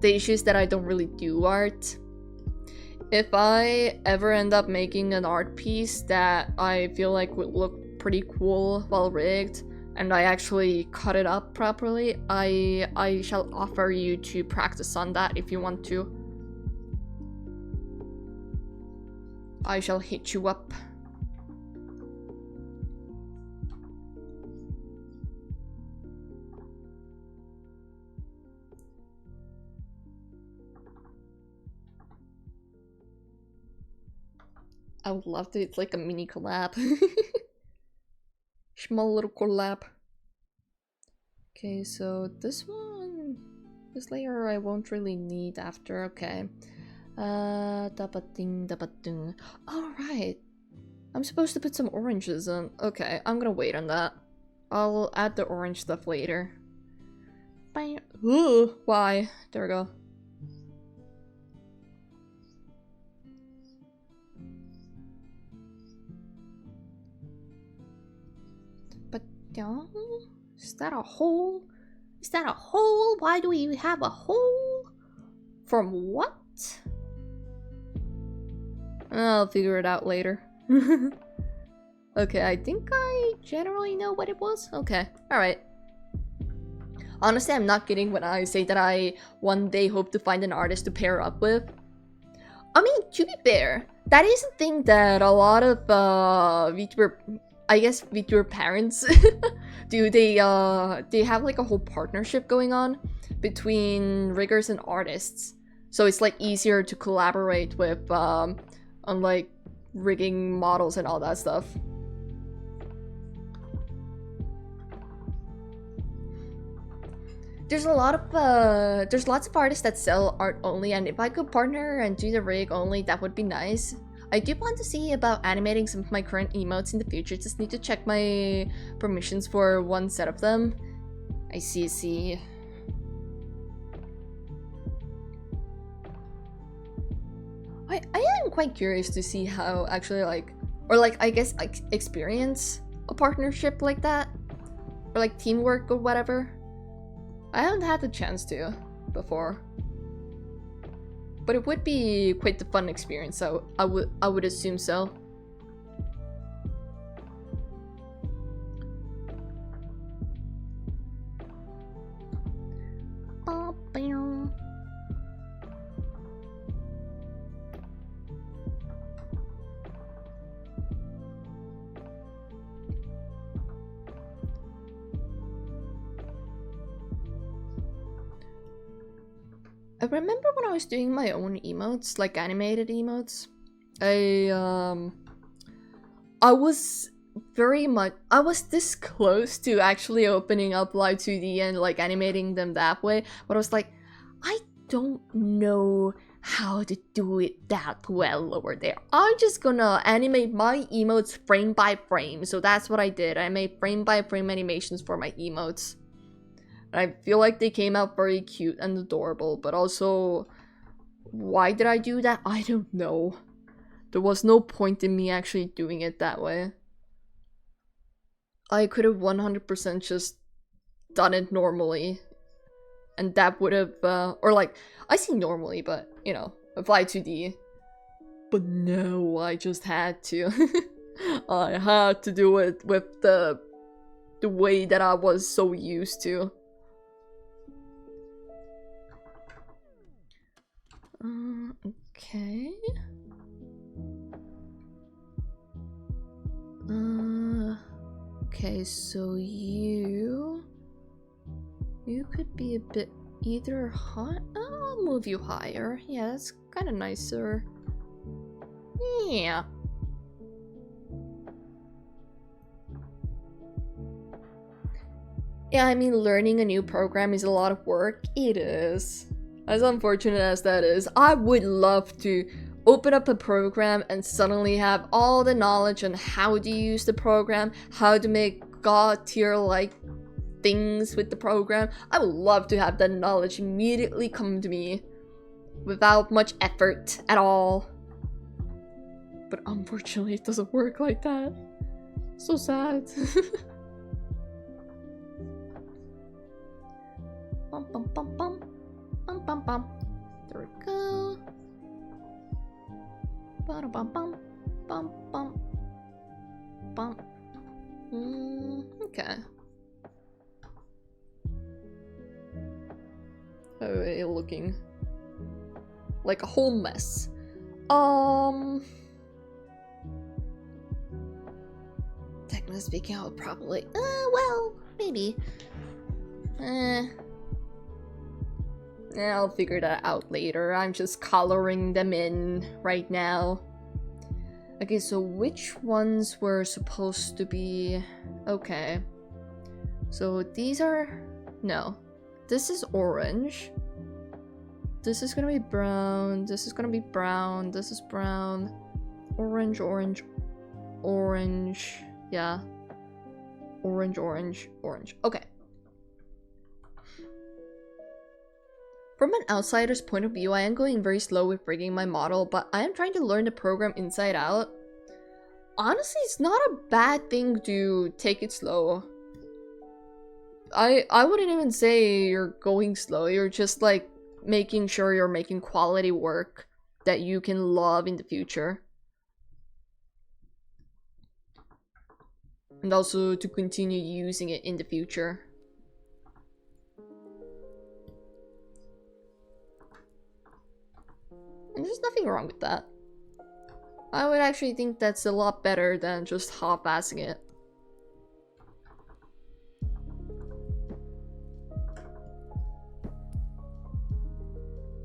The issue is that I don't really do art. If I ever end up making an art piece that I feel like would look pretty cool while rigged, and I actually cut it up properly, I shall offer you to practice on that if you want to. I shall hit you up. I would love to. It's like a mini collab. Small little collab. Okay, so this one, this layer I won't really need after. Okay. Dabating, dabatung. Alright. I'm supposed to put some oranges on. Okay, I'm gonna wait on that. I'll add the orange stuff later. Bye. Ooh, why? There we go. But is that a hole? Is that a hole? Why do we have a hole? From what? I'll figure it out later. Okay, I think I generally know what it was. Okay, alright. Honestly, I'm not kidding when I say that I one day hope to find an artist to pair up with. I mean, to be fair, that is a thing that a lot of VTuber, I guess VTuber parents do. They have like a whole partnership going on between riggers and artists. So it's like easier to collaborate with on like rigging models and all that stuff. There's lots of artists that sell art only, and if I could partner and do the rig only, that would be nice. I do want to see about animating some of my current emotes in the future. Just need to check my permissions for one set of them. I see. I am quite curious to see how actually I guess like experience a partnership like that, or like teamwork or whatever. I haven't had the chance to before, but it would be quite the fun experience. So I would assume so. I remember when I was doing my own emotes, like animated emotes, I was this close to actually opening up Live 2D and like animating them that way, but I was like, I don't know how to do it that well over there. I'm just gonna animate my emotes frame by frame. So that's what I did. I made frame by frame animations for my emotes. I feel like they came out very cute and adorable, but also, why did I do that? I don't know. There was no point in me actually doing it that way. I could have 100% just done it normally, and that would have, or like, I say normally, but, you know, apply 2D. But no, I just had to. I had to do it with the way that I was so used to. Okay. Okay, so you could be a bit either hot. I'll move you higher. Yeah, that's kind of nicer. Yeah. Yeah, I mean, learning a new program is a lot of work. It is. As unfortunate as that is, I would love to open up a program and suddenly have all the knowledge on how to use the program, how to make god tier like things with the program. I would love to have that knowledge immediately come to me without much effort at all. But unfortunately, it doesn't work like that. So sad. Bum bum bum bum. Bum bum bum. There we go. Bum bum bum. Bum bum. Bum. Okay. How are you looking? Like a whole mess. Technically speaking, I would probably. Well, maybe. I'll figure that out later. I'm just coloring them in right now. Okay, so which ones were supposed to be... Okay. So these are... No. This is orange. This is gonna be brown. This is gonna be brown. This is brown. Orange, orange, orange. Yeah. Orange, orange, orange. Okay. From an outsider's point of view, I am going very slow with rigging my model, but I am trying to learn the program inside out. Honestly, it's not a bad thing to take it slow. I wouldn't even say you're going slow, you're just like making sure you're making quality work that you can love in the future. And also to continue using it in the future. And there's nothing wrong with that. I would actually think that's a lot better than just half-assing it.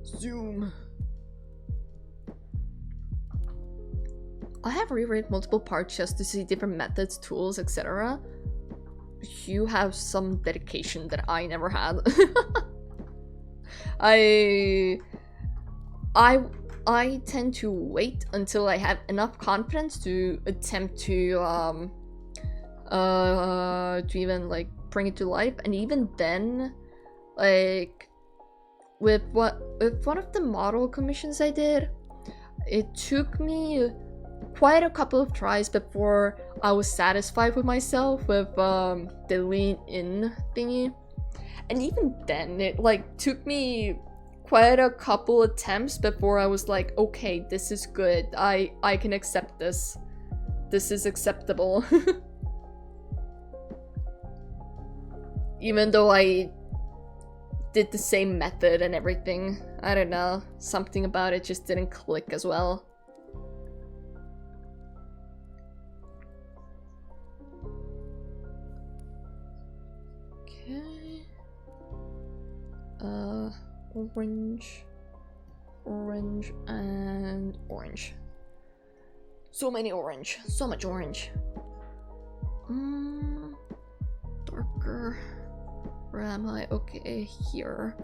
Zoom. I have reread multiple parts just to see different methods, tools, etc. You have some dedication that I never had. I tend to wait until I have enough confidence to attempt to even like bring it to life, and even then, like with one of the model commissions I did, it took me quite a couple of tries before I was satisfied with myself with the lean in thingy, and even then it like took me quite a couple attempts before I was like, okay, this is good. I can accept this. This is acceptable. Even though I did the same method and everything. I don't know. Something about it just didn't click as well. Okay. Orange, orange, and orange. So many orange. So much orange. Darker. Where am I? Okay, here.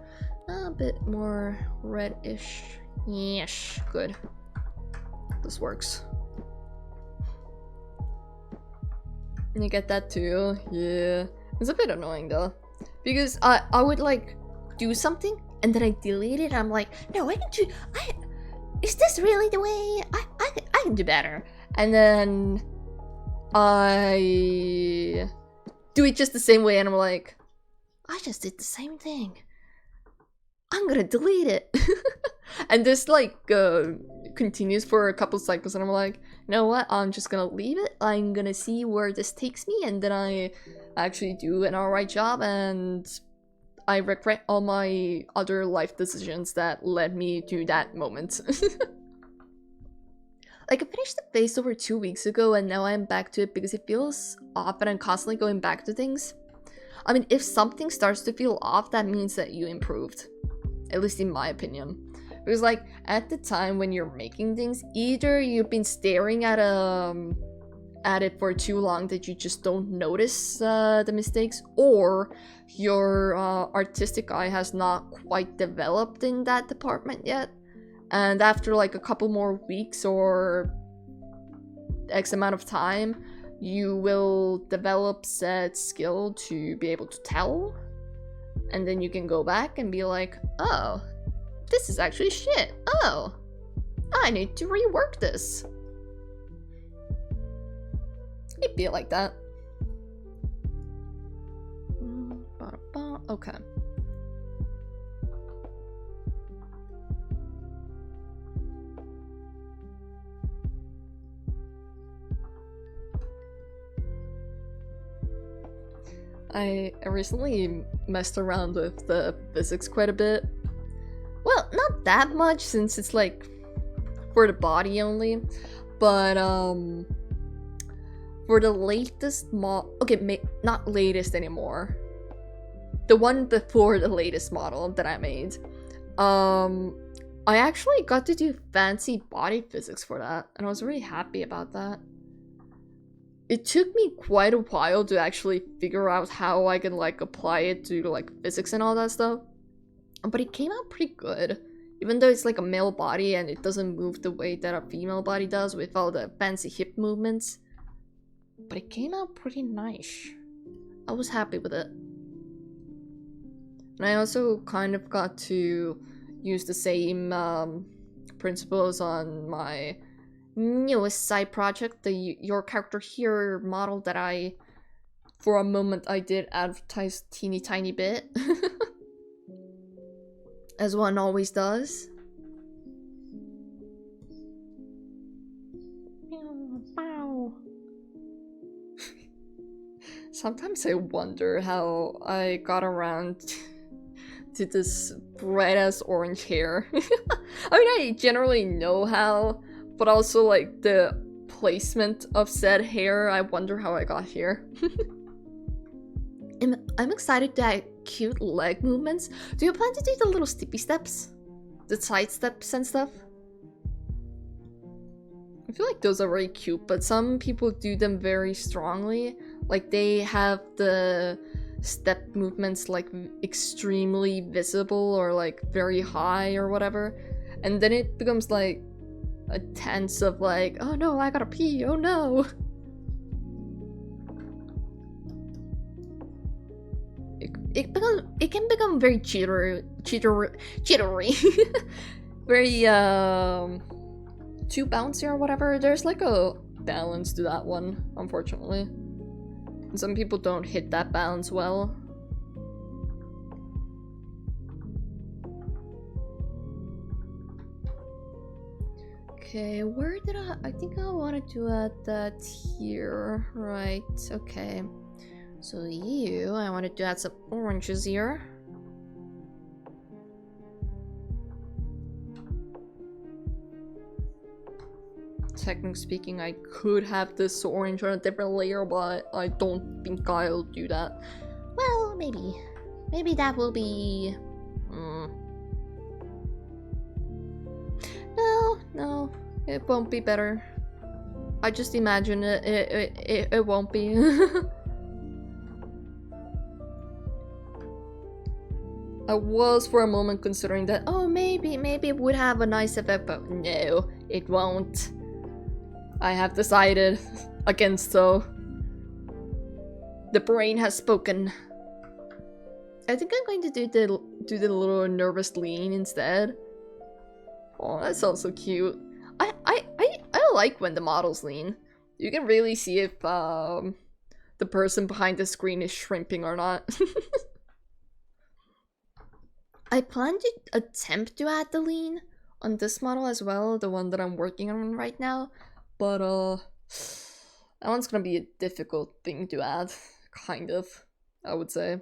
A bit more reddish. Yes, good. This works. And you get that too? Yeah. It's a bit annoying though. Because I would like do something and then I delete it. I'm like, no, I can do. Is this really the way? I can do better. And then I do it just the same way, and I'm like, I just did the same thing. I'm gonna delete it. And this like continues for a couple cycles, and I'm like, you know what, I'm just gonna leave it. I'm gonna see where this takes me, and then I actually do an alright job, and I regret all my other life decisions that led me to that moment. Like, I finished the phase over 2 weeks ago, and now I'm back to it because it feels off and I'm constantly going back to things. I mean, if something starts to feel off, that means that you improved. At least in my opinion. Because, like, at the time when you're making things, either you've been staring at it for too long that you just don't notice the mistakes, or your artistic eye has not quite developed in that department yet. And after like a couple more weeks or X amount of time, you will develop said skill to be able to tell. And then you can go back and be like, oh, this is actually shit. Oh, I need to rework this. It'd be like that. Okay. I recently messed around with the physics quite a bit. Well, not that much since it's like for the body only, but for the latest okay, not latest anymore. The one before the latest model that I made, I actually got to do fancy body physics for that, and I was really happy about that. It took me quite a while to actually figure out how I can like apply it to like physics and all that stuff. But it came out pretty good. Even though it's like a male body and it doesn't move the way that a female body does with all the fancy hip movements. But it came out pretty nice. I was happy with it. And I also kind of got to use the same principles on my newest side project, the Your Character Here model that I, for a moment, I did advertise teeny tiny bit. As one always does. Sometimes I wonder how I got around to this bright-ass orange hair. I mean, I generally know how, but also, like, the placement of said hair, I wonder how I got here. I'm excited to add cute leg movements. Do you plan to do the little steppy steps? The side steps and stuff? I feel like those are very cute, but some people do them very strongly. Like, they have the step movements, like, extremely visible or, like, very high or whatever. And then it becomes, like, a tense of like, oh no, I gotta pee, oh no. It can become very jittery. Very too bouncy or whatever. There's like a balance to that one, unfortunately. And some people don't hit that balance well. Okay, where did I think I wanted to add that here, right? Okay, so I wanted to add some oranges here. Technically speaking, I could have this orange on a different layer, but I don't think I'll do that. Well, maybe that will be. No, it won't be better. I just imagine it won't be. I was for a moment considering that, oh, maybe it would have a nice effect, but no, it won't. I have decided against so. The brain has spoken. I think I'm going to do the little nervous lean instead. Oh, that sounds so cute. I like when the models lean. You can really see if the person behind the screen is shrimping or not. I plan to attempt to add the lean, on this model as well, the one that I'm working on right now, but that one's gonna be a difficult thing to add, kind of, I would say.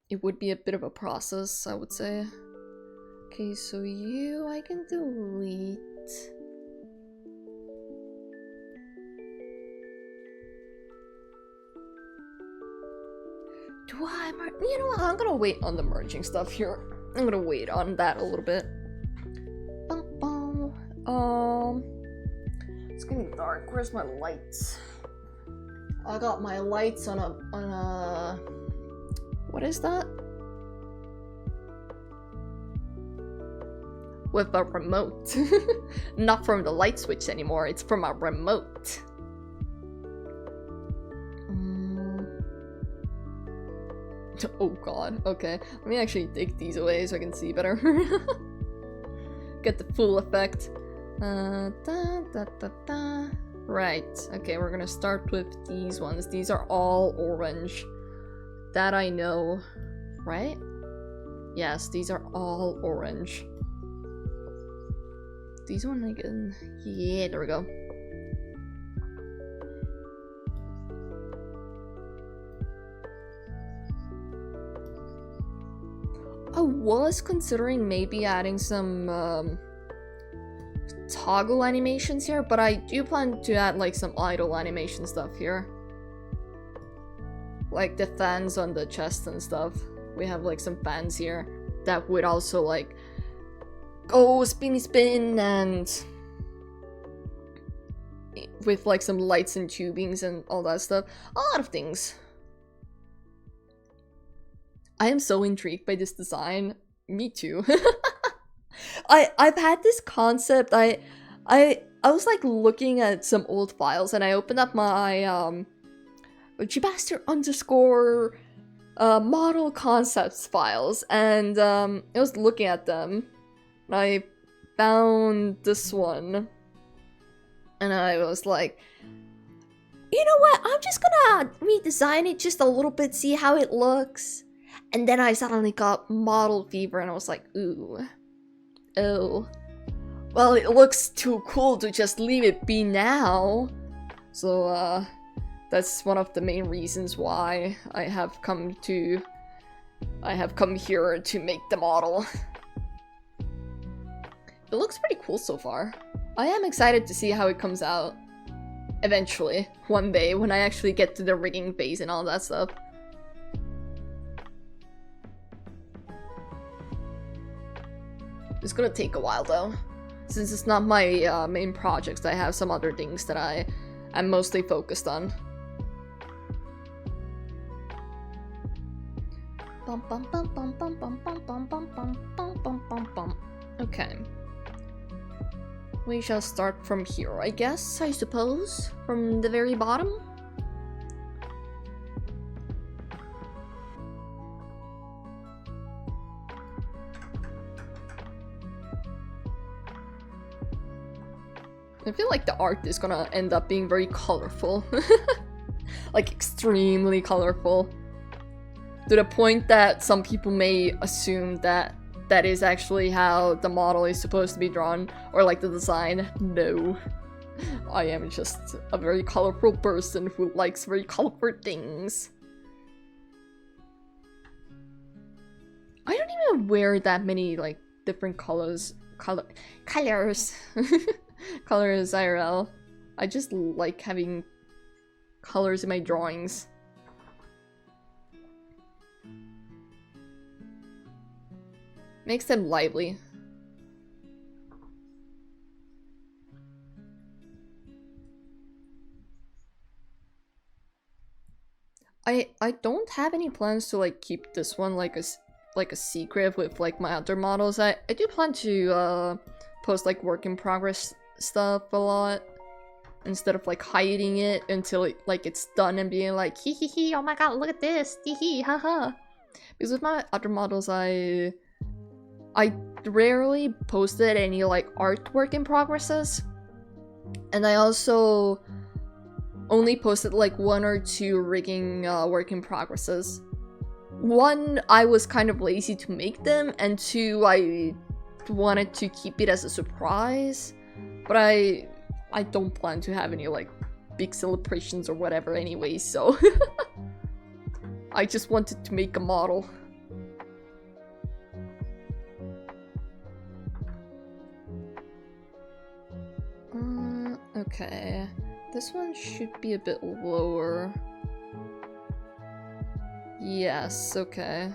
It would be a bit of a process, I would say. Okay, so you I can delete. Do I you know what, I'm gonna wait on the merging stuff here. I'm gonna wait on that a little bit. It's getting dark. Where's my lights? I got my lights on a what is that? With a remote. Not from the light switch anymore, it's from a remote. Oh god, okay. Let me actually take these away so I can see better. Get the full effect. Right, okay, we're gonna start with these ones. These are all orange. That I know, right? Yes, these are all orange. These one again. Yeah, there we go. I was considering maybe adding some toggle animations here, but I do plan to add like some idle animation stuff here. Like the fans on the chest and stuff. We have like some fans here that would also like go spinny spin and with like some lights and tubings and all that stuff. A lot of things. I am so intrigued by this design. Me too. I've had this concept. I was like looking at some old files and I opened up my Chibaster _ model concepts files and I was looking at them. I found this one and I was like, you know what, I'm just gonna redesign it just a little bit, see how it looks. And then I suddenly got model fever and I was like, ooh, oh, well, it looks too cool to just leave it be now. So that's one of the main reasons why I have come here to make the model. It looks pretty cool so far. I am excited to see how it comes out eventually, one day, when I actually get to the rigging phase and all that stuff. It's gonna take a while though. Since it's not my main projects, I have some other things that I'm mostly focused on. Okay. We shall start from here, I guess, I suppose. From the very bottom. I feel like the art is gonna end up being very colorful. Like, extremely colorful. To the point that some people may assume that that is actually how the model is supposed to be drawn, or like the design. No. I am just a very colorful person who likes very colorful things. I don't even wear that many like different colors. Colors IRL. I just like having colors in my drawings. Makes them lively. I don't have any plans to like keep this one like a secret with like my other models. I do plan to post like work in progress stuff a lot instead of like hiding it until it, like it's done and being like hee hee hee, oh my god, look at this, hee hee haha. Because with my other models I rarely posted any like artwork in progresses, and I also only posted like 1 or 2 rigging work in progresses one, I was kind of lazy to make them, and two, I wanted to keep it as a surprise. But I don't plan to have any like big celebrations or whatever anyway, so I just wanted to make a model. Okay, this one should be a bit lower. Yes, okay.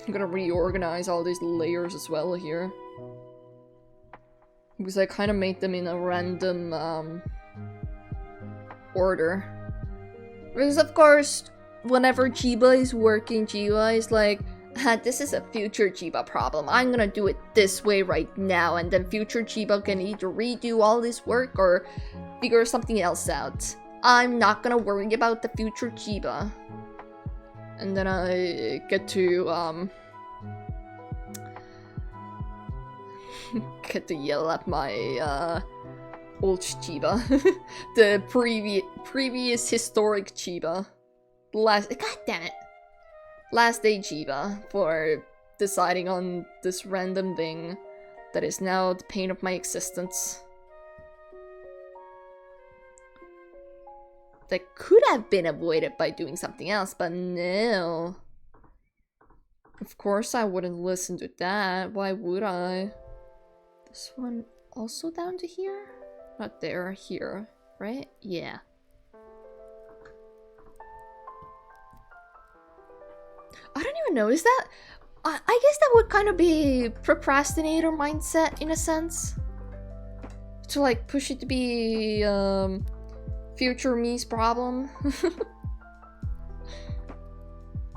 I'm gonna reorganize all these layers as well here. Because I kind of made them in a random order. Because of course, whenever Chiba is working, Chiba is like, this is a future Chiba problem. I'm gonna do it this way right now, and then future Chiba can either redo all this work or figure something else out. I'm not gonna worry about the future Chiba. And then I get to yell at my old Chiba. The previous historic Chiba. God damn it. Last day Chiba for deciding on this random thing that is now the pain of my existence. That could have been avoided by doing something else, but no. Of course I wouldn't listen to that. Why would I? This one also down to here? Not there, here, right? Yeah. I don't even know, is that... I guess that would kind of be procrastinator mindset in a sense. To like push it to be future me's problem.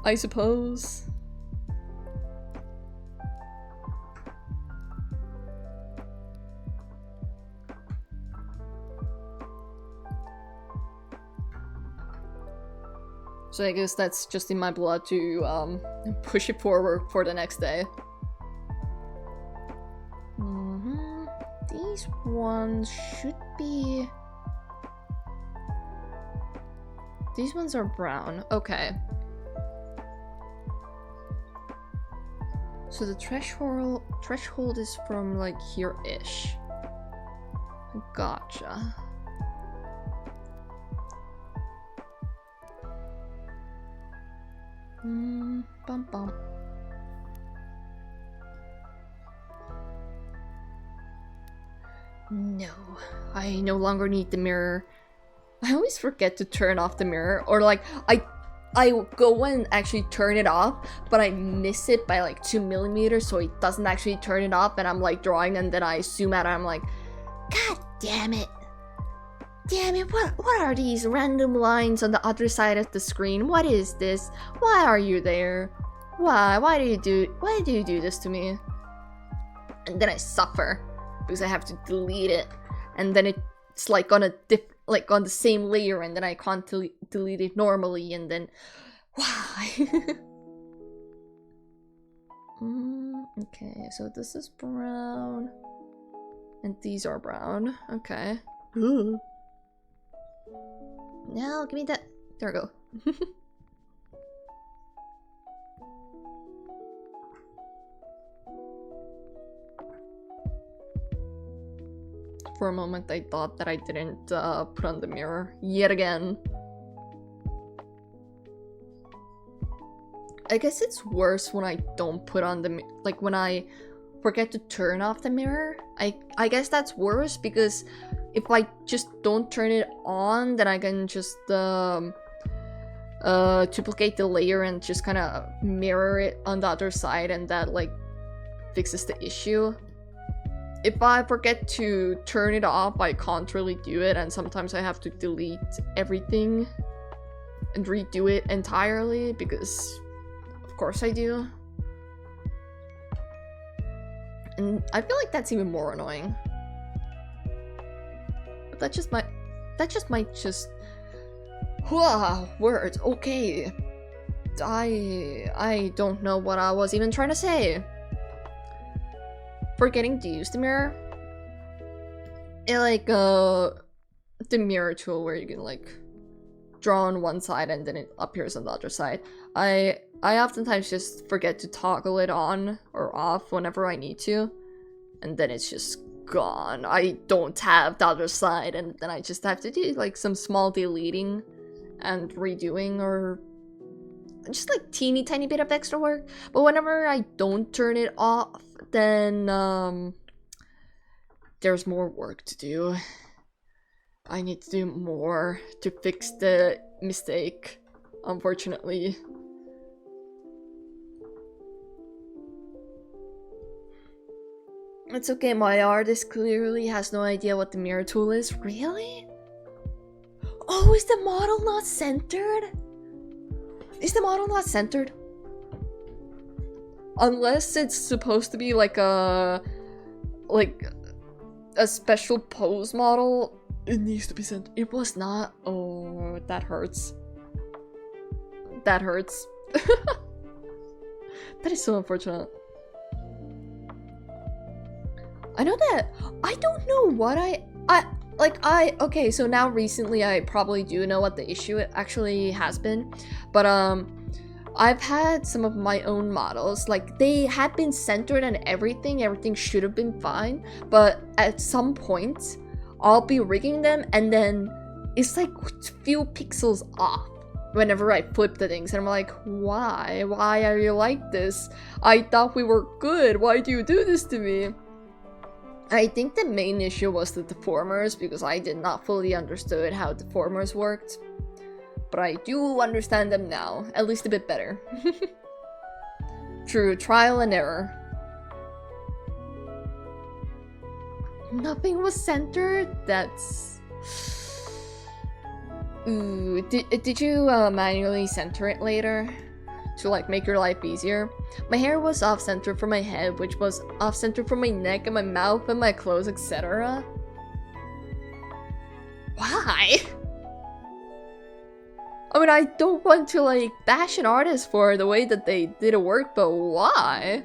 I suppose. So I guess that's just in my blood to push it forward for the next day. These ones should be... These ones are brown. Okay. So the threshold is from like here-ish. Gotcha. Bum bum. No, I no longer need the mirror. I always forget to turn off the mirror, or like I go and actually turn it off, but I miss it by like 2 millimeters, so it doesn't actually turn it off, and I'm like drawing, and then I zoom out, and I'm like, God damn it. Damn it, what are these random lines on the other side of the screen? What is this? Why are you there? Why do you do this to me? And then I suffer because I have to delete it, and then it's like on on the same layer, and then I can't delete it normally, and then why? Okay, so this is brown, and these are brown. Okay. Ooh. Now, give me that. There we go. For a moment, I thought that I didn't put on the mirror yet again. I guess it's worse when I don't put on the like when I forget to turn off the mirror. I guess that's worse because if I just don't turn it on, then I can just duplicate the layer and just kind of mirror it on the other side, and that like fixes the issue. If I forget to turn it off, I can't really do it, and sometimes I have to delete everything and redo it entirely because of course I do. And I feel like that's even more annoying. But that just might just words. Okay. I don't know what I was even trying to say. Forgetting to use the mirror. It like the mirror tool where you can like draw on one side and then it appears on the other side. I oftentimes just forget to toggle it on or off whenever I need to, and then it's just gone. I don't have the other side, and then I just have to do like some small deleting and redoing, or just like teeny tiny bit of extra work. But whenever I don't turn it off, then there's more work to do. I need to do more to fix the mistake, unfortunately. It's okay, my artist clearly has no idea what the mirror tool is. Really? Oh, is the model not centered? Is the model not centered? Unless it's supposed to be like a special pose model, it needs to be centered. It was not. Oh, that hurts. That hurts. That is so unfortunate. I know that. I don't know what okay, so now recently I probably do know what the issue actually has been, but I've had some of my own models, like they had been centered and everything should have been fine, but at some point I'll be rigging them and then it's like a few pixels off whenever I flip the things, and I'm like, why are you like this? I thought we were good, why do you do this to me? I think the main issue was the deformers, because I did not fully understood how deformers worked. But I do understand them now, at least a bit better. True, trial and error. Nothing was centered? That's... Ooh, did you manually center it later? To like make your life easier? My hair was off-center from my head, which was off-center from my neck and my mouth and my clothes, etc. Why? I mean, I don't want to like bash an artist for the way that they did a work, but why?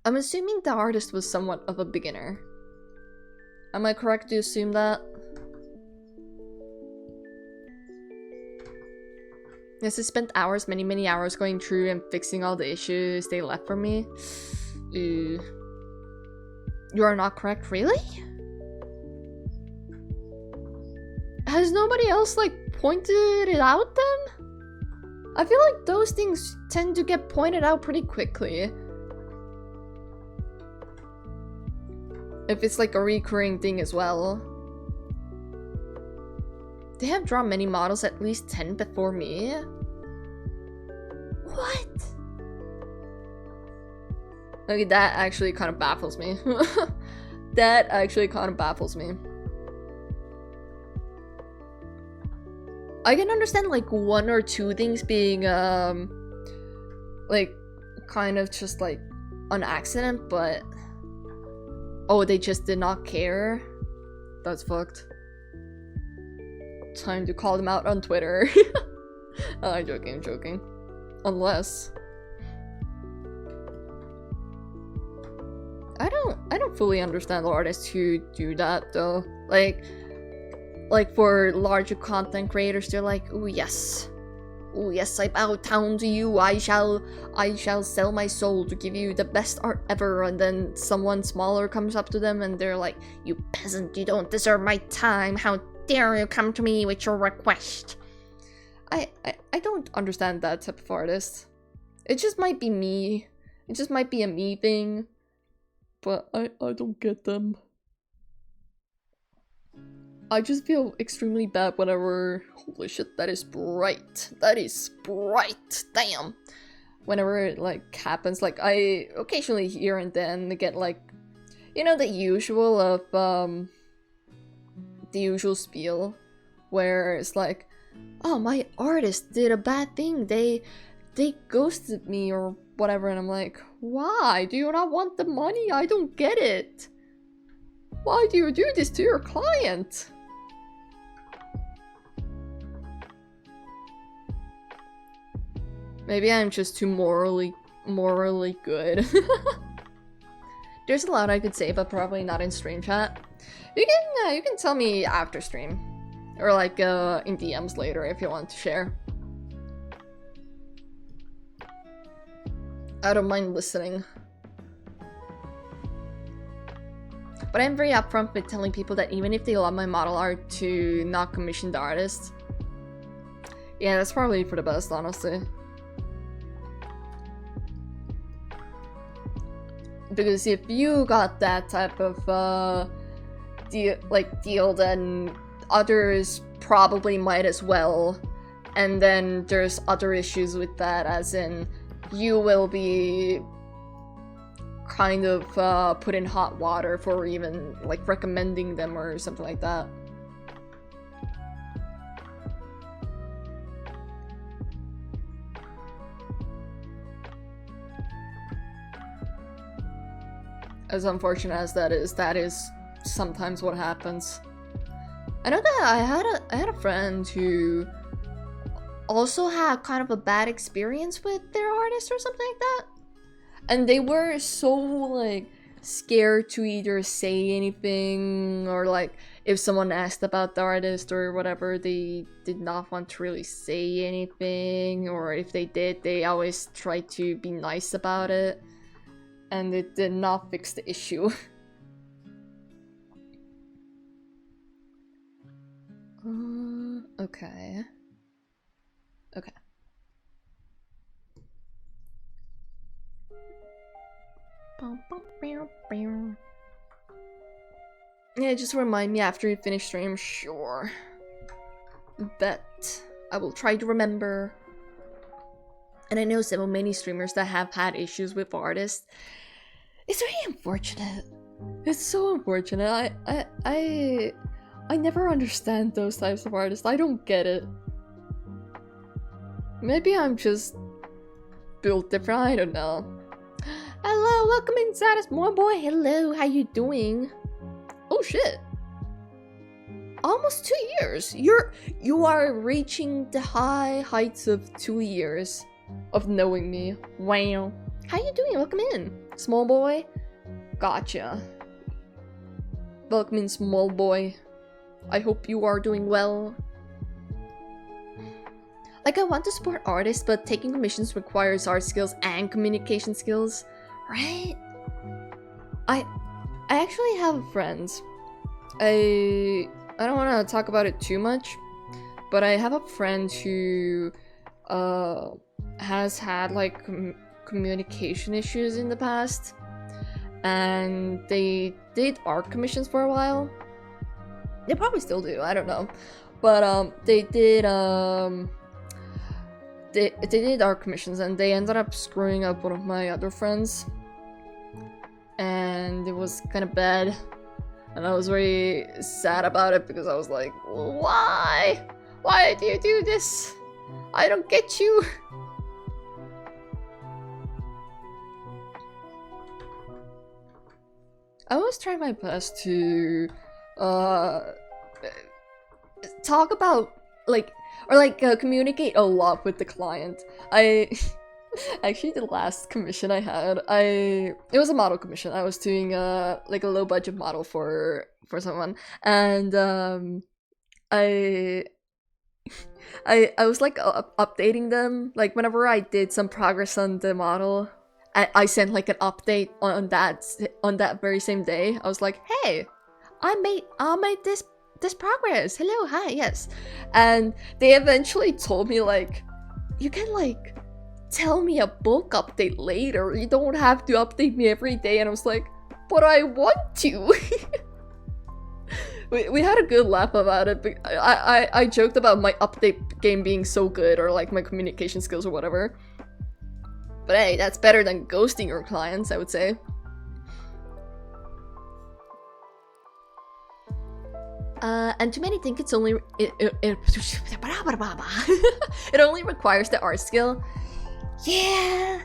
I'm assuming the artist was somewhat of a beginner. Am I correct to assume that? Yes, I spent hours, many hours going through and fixing all the issues they left for me. You are not correct, really? Has nobody else like pointed it out then? I feel like those things tend to get pointed out pretty quickly. If it's like a recurring thing as well. They have drawn many models, at least 10 before me. What? Okay, that actually kind of baffles me. That actually kind of baffles me. I can understand like one or two things being like kind of just like an accident, but oh, they just did not care. That's fucked. Time to call them out on Twitter. I'm joking. Unless I don't fully understand the artists who do that though. Like for larger content creators, they're like, oh yes, I bow down to you. I shall sell my soul to give you the best art ever. And then someone smaller comes up to them and they're like, you peasant, you don't deserve my time. How dare you come to me with your request? I don't understand that type of artist. It just might be me. It just might be a me thing. But I don't get them. I just feel extremely bad whenever... Holy shit, that is bright. That is bright. Damn. Whenever it like happens, like I occasionally here and then get like, you know, the usual of the usual spiel where it's like, oh, my artist did a bad thing, they ghosted me or whatever, and I'm like, why? Do you not want the money? I don't get it. Why do you do this to your client? Maybe I'm just too morally good. There's a lot I could say, but probably not in stream chat. You can tell me after stream, or like in DMs later if you want to share. I don't mind listening. But I'm very upfront with telling people that even if they love my model art, to not commission the artist. Yeah, that's probably for the best, honestly. Because if you got that type of deal, then others probably might as well. And then there's other issues with that, as in you will be kind of put in hot water for even like recommending them or something like that. As unfortunate as that is sometimes what happens. I know that I had a friend who also had kind of a bad experience with their artist or something like that. And they were so like scared to either say anything, or like if someone asked about the artist or whatever, they did not want to really say anything, or if they did, they always tried to be nice about it. And it did not fix the issue. Okay. Okay. Yeah, just remind me after you finish stream, sure. Bet. I will try to remember. And I know so many streamers that have had issues with artists. It's really unfortunate. It's so unfortunate. I never understand those types of artists. I don't get it. Maybe I'm just built different. I don't know. Hello, welcome inside, small boy. Hello, how you doing? Oh shit. Almost 2 years. You are reaching the high heights of 2 years of knowing me. Wow. How you doing? Welcome in, small boy. Gotcha. Welcome in, small boy. I hope you are doing well. Like, I want to support artists, but taking commissions requires art skills and communication skills, right? I actually have friends. I don't want to talk about it too much, but I have a friend who has had like communication issues in the past, and they did art commissions for a while. They probably still do, I don't know, but they did art commissions, and they ended up screwing up one of my other friends, and it was kind of bad, and I was very sad about it because I was like, why do you do this? I don't get you. I always try my best to talk about communicate a lot with the client. Actually, the last commission I had, it was a model commission. I was doing like a low budget model for someone, and I was like updating them. Like whenever I did some progress on the model, I sent like an update on that very same day. I was like, hey, I made this progress. Hello, hi, yes. And they eventually told me, like, you can like tell me a bulk update later. You don't have to update me every day. And I was like, but I want to. we had a good laugh about it. But I joked about my update game being so good, or like my communication skills or whatever. But hey, that's better than ghosting your clients, I would say. And too many think it's only it only requires the art skill. Yeah,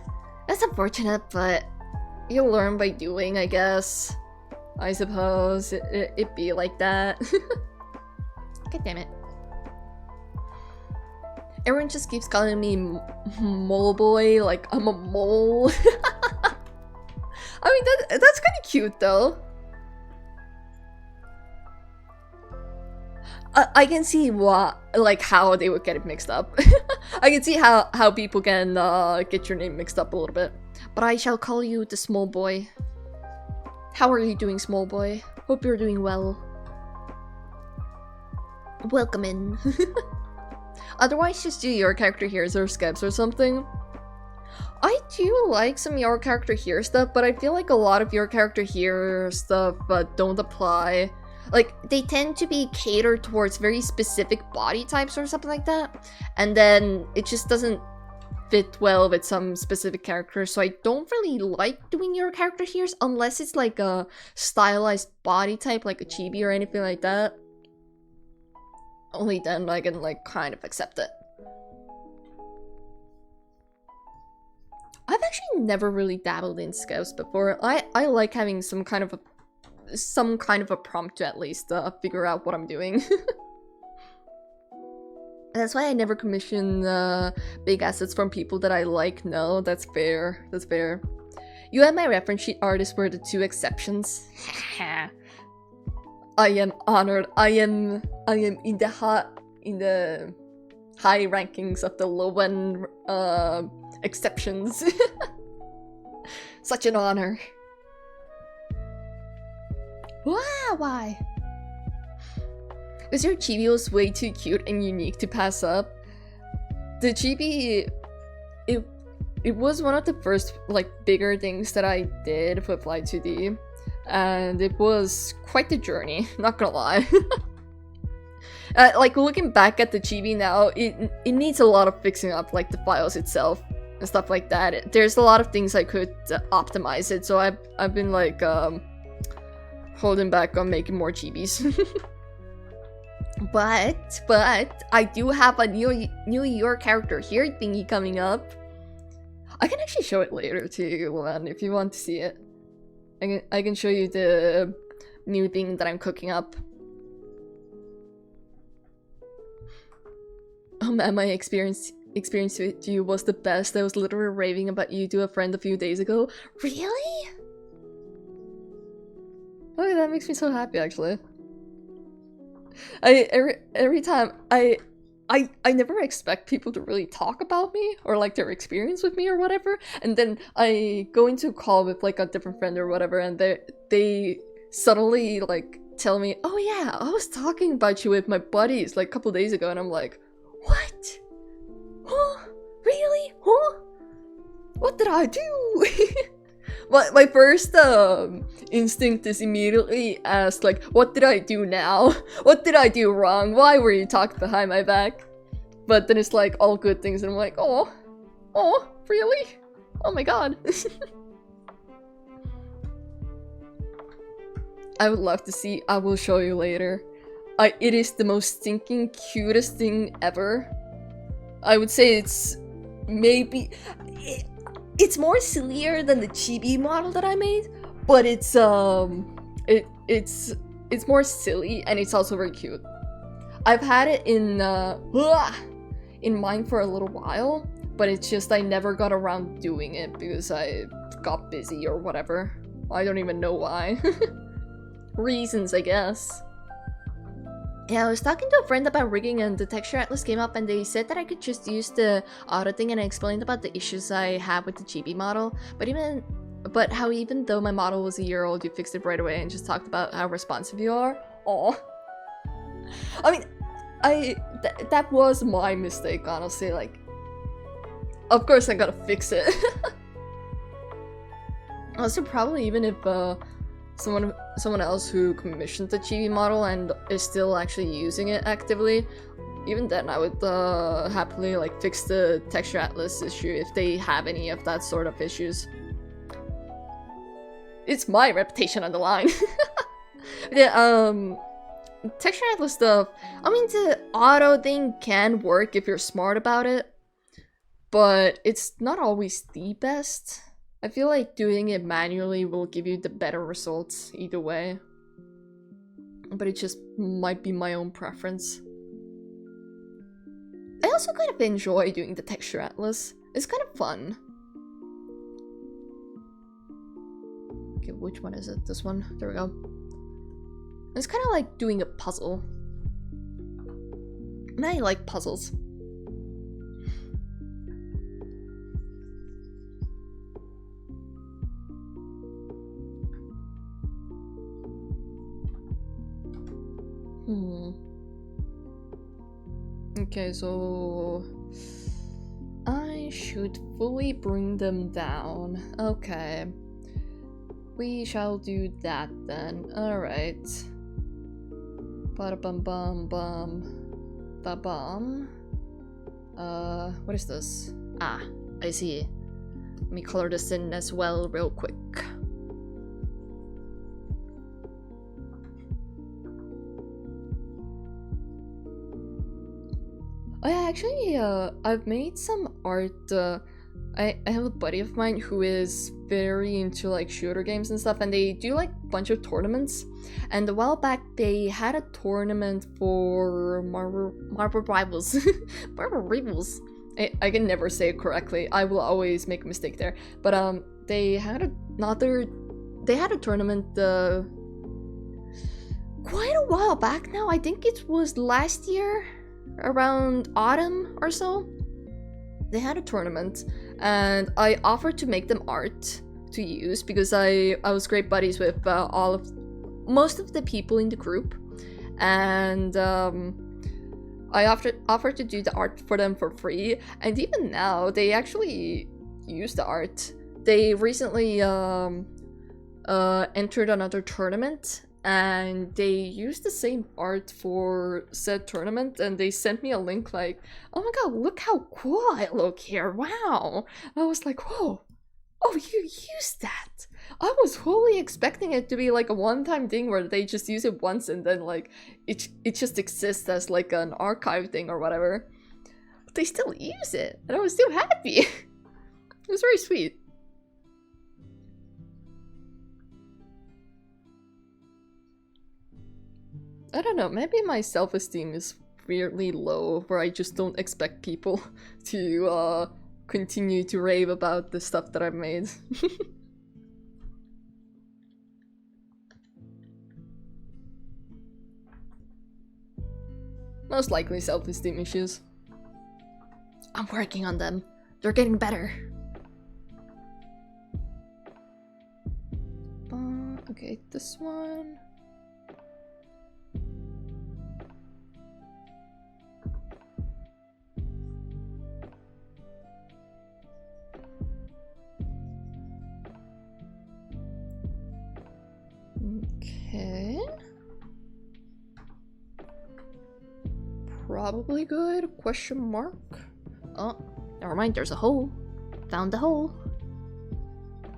that's unfortunate, but you'll learn by doing, I guess. I suppose it be like that. God damn it. Everyone just keeps calling me mole boy, like I'm a mole. I mean, that's kind of cute though. I can see what, like, how they would get it mixed up. I can see how people can get your name mixed up a little bit. But I shall call you the small boy. How are you doing, small boy? Hope you're doing well. Welcome in. Otherwise, just do your character here's or skips or something. I do like some your character here stuff, but I feel like a lot of your character here stuff don't apply. Like, they tend to be catered towards very specific body types or something like that. And then it just doesn't fit well with some specific characters. So I don't really like doing your character here's unless it's like a stylized body type, like a chibi or anything like that. Only then I can, like, kind of accept it. I've actually never really dabbled in scouts before. I like having some kind of a prompt to at least figure out what I'm doing. That's why I never commission big assets from people that I like. No, that's fair. That's fair. You and my reference sheet artists were the two exceptions. I am honored. I am in the high rankings of the low end exceptions. Such an honor. Why? Because your chibi was way too cute and unique to pass up. The chibi, it was one of the first, like, bigger things that I did with Fly 2D. And it was quite the journey, not gonna lie. Like, looking back at the chibi now, it needs a lot of fixing up, like the files itself and stuff like that. There's a lot of things I could optimize it, so I've been like holding back on making more chibis. but I do have a new your character here thingy coming up. I can actually show it later to you, Luan, if you want to see it. I can show you the new thing that I'm cooking up. Oh man, my experience with you was the best. I was literally raving about you to a friend a few days ago. Really? Oh, that makes me so happy, actually. Every time I never expect people to really talk about me or like their experience with me or whatever, and then I go into a call with like a different friend or whatever, and they suddenly like tell me, "Oh yeah, I was talking about you with my buddies like a couple days ago," and I'm like, "What? Huh? Really? Huh? What did I do?" My first instinct is immediately ask, like, what did I do now? What did I do wrong? Why were you talking behind my back? But then it's like all good things, and I'm like, oh, really? Oh my god. I would love to see. I will show you later. It is the most stinking cutest thing ever. I would say it's maybe... It's more sillier than the chibi model that I made, but it's more silly, and it's also very cute. I've had it in mind for a little while, but it's just I never got around doing it because I got busy or whatever. I don't even know why. Reasons, I guess. Yeah, I was talking to a friend about rigging, and the texture atlas came up, and they said that I could just use the auto thing, and I explained about the issues I have with the chibi model. But how even though my model was a year old, you fixed it right away and just talked about how responsive you are. Aw. I mean, that was my mistake, honestly. Like, of course I gotta fix it. Also, probably even if someone else who commissioned the chibi model and is still actually using it actively, even then I would happily like fix the texture atlas issue if they have any of that sort of issues. It's my reputation on the line. Yeah, texture atlas stuff, I mean, the auto thing can work if you're smart about it, but it's not always the best. I feel like doing it manually will give you the better results either way. But it just might be my own preference. I also kind of enjoy doing the texture atlas. It's kind of fun. Okay, which one is it? This one? There we go. It's kind of like doing a puzzle. And I like puzzles. Okay, so I should fully bring them down. Okay. We shall do that then. Alright. Bada bum bum bum. Ba bum. What is this? Ah, I see. Let me color this in as well real quick. Oh, actually, I've made some art. I have a buddy of mine who is very into like shooter games and stuff, and they do like a bunch of tournaments. And a while back, they had a tournament for Marvel Rivals. Marvel Rivals. I can never say it correctly. I will always make a mistake there. But they had a tournament quite a while back now. I think it was last year, around autumn or so. They had a tournament, and I offered to make them art to use because I was great buddies with most of the people in the group, and I offered to do the art for them for free. And even now, they actually use the art. They recently entered another tournament, and they used the same art for said tournament, and they sent me a link like, oh my god, look how cool I look here, wow. I was like, whoa, oh, you used that. I was fully expecting it to be like a one-time thing where they just use it once and then like it just exists as like an archive thing or whatever. But they still use it, and I was still happy. It was very sweet. I don't know, maybe my self-esteem is weirdly low, where I just don't expect people to continue to rave about the stuff that I've made. Most likely self-esteem issues. I'm working on them. They're getting better. Okay, this one. Okay. Probably good, question mark. Oh, never mind, there's a hole. Found the hole.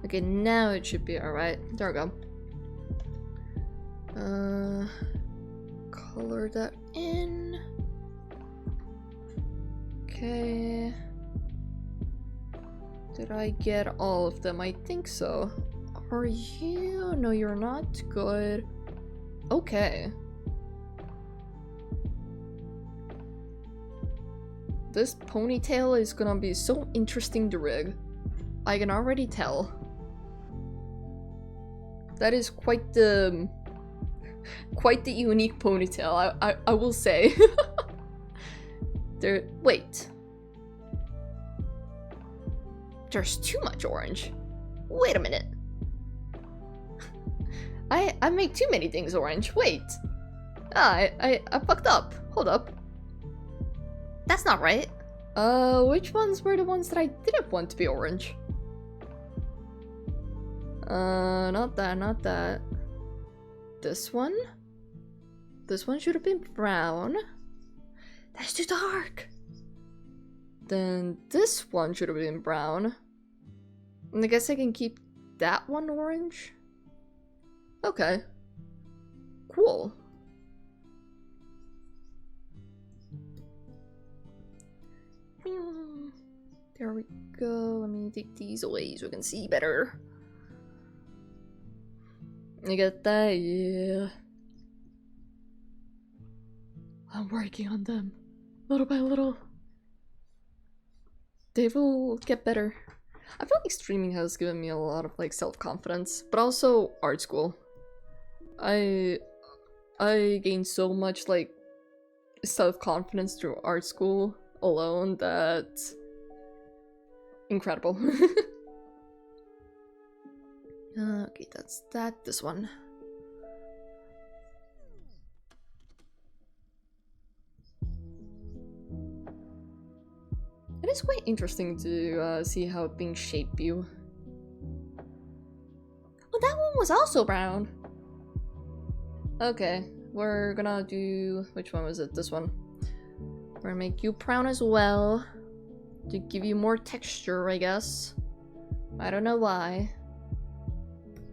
Okay, now it should be alright. There we go. Color that in. Okay. Did I get all of them? I think so. Are you? No, you're not. Good. Okay. This ponytail is gonna be so interesting to rig. I can already tell. That is quite the unique ponytail, I will say. Wait. There's too much orange. Wait a minute. I make too many things orange. Wait. I fucked up. Hold up. That's not right. Which ones were the ones that I didn't want to be orange? Not that, not that. This one? This one should have been brown. That's too dark. Then this one should have been brown. And I guess I can keep that one orange? Okay. Cool. There we go. Let me take these away so I can see better. You get that? Yeah. I'm working on them. Little by little. They will get better. I feel like streaming has given me a lot of like self-confidence, but also art school. I gained so much like self-confidence through art school alone that incredible. Okay, that's that. This one. It is quite interesting to see how things shape you. Oh, that one was also brown. Okay, we're gonna do... which one was it? This one. We're gonna make you brown as well. To give you more texture, I guess. I don't know why.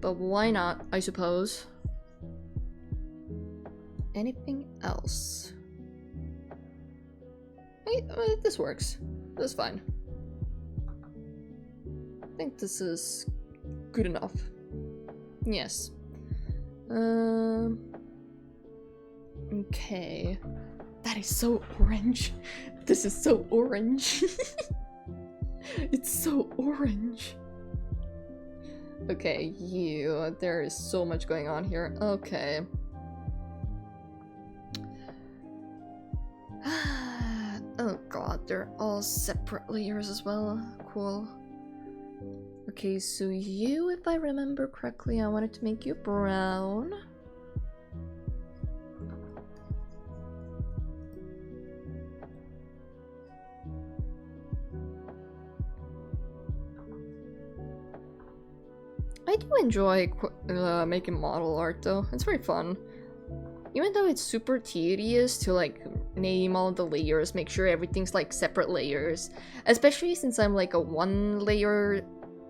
But why not, I suppose. Anything else? Wait, this works. This is fine. I think this is good enough. Yes. Okay. That is so orange. This is so orange. It's so orange. Okay, you. There is so much going on here. Okay. Oh god, they're all separate layers as well. Cool. Okay, so you, if I remember correctly, I wanted to make you brown. I do enjoy making model art though. It's very fun. Even though it's super tedious to like name all the layers, make sure everything's like separate layers. Especially since I'm like a one layer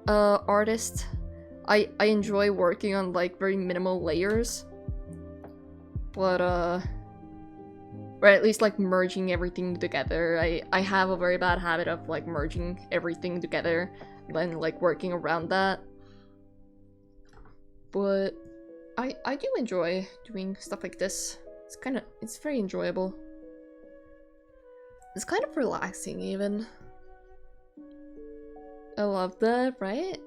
artist. I enjoy working on like very minimal layers. But or at least like merging everything together. I have a very bad habit of like merging everything together and like working around that. But I do enjoy doing stuff like this. It's very enjoyable. It's kind of relaxing even. I love that, right?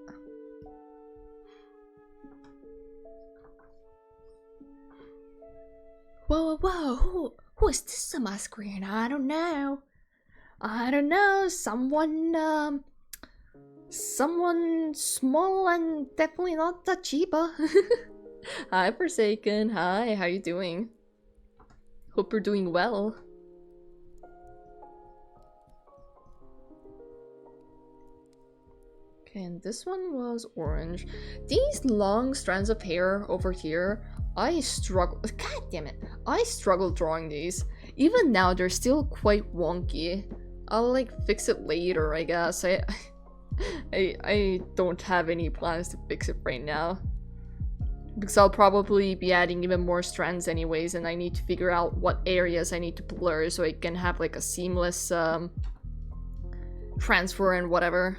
Whoa, whoa, who is this on my screen? I don't know. Someone small and definitely not that Chiba. Hi, Forsaken. Hi, how you doing? Hope you're doing well. Okay, and this one was orange. These long strands of hair over here, I struggle. God damn it. I struggle drawing these. Even now, they're still quite wonky. I'll like fix it later, I guess. I don't have any plans to fix it right now. Because I'll probably be adding even more strands anyways, and I need to figure out what areas I need to blur so I can have like a seamless transfer and whatever.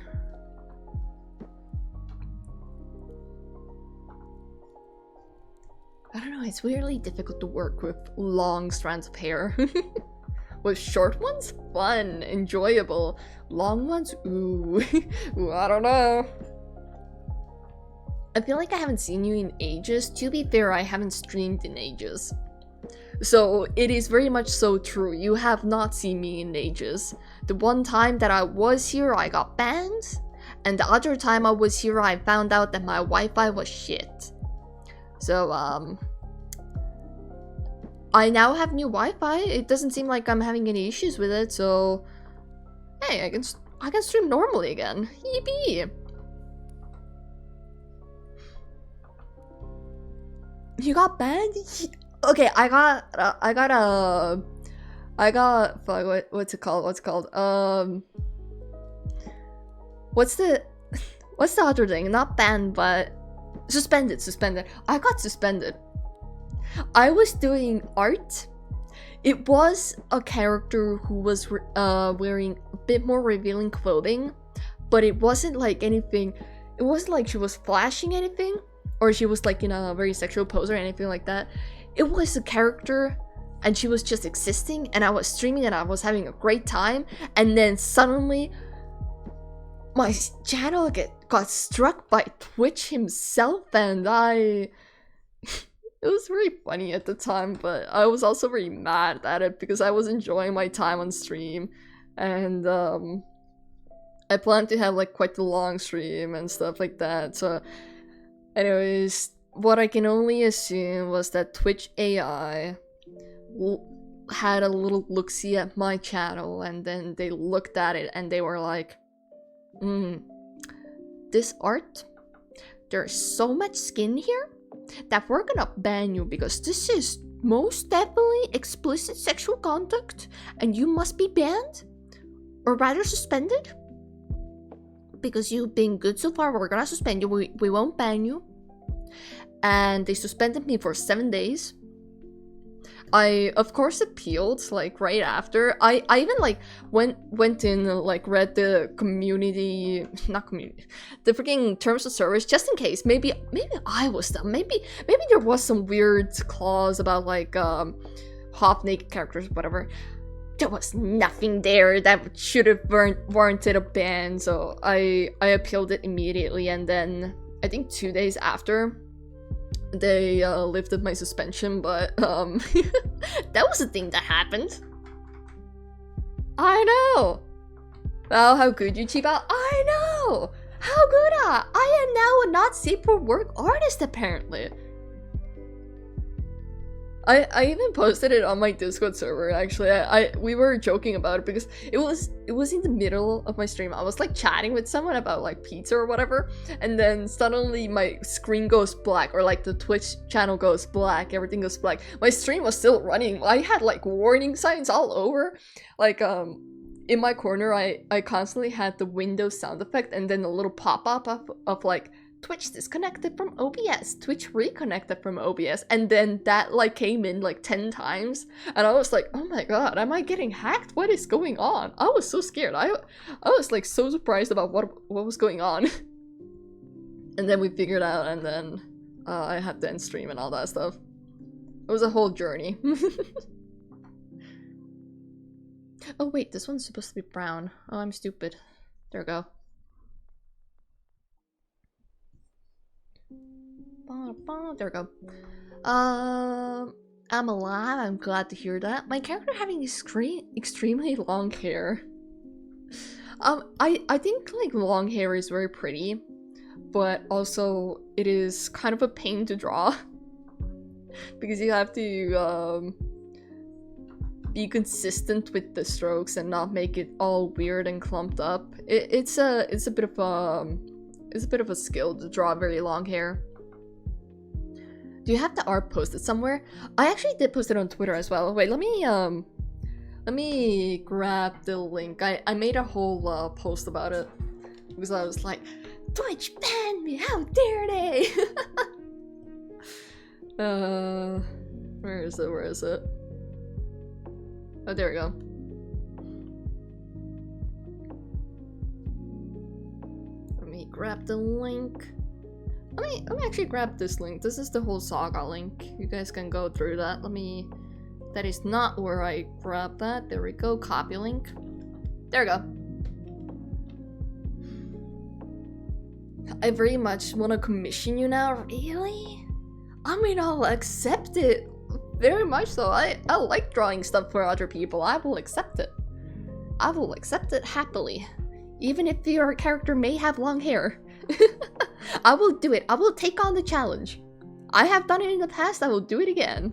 I don't know, it's weirdly difficult to work with long strands of hair. With short ones? Fun, enjoyable. Long ones? Ooh. Ooh, I don't know. I feel like I haven't seen you in ages. To be fair, I haven't streamed in ages. So it is very much so true. You have not seen me in ages. The one time that I was here, I got banned. And the other time I was here, I found out that my Wi-Fi was shit. So, I now have new Wi-Fi. It doesn't seem like I'm having any issues with it, so... Hey, I can stream normally again. Yippee! You got banned? Okay, fuck, what's it called? What's the other thing? Not banned, but suspended. I got suspended. I was doing art. It was a character who was wearing a bit more revealing clothing, but it wasn't like anything. It wasn't like she was flashing anything, or she was like in a very sexual pose or anything like that. It was a character, and she was just existing, and I was streaming and I was having a great time, and then suddenly my channel got struck by Twitch himself, and it was very funny at the time, but I was also very mad at it because I was enjoying my time on stream, and I planned to have like quite a long stream and stuff like that. So anyways, what I can only assume was that Twitch AI had a little look-see at my channel, and then they looked at it and they were like, this art, there's so much skin here that we're gonna ban you because this is most definitely explicit sexual conduct and you must be banned, or rather suspended. Because you've been good so far, we're gonna suspend you, we won't ban you. And they suspended me for 7 days. I of course appealed like right after. I even like went in like read the the freaking terms of service just in case. Maybe I was dumb. Maybe there was some weird clause about like half naked characters, whatever. There was nothing there that should have warranted a ban, so I appealed it immediately, and then I think 2 days after they lifted my suspension, but that was a thing that happened. I know. Oh, how good you, Chiba? I know. How good I am now a not safe for work artist, apparently. I even posted it on my Discord server. Actually, we were joking about it because it was in the middle of my stream. I was like chatting with someone about like pizza or whatever, and then suddenly my screen goes black, or like the Twitch channel goes black. Everything goes black. My stream was still running. I had like warning signs all over. Like in my corner, I constantly had the Windows sound effect, and then a little pop up of like, Twitch disconnected from OBS, Twitch reconnected from OBS, and then that like came in like 10 times, and I was like, oh my god, am I getting hacked? What is going on? I was so scared. I was like so surprised about what was going on. And then we figured out, and then I had to end stream and all that stuff. It was a whole journey. Oh wait, this one's supposed to be brown. Oh, I'm stupid. There we go. There we go. I'm alive. I'm glad to hear that. My character having extremely long hair. I think like long hair is very pretty, but also it is kind of a pain to draw because you have to be consistent with the strokes and not make it all weird and clumped up. It's a bit of a skill to draw very long hair. Do you have the art posted somewhere? I actually did post it on Twitter as well. Wait, let me grab the link. I made a whole post about it because I was like, Twitch banned me, how dare they? Where is it? Oh, there we go. Let me grab the link. Let me actually grab this link. This is the whole saga link. You guys can go through that. That is not where I grabbed that. There we go. Copy link. There we go. I very much want to commission you now. Really? I mean, I'll accept it. Very much so. I like drawing stuff for other people. I will accept it. I will accept it happily. Even if your character may have long hair. I will do it. I will take on the challenge. I have done it in the past. I will do it again.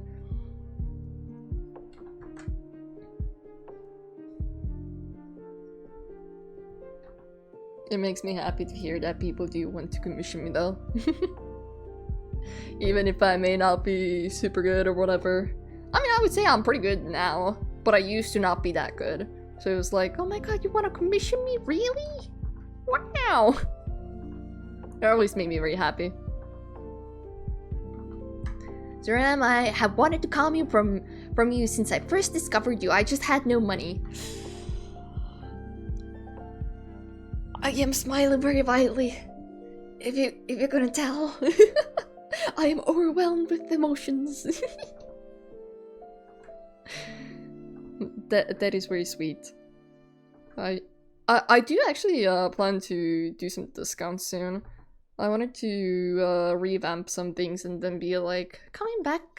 It makes me happy to hear that people do want to commission me though. Even if I may not be super good or whatever. I mean, I would say I'm pretty good now, but I used to not be that good. So it was like, oh my god, you want to commission me? Really? What now? It always made me very happy. Zeram, I have wanted to calm you from you since I first discovered you. I just had no money. I am smiling very violently. If you're gonna tell. I am overwhelmed with emotions. That is very sweet. I do actually plan to do some discounts soon. I wanted to revamp some things and then be like, coming back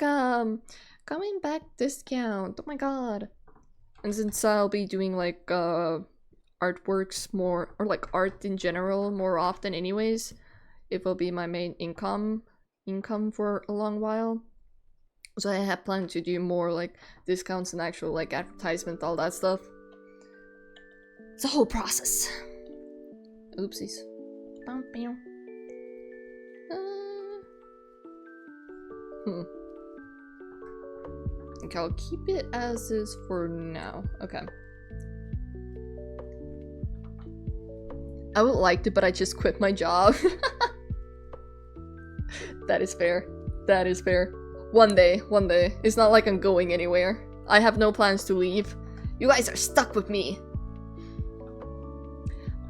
discount. Oh my god. And since I'll be doing like artworks more, or like art in general more often anyways, it will be my main income for a long while. So I have planned to do more like discounts and actual like advertisement, all that stuff. It's a whole process. Oopsies. Okay, I'll keep it as is for now. Okay. I would like to, but I just quit my job. That is fair. That is fair. One day. It's not like I'm going anywhere. I have no plans to leave. You guys are stuck with me.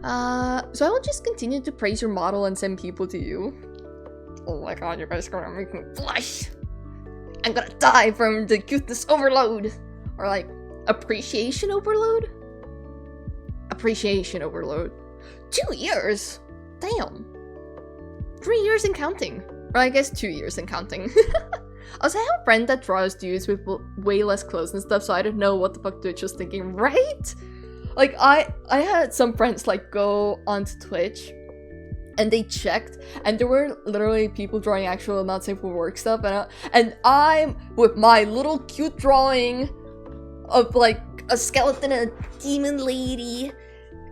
So I will just continue to praise your model and send people to you. Oh my god, you guys are gonna make me blush. I'm gonna die from the cuteness overload. Or like, appreciation overload? Appreciation overload. 2 years? Damn. 3 years and counting. Or I guess 2 years and counting. Also, I have a friend that draws dudes with way less clothes and stuff, so I don't know what the fuck Twitch was thinking, right? Like, I had some friends, like, go onto Twitch, and they checked, and there were literally people drawing actual not safe for work stuff, and I'm, with my little cute drawing of, like, a skeleton and a demon lady,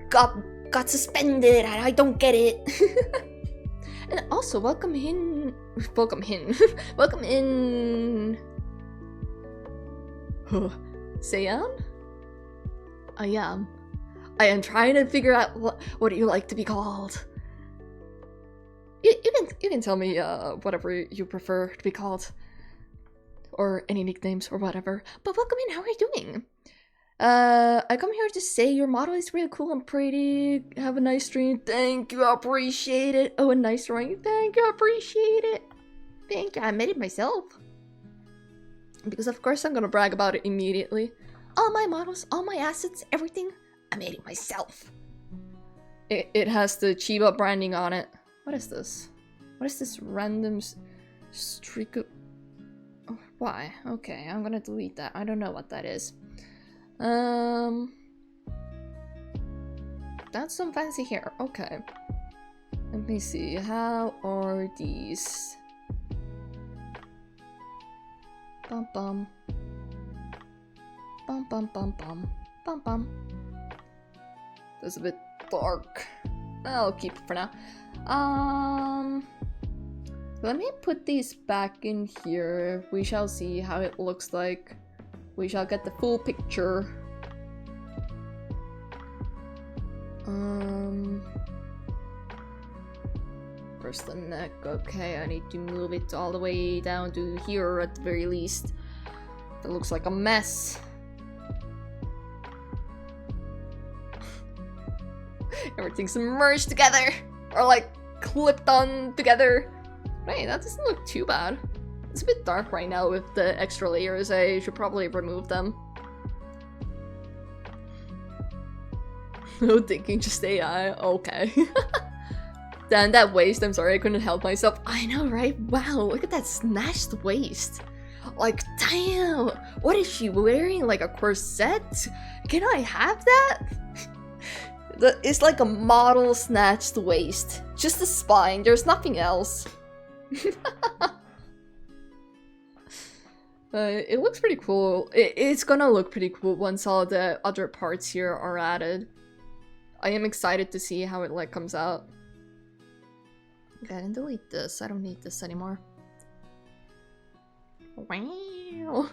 got suspended, and I don't get it. And also, welcome in. Welcome in. Seiyan? I am trying to figure out what do you like to be called. You can tell me whatever you prefer to be called, or any nicknames or whatever. But welcome in. How are you doing? I come here to say your model is really cool and pretty. Have a nice stream. Thank you, I appreciate it. Oh, a nice drawing. Thank you, I appreciate it. Thank you. I made it myself. Because of course I'm gonna brag about it immediately. All my models, all my assets, everything, I made it myself. It has the Chiba branding on it. What is this? What is this random streak of... Oh, why? Okay, I'm gonna delete that. I don't know what that is. That's some fancy hair. Okay. Let me see. How are these? Bum bum. Bum bum bum bum. Bum bum. That's a bit dark. I'll keep it for now. Let me put these back in here. We shall see how it looks like. We shall get the full picture. First the neck. Okay, I need to move it all the way down to here at the very least. That looks like a mess. Everything's merged together, or like clipped on together. Hey, that doesn't look too bad. It's a bit dark right now with the extra layers. I should probably remove them. No thinking, just AI. Okay. Damn, that waist. I'm sorry, I couldn't help myself. I know, right? Wow, look at that snatched waist. Like, damn. What is she wearing? Like a corset? Can I have that? It's like a model snatched waist. Just the spine. There's nothing else. It looks pretty cool. It's gonna look pretty cool once all the other parts here are added. I am excited to see how it like comes out. Okay, and delete this. I don't need this anymore. Wow.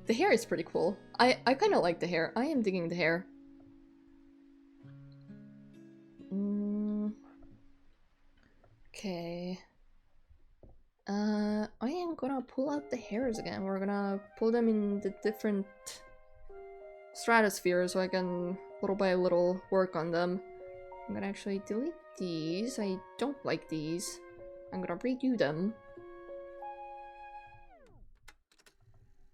The hair is pretty cool. I kind of like the hair. I am digging the hair. Okay. I am gonna pull out the hairs again. We're gonna pull them in the different stratospheres so I can little by little work on them. I'm gonna actually delete these. I don't like these. I'm gonna redo them.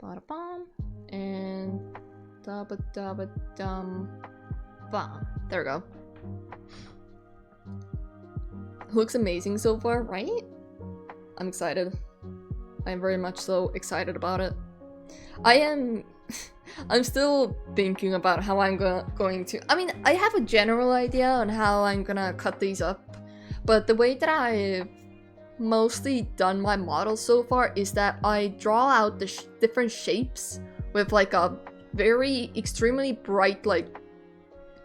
Bada bum and dabba dabba dum. Bam. There we go. Looks amazing so far, right? I'm excited. I'm very much so excited about it. I'm still thinking about how I'm going to... I mean, I have a general idea on how I'm gonna cut these up, but the way that I've mostly done my model so far is that I draw out the different shapes with like a very extremely bright, like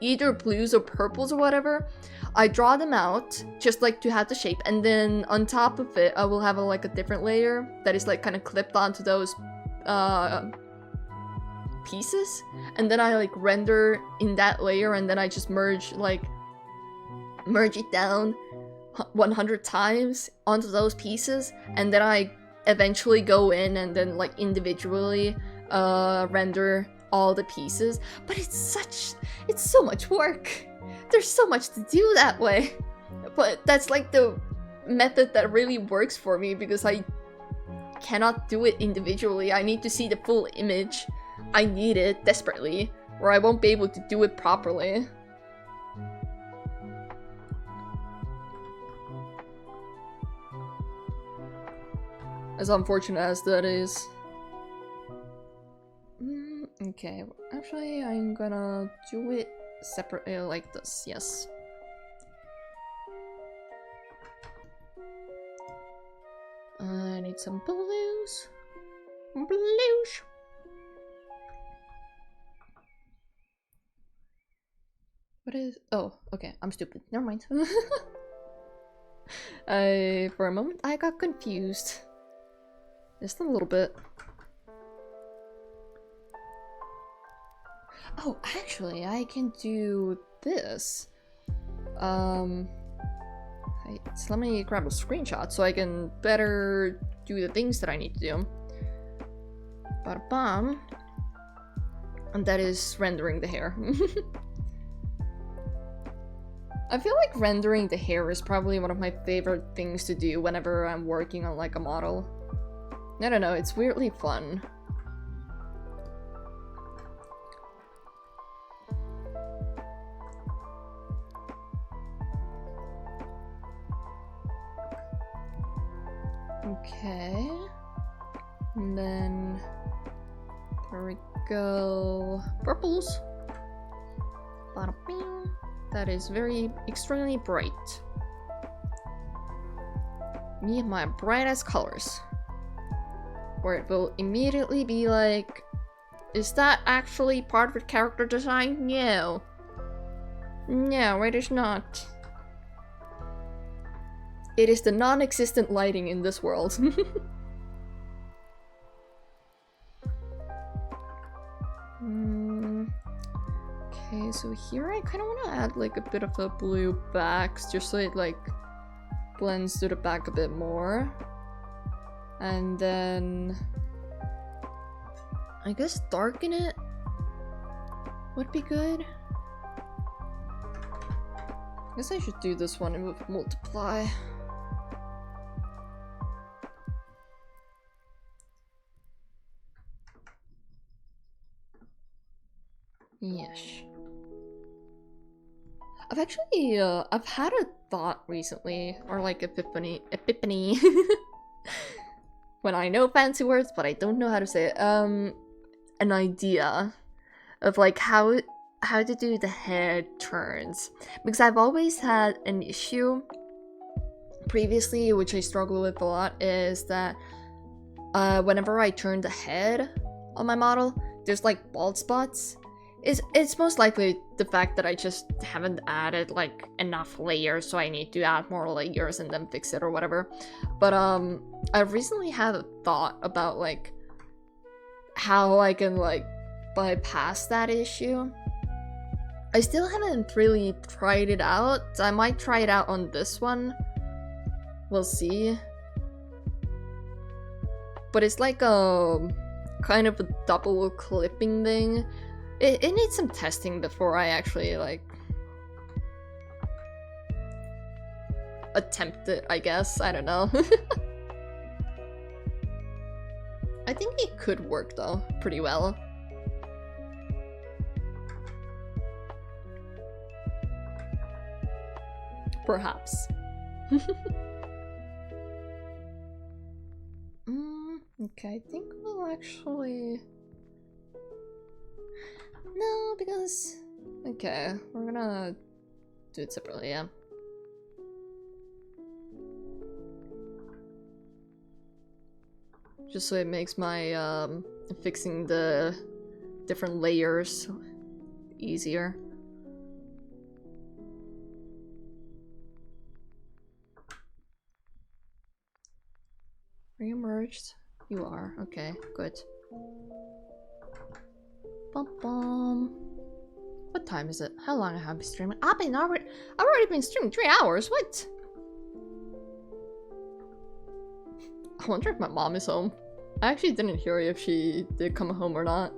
either blues or purples or whatever. I draw them out just like to have the shape, and then on top of it I will have like a different layer that is like kind of clipped onto those pieces, and then I like render in that layer, and then I just merge it down 100 times onto those pieces, and then I eventually go in and then like individually render all the pieces. But it's so much work. There's so much to do that way. But that's like the method that really works for me, because I cannot do it individually. I need to see the full image. I need it desperately, or I won't be able to do it properly. As unfortunate as that is. Okay, actually I'm gonna do it separately like this, yes. I need some blues. Blues. What is... oh, okay, I'm stupid. Never mind. For a moment, I got confused. Just a little bit. Oh, actually, I can do this. So let me grab a screenshot so I can better do the things that I need to do. Bada bam. And that is rendering the hair. I feel like rendering the hair is probably one of my favorite things to do whenever I'm working on like a model. I don't know, it's weirdly fun. Okay. And then there we go. Purples. Bada bing. That is very extremely bright. Me and my brightest colors. Where it will immediately be like, is that actually part of character design? No. No, it is not. It is the non-existent lighting in this world. Okay, so here I kind of want to add like a bit of a blue back, just so it like blends to the back a bit more. And then I guess darken it would be good. I guess I should do this one and move multiply. Yes. I've actually, I've had a thought recently, or like epiphany, when I know fancy words, but I don't know how to say it, an idea of like how to do the head turns. Because I've always had an issue previously, which I struggle with a lot, is that whenever I turn the head on my model, there's like bald spots. It's most likely the fact that I just haven't added like enough layers, so I need to add more layers and then fix it or whatever. But I recently had a thought about like how I can like bypass that issue. I still haven't really tried it out. I might try it out on this one. We'll see. But it's like a kind of a double clipping thing. It needs some testing before I actually, like, attempt it, I guess. I don't know. I think it could work, though, pretty well. Perhaps. Okay, I think we'll actually... No, because... Okay, we're gonna do it separately, yeah. Just so it makes my, fixing the different layers easier. Are you merged? You are. Okay, good. Bum bum. What time is it? How long have I been streaming? I've already been streaming 3 hours. What? I wonder if my mom is home. I actually didn't hear if she did come home or not.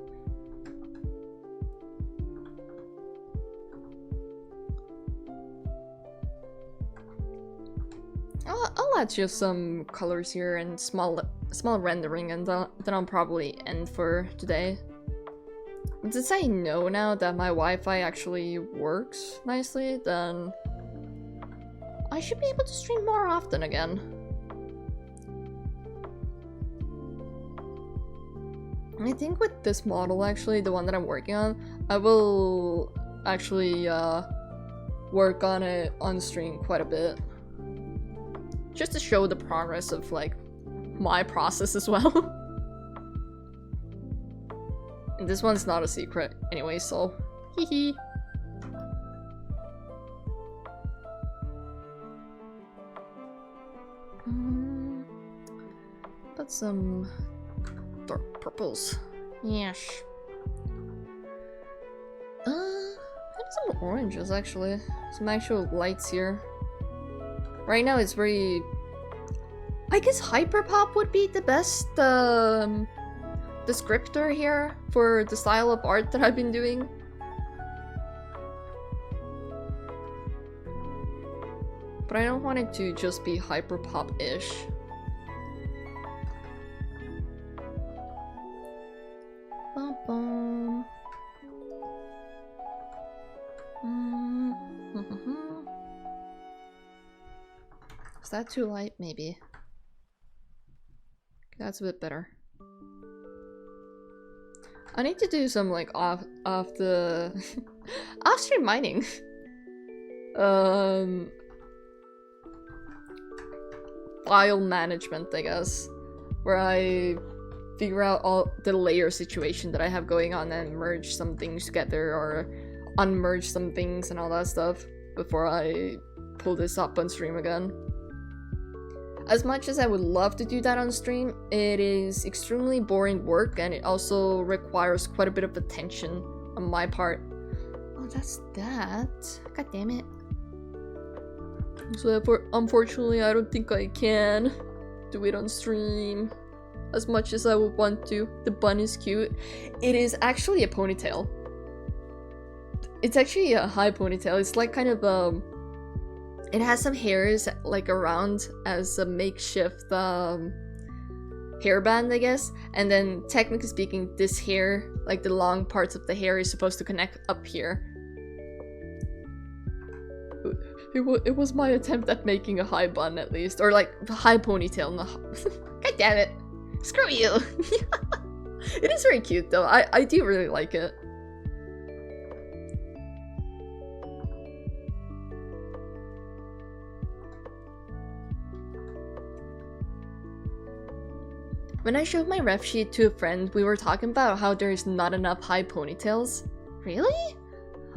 I'll add just some colors here and small rendering, and then I'll probably end for today. Since I know now that my Wi-Fi actually works nicely, then I should be able to stream more often again. I think with this model, actually, the one that I'm working on, I will actually work on it on stream quite a bit. Just to show the progress of, like, my process as well. And this one's not a secret anyway, so hee hee. Put some dark purples. Yes. Some oranges actually. Some actual lights here. Right now it's very... I guess hyperpop would be the best descriptor here for the style of art that I've been doing. But I don't want it to just be hyperpop-ish. Bum bum. Is that too light? Maybe. That's a bit better. I need to do some like off the off-stream mining. File management, I guess, where I figure out all the layer situation that I have going on and merge some things together or unmerge some things and all that stuff before I pull this up on stream again. As much as I would love to do that on stream, it is extremely boring work and it also requires quite a bit of attention on my part. Oh, that's that. God damn it. So therefore, unfortunately, I don't think I can do it on stream as much as I would want to. The bun is cute. It is actually a ponytail. It's actually a high ponytail. It's like kind of it has some hairs like around as a makeshift hairband, I guess. And then technically speaking, this hair, like the long parts of the hair, is supposed to connect up here. It was my attempt at making a high bun at least, or like a high ponytail. No. God damn it! Screw you! It is very cute though. I do really like it. When I showed my ref sheet to a friend, we were talking about how there's not enough high ponytails. Really?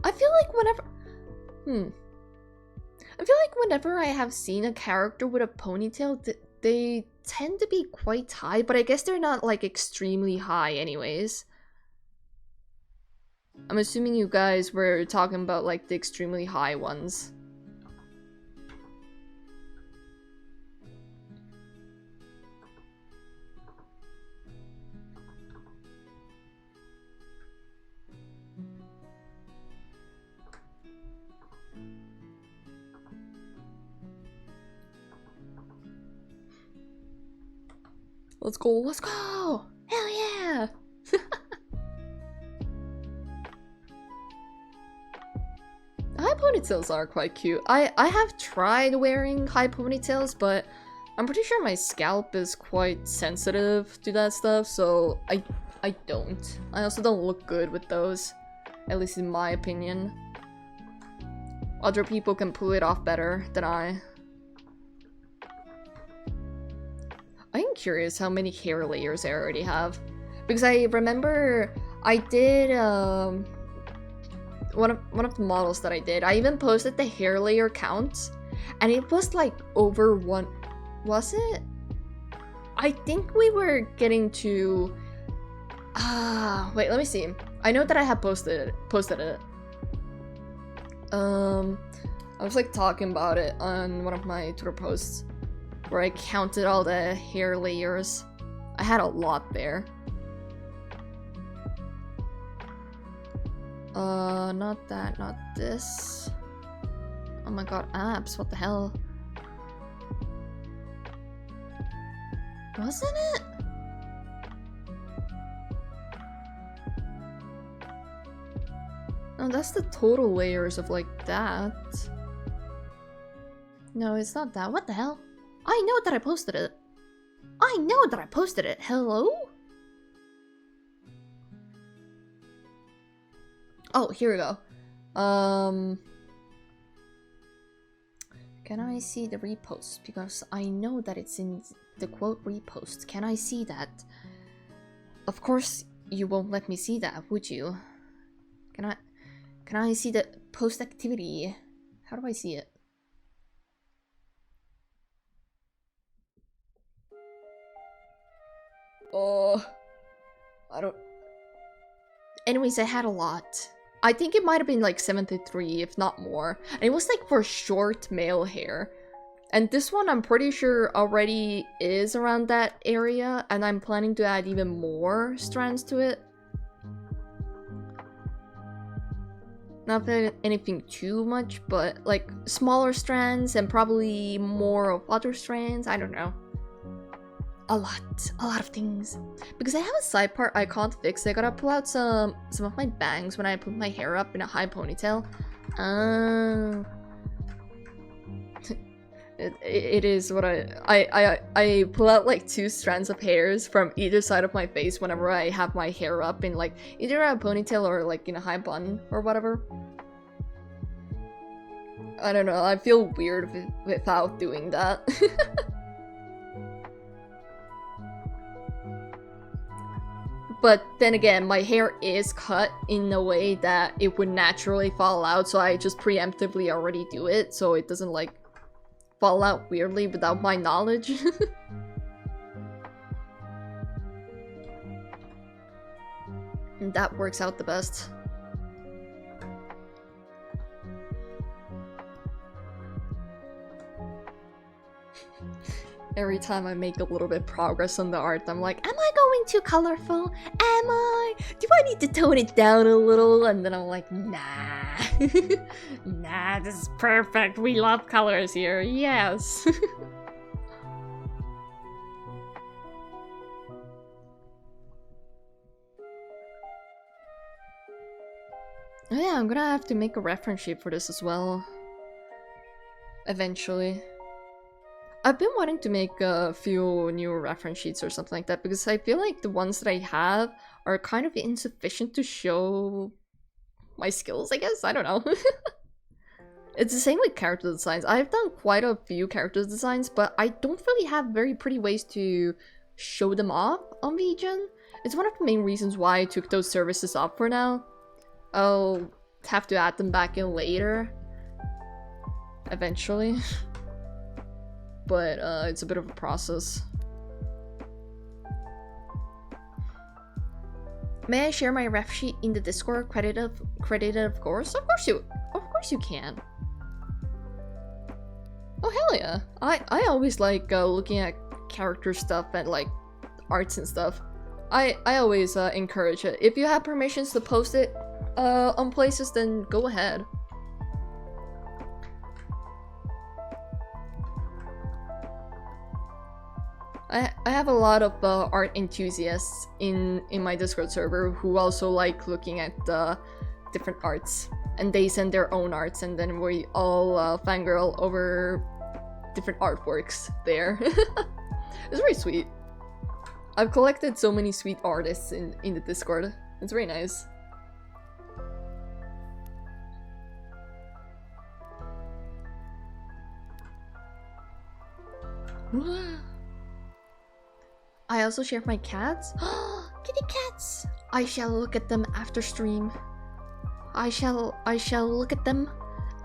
I feel like whenever I have seen a character with a ponytail, they tend to be quite high, but I guess they're not like extremely high anyways. I'm assuming you guys were talking about like the extremely high ones. Let's go, let's go! Hell yeah! High ponytails are quite cute. I have tried wearing high ponytails, but I'm pretty sure my scalp is quite sensitive to that stuff, so I don't. I also don't look good with those, at least in my opinion. Other people can pull it off better than I. I'm curious how many hair layers I already have. Because I remember I did one of the models that I did. I even posted the hair layer count, and it was like over 1. Was it? I think we were getting to. Wait, let me see. I know that I have posted it. I was like talking about it on one of my Twitter posts, where I counted all the hair layers. I had a lot there. Not that, not this. Oh my god, abs, what the hell? Wasn't it? No, that's the total layers of like that. No, it's not that. What the hell? I know that I posted it. I know that I posted it. Hello? Oh, here we go. Can I see the repost? Because I know that it's in the quote repost. Can I see that? Of course you won't let me see that, would you? Can I see the post activity? How do I see it? Oh, I don't. Anyways, I had a lot. I think it might have been like 73, if not more. And it was like for short male hair. And this one I'm pretty sure already is around that area, and I'm planning to add even more strands to it. Not that anything too much, but like smaller strands and probably more of other strands. I don't know. A lot of things. Because I have a side part I can't fix. I gotta pull out some of my bangs when I put my hair up in a high ponytail. It is what I pull out like 2 strands of hairs from either side of my face whenever I have my hair up in like either a ponytail or like in a high bun or whatever. I don't know, I feel weird without doing that. But then again, my hair is cut in a way that it would naturally fall out, so I just preemptively already do it, so it doesn't like fall out weirdly without my knowledge. And that works out the best. Every time I make a little bit of progress on the art, I'm like, am I going too colorful? Am I? Do I need to tone it down a little? And then I'm like, nah. Nah, this is perfect. We love colors here. Yes. Oh yeah, I'm gonna have to make a reference sheet for this as well. Eventually. I've been wanting to make a few new reference sheets or something like that because I feel like the ones that I have are kind of insufficient to show my skills, I guess? I don't know. It's the same with character designs. I've done quite a few character designs, but I don't really have very pretty ways to show them off on VGen. It's one of the main reasons why I took those services off for now. I'll have to add them back in later. Eventually. But it's a bit of a process. May I share my ref sheet in the Discord? Credited of course. Of course you can. Oh hell yeah! I always like looking at character stuff and like arts and stuff. I always encourage it. If you have permissions to post it on places, then go ahead. I have a lot of art enthusiasts in my Discord server who also like looking at different arts. and they send their own arts, and then we all fangirl over different artworks there. It's very sweet. I've collected so many sweet artists in the Discord. It's very nice. I also share my cats. Kitty cats! I shall look at them after stream. I shall look at them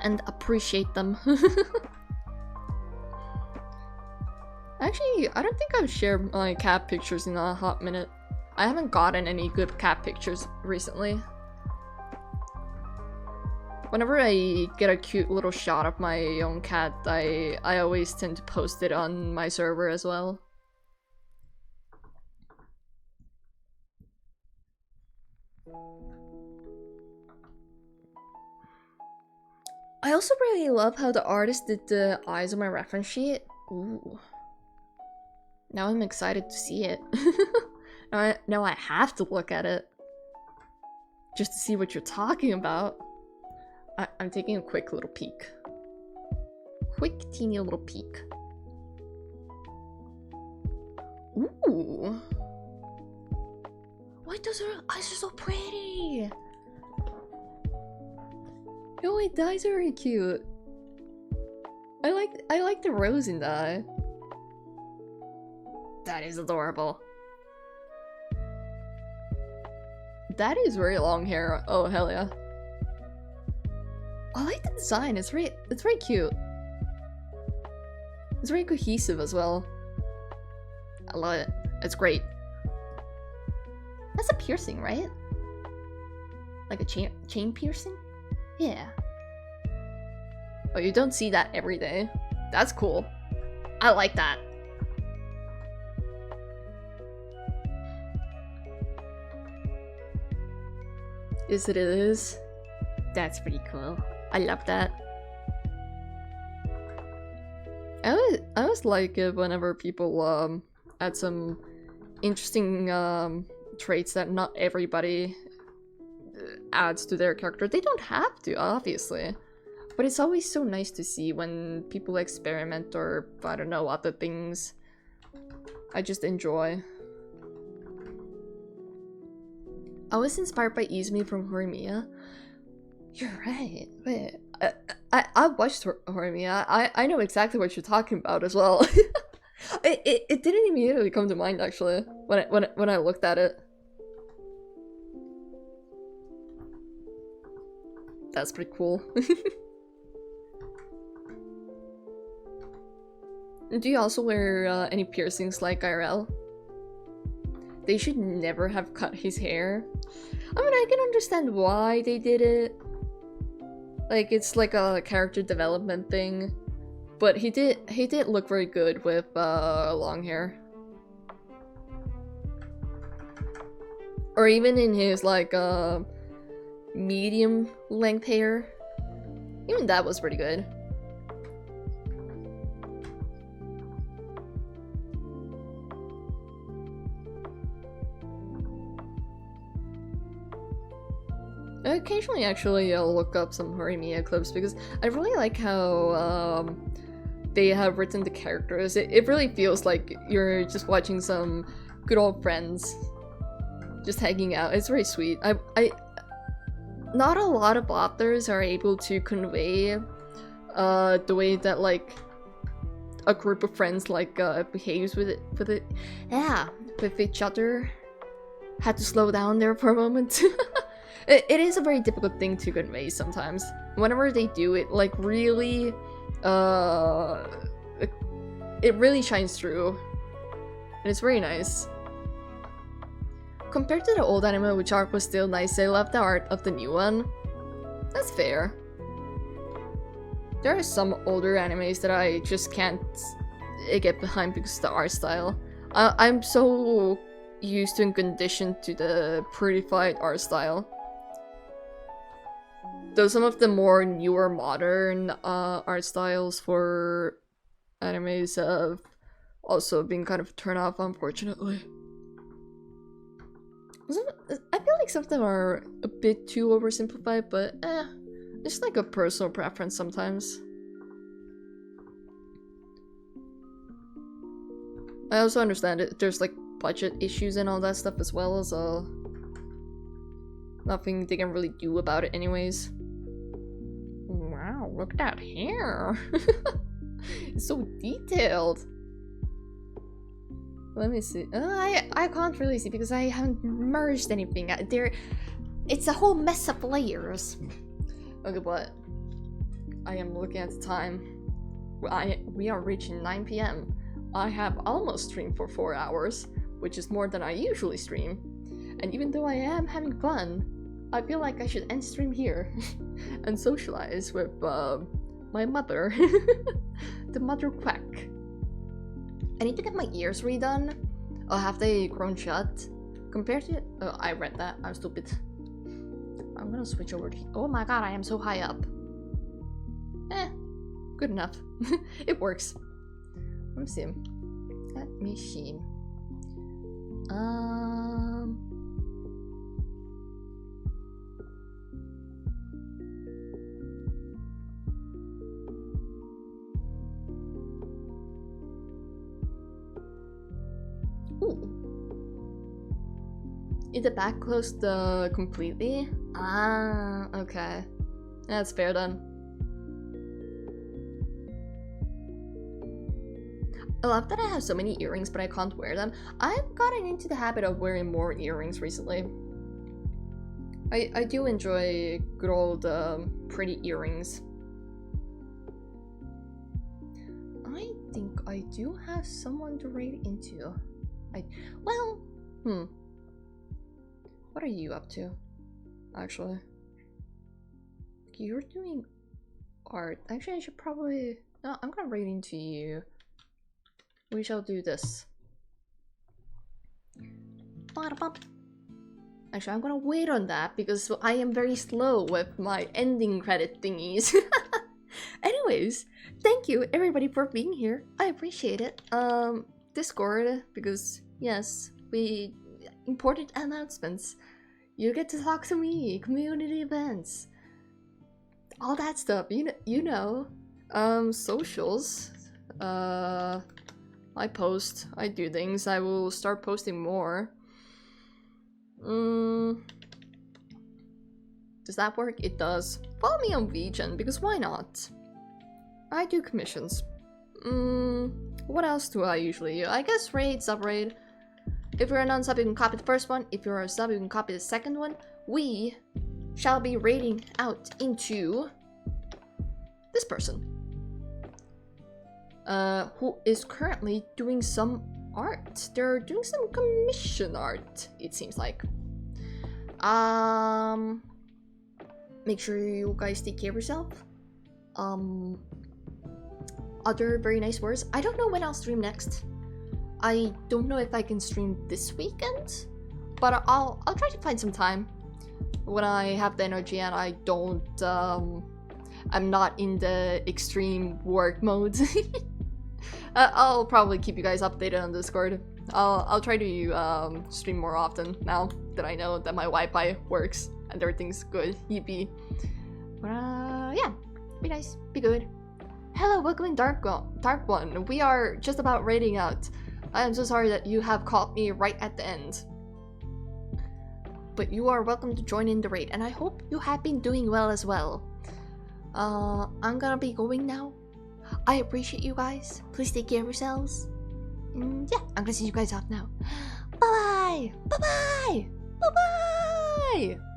and appreciate them. Actually, I don't think I've shared my cat pictures in a hot minute. I haven't gotten any good cat pictures recently. Whenever I get a cute little shot of my own cat, I always tend to post it on my server as well. I also really love how the artist did the eyes on my reference sheet. Ooh. Now I'm excited to see it. Now I have to look at it. Just to see what you're talking about. I'm taking a quick little peek. Quick teeny little peek. Ooh. Why those eyes are so pretty? Oh wait, the eyes are very cute. I like the rose in the eye. That is adorable. That is very long hair. Oh hell yeah. I like the design. It's very cute. It's very cohesive as well. I love it. It's great. That's a piercing, right? Like a chain piercing? Yeah. Oh, you don't see that every day. That's cool. I like that. Yes, it is. That's pretty cool. I love that. I always like it whenever people add some interesting traits that not everybody adds to their character. They don't have to, obviously. But it's always so nice to see when people experiment or, I don't know, other things. I just enjoy. I was inspired by Izumi from Horimiya. You're right. Wait, I watched Horimiya. I know exactly what you're talking about as well. it didn't immediately come to mind actually when I looked at it. That's pretty cool. Do you also wear any piercings like IRL? They should never have cut his hair. I mean, I can understand why they did it. Like, it's like a character development thing. But he did look very good with long hair. Or even in his like medium length hair. Even that was pretty good. Occasionally, actually, I'll look up some Horimiya clips because I really like how they have written the characters. It really feels like you're just watching some good old friends just hanging out. It's very sweet. Not a lot of authors are able to convey the way that like a group of friends like behaves with each other. Had to slow down there for a moment. It is a very difficult thing to convey sometimes. Whenever they do it, like really, it really shines through, and it's very nice. Compared to the old anime, which art was still nice, I love the art of the new one. That's fair. There are some older animes that I just can't get behind because of the art style. I'm so used to and conditioned to the prettified art style. Though some of the more newer modern art styles for animes have also been kind of turned off, unfortunately. I feel like some of them are a bit too oversimplified, but It's like a personal preference sometimes. I also understand it. There's like budget issues and all that stuff as well, so nothing they can really do about it anyways. Wow, look at that hair. It's so detailed. Let me see. I can't really see because I haven't merged anything. It's a whole mess of layers. Okay, but I am looking at the time. We are reaching 9 p.m. I have almost streamed for 4 hours, which is more than I usually stream. And even though I am having fun, I feel like I should end stream here and socialize with my mother, the mother quack. I need to get my ears redone. Oh, have they grown shut? Compared to... Oh, I read that. I'm stupid. I'm gonna switch over to... Oh my god, I am so high up. Good enough. It works. Let me see. Let me see. Ooh. Is the back closed completely? Ah, okay. That's fair then. I love that I have so many earrings, but I can't wear them. I've gotten into the habit of wearing more earrings recently. I do enjoy good old pretty earrings. I think I do have someone to raid into. What are you up to, actually? You're doing art. Actually, I should probably... No, I'm gonna raid into you. We shall do this. Actually, I'm gonna wait on that because I am very slow with my ending credit thingies. Anyways, thank you everybody for being here. I appreciate it. Discord, because yes, we important announcements. You get to talk to me, community events, all that stuff. You know. Socials. I post. I do things. I will start posting more. Does that work? It does. Follow me on VGen, because why not? I do commissions. What else do I usually do? I guess raid, sub-raid. If you're a non-sub, you can copy the first one. If you're a sub, you can copy the second one. We shall be raiding out into this person. Who is currently doing some art. They're doing some commission art, it seems like. Make sure you guys take care of yourself. Other very nice words. I don't know when I'll stream next. I don't know if I can stream this weekend, but I'll try to find some time when I have the energy and I don't I'm not in the extreme work mode. I'll probably keep you guys updated on Discord. I'll try to stream more often now that I know that my Wi-Fi works and everything's good. Yippee. Yeah, be nice, be good. Hello, welcome in Dark One. We are just about raiding out. I am so sorry that you have caught me right at the end. But you are welcome to join in the raid, and I hope you have been doing well as well. I'm gonna be going now. I appreciate you guys. Please take care of yourselves. Yeah, I'm gonna see you guys off now. Bye-bye! Bye-bye! Bye-bye!